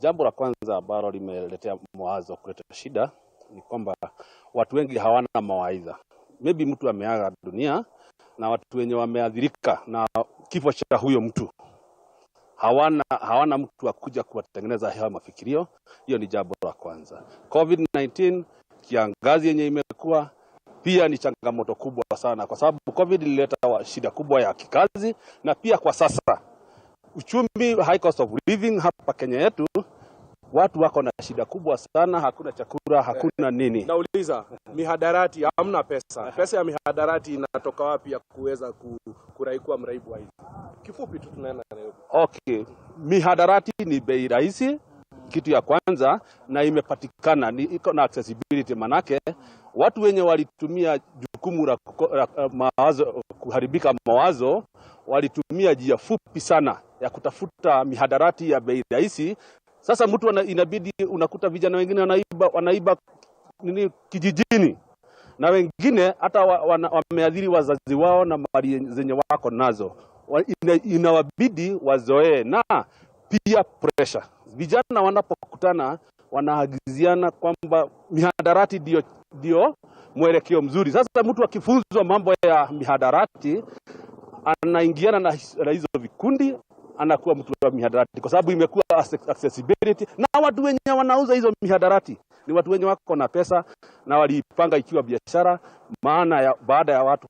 Jambo la kwanza ambalo limeletea mawazo kuleta shida ni kwamba watu wengi hawana mawaidha. Maybe mtu ameaga dunia na watu wenye wameadhirika na kifo cha huyo mtu hawana mtu akuja kuwatengeneza hayo mafikirio. Hiyo ni jambo la kwanza. COVID-19, kiangazi yenye imekuwa pia ni changamoto kubwa sana, kwa sababu COVID ilileta shida kubwa ya kikazi, na pia kwa sasa uchumi, high cost of living hapa Kenya yetu, watu wako na shida kubwa sana, hakuna chakula, hakuna nini. Nauliza, mihadarati hamna pesa. Pesa ya mihadarati inatoka wapi ya kuweza kuraikua mraibu wa hizi? Kifupi tu tunaenda Nairobi. Okay, mihadarati ni bei rahisi, kitu ya kwanza, na imepatikana, iko na accessibility. Manake watu wenye walitumia jukumu la mawazo, kuharibika mawazo, walitumia njia fupi sana ya kutafuta mihadarati ya bei rahisi. Sasa mtu inabidi unakuta vijana wengine wanaiba kijijini, na wengine hata wameadhiri wazazi wao na mali zenye wako nazo. Inawabidi wazoee, na pia pressure. Vijana wanapokutana wanaagiziana kwamba mihadarati ndio mwelekeo mzuri. Sasa mtu akifunzwa mambo ya mihadarati, anaingiana na hizo vikundi, anakuwa mtu wa mihadarati, kwa sababu imekuwa accessibility, na watu wenye wanauza hizo mihadarati ni watu wenye wako na pesa na walipanga ikiwa biashara, maana baada ya watu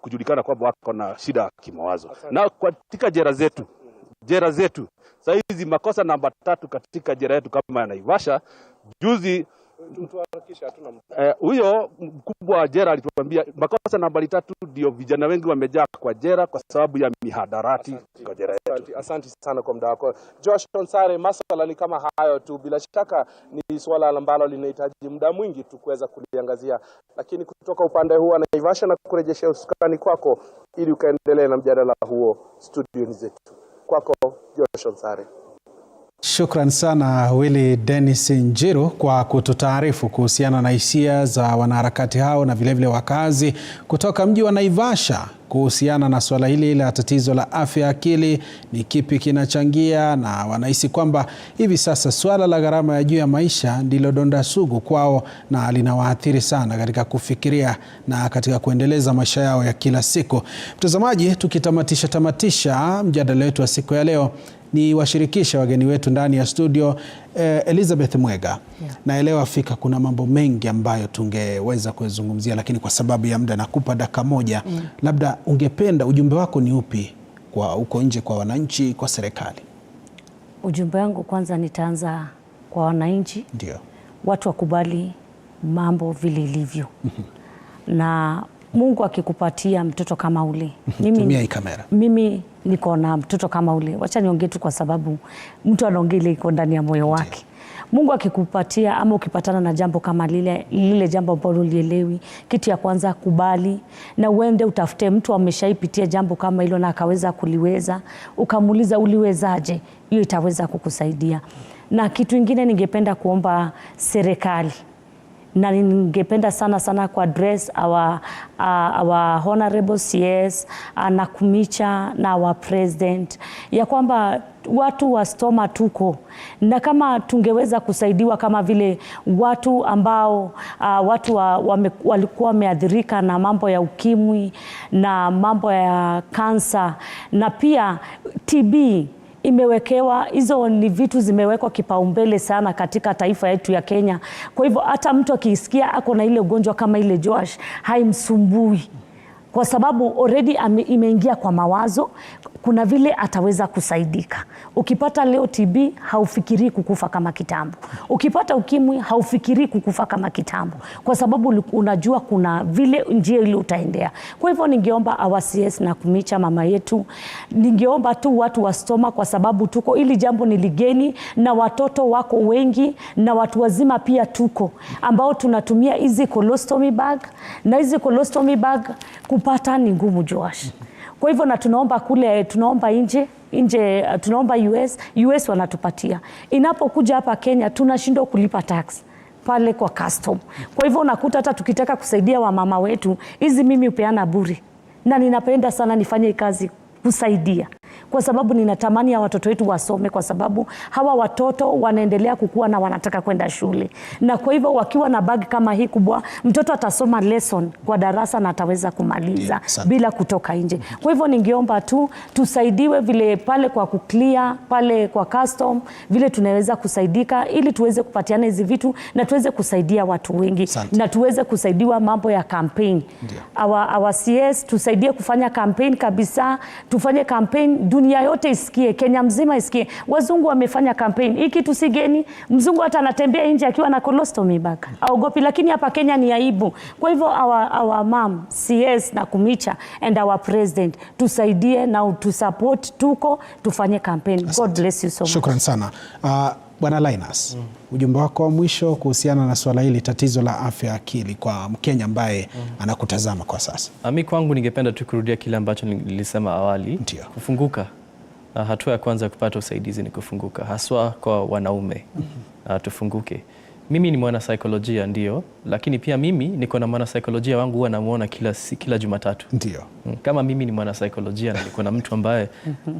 kujulikana kwamba wako na shida ya kimawazo. Na katika jela zetu sasa hizi makosa namba 3 katika jela yetu kama ya Naivasha, juzi huyo mkubwa wa jela alituambia makosa namba 3 ndio vijana wengi wamejaa kwa jela kwa sababu ya mihadarati kwa jela yetu. Asante sana kwa muda wako. Josh Onsare, masuala ni kama hayo tu, bila shaka ni swala ambalo linahitaji muda mwingi tu kuweza kuliangazia, lakini kutoka upande huu wa Naivasha na kurejesha usukani kwako ili ukaendelee na mjadala huo studioni zetu. Kwako Josh Onsare. Shukran sana Willy Dennis Njiru kwa kututaarifu kuhusiana na hisia za wanaharakati hao na vilevile wakazi kutoka mji wa Naivasha kuhusiana na swala hili la tatizo la afya ya akili, ni kipi kinachangia, na wanahisi kwamba hivi sasa swala la gharama ya juu ya maisha ndilo donda sugu kwao na linawaathiri sana katika kufikiria na katika kuendeleza maisha yao ya kila siku. Mtazamaji, tukitamatisha mjadala wetu wa siku ya leo, ni washirikisha wageni wetu ndani ya studio. Elizabeth Mwega, naelewa fika kuna mambo mengi ambayo tungeweza kuzungumzia, lakini kwa sababu ya muda nakupa dakika moja. Labda ungependa ujumbe wako ni upi kwa uko nje, kwa wananchi, kwa serikali? Ujumbe wangu kwanza nitaanza kwa wananchi. Ndio. Watu wakubali mambo vile ilivyo. Na Mungu akikupatia mtoto kama ule. Tumia hii kamera. Mimi niko na mtoto kama ule. Wacha niongee tu kwa sababu mtu anaongea ile iko ndani ya moyo wake. Mungu akikupatia ama ukipatana na jambo kama lile jambo ambalo ulielewi, kitu ya kwanza kubali na uende utafute mtu ameshaipitia jambo kama hilo na akaweza kuliweza, ukamuuliza uliwezaje, hiyo itaweza kukusaidia. Na kitu kingine ningependa kuomba serikali, na ningependa sana kwa address our honorable CS na Kumicha na our president, ya kwamba watu wa Stoma tuko na kama tungeweza kusaidiwa kama vile watu ambao walikuwa wameathirika na mambo ya ukimwi na mambo ya kansa na pia TB imewekewa, hizo ni vitu zimewekwa kipaumbele sana katika taifa yetu ya Kenya. Kwa hivyo hata mtu akisikia ako na ile ugonjwa kama ile Josh haimsumbui, kwa sababu already imeingia kwa mawazo, kuna vile ataweza kusaidika. Ukipata leo TB haufikiri kukufa kama kitambo. Ukipata ukimwi haufikiri kukufa kama kitambo, kwa sababu unajua kuna vile njia ile utaendea. Kwa hivyo ningeomba our CS na Kumicha mama yetu, ningeomba tu watu wa Stoma, kwa sababu tuko ili jambo ni ligeni na watoto wako wengi na watu wazima pia tuko ambao tunatumia hizi colostomy bag, na hizi colostomy bag kupata ni ngumu Josh. Kwa hivyo na tunaomba kule, tunaomba nje, tunaomba US wanatupatia. Inapokuja hapa Kenya tunashindwa kulipa tax pale kwa custom. Kwa hivyo unakuta hata tukitaka kusaidia wamama wetu, hizi mimi upeana bure. Na ninapenda sana nifanye kazi kusaidia, kwa sababu ninatamani ya watoto wetu wasome, kwa sababu hawa watoto wanaendelea kukua na wanataka kwenda shule. Na kwa hivyo wakiwa na bag kama hii kubwa, mtoto atasoma lesson kwa darasa na ataweza kumaliza bila kutoka nje. Kwa hivyo ningeomba tu tusaidiwe vile pale kwa kuclear, pale kwa custom, vile tunaweza kusaidika ili tuweze kupatiana hizi vitu na tuweze kusaidia watu wengi. Na tuweze kusaidiwa mambo ya campaign. Our CS tusaidie kufanya campaign kabisa, tufanye campaign dunia yote isikie, Kenya mzima isikie. Wazungu wamefanya campaign. Hiki tusigeni, mzungu hata anatembea nje akiwa na colostomy bag. Aogopi, lakini hapa Kenya ni aibu. Kwa hivyo our mom, CS na Kumicha and our president tusaidie na tusupport, tuko tufanye campaign. God bless you so much. Shukran sana. Bwana Linus, ujumbe wako wa mwisho kuhusiana na swala hili, tatizo la afya akili kwa Mkenya ambaye anakutazama kwa sasa? Mimi kwangu ningependa tu kurudia kile ambacho nilisema awali. Kufunguka. Hatua ya kwanza kupata usaidizi ni kufunguka, haswa kwa wanaume. Tufunguke. Mimi ni mwana saikolojia ndio, lakini pia mimi niko na mwana saikolojia wangu huwa namuona kila Jumatatu. Ndio. Kama mimi ni mwana saikolojia na niko na mtu ambaye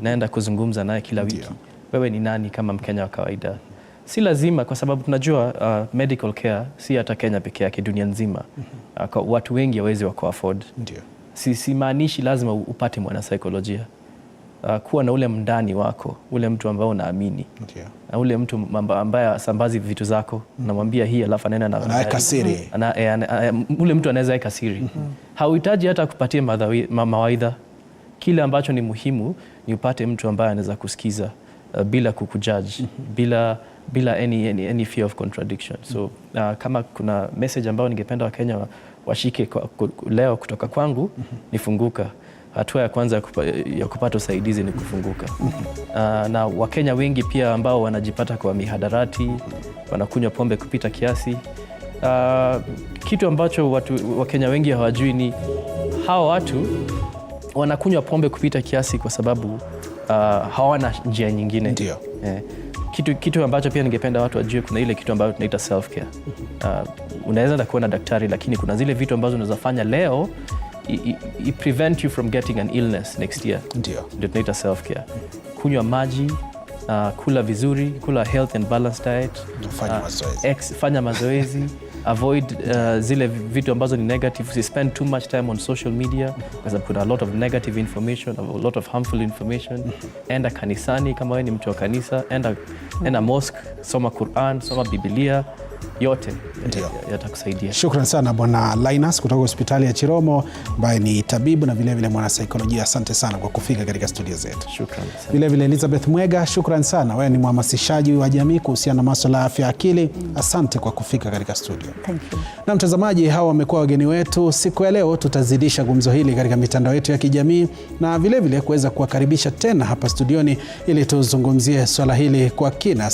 naenda kuzungumza naye kila wiki. Wewe ni nani kama Mkenya wa kawaida? Si lazima, kwa sababu tunajua medical care si hata Kenya pekee yake, dunia nzima. Watu wengi hawezi wako afford. Ndio. Si maanishi lazima upate mwana saikolojia. kuwa na ule mndani wako, ule mtu ambao unaamini. Na ule mtu ambaye sambazi vitu zako, unamwambia hii alafu anaweka siri. Ule mtu anaweza weka siri. Hauhitaji hata kupatia mawaidha. Kile ambacho ni muhimu ni upate mtu ambaye anaweza kusikiza bila kukujudge, bila any fear of contradiction. So kama kuna message ambayo ningependa Wakenya washike leo kutoka kwangu, ni funguka. Hatua ya kwanza ya kupata usaidizi ni kufunguka. Na Wakenya wengi pia ambao wanajipata kwa mihadarati, wanakunywa pombe kupita kiasi. Kitu ambacho Wakenya wengi hawajui ni hawa watu wanakunywa pombe kupita kiasi kwa sababu hawana njia nyingine. Ndio. Kitu ambacho pia ningependa watu wajue, kuna ile kitu ambayo tunaita self care. Unaweza kuwa na daktari, lakini kuna zile vitu ambazo unaweza fanya leo i prevent you from getting an illness next year. Ndio tunaita self care. Kunywa maji, kula vizuri, kula health and balanced diet, fanya mazoezi, avoid zile vitu ambazo ni negative. We spend too much time on social media because kuna a lot of negative information, a lot of harmful information. Enda kanisani kama wewe ni mtu wa kanisa, enda mosque, soma Quran, soma Biblia, yote yatakusaidia. Shukrani sana Bwana Linus kutoka hospitali ya Chiromo, ambaye ni tabibu na vile vile mwana saikolojia. Asante sana kwa kufika katika studio zetu. Shukrani. Vile vile Elizabeth Mwega, shukrani sana. Wewe ni mhamasishaji wa jamii kuhusiana na masuala ya afya akili. Asante kwa kufika katika studio. Thank you. Na mtazamaji, hawa wamekuwa wageni wetu siku ya leo. Tutazidisha gumzo hili katika mitandao yetu ya kijamii na vile vile kuweza kuwakaribisha tena hapa studioni ili tuzungumzie swala hili kwa kina.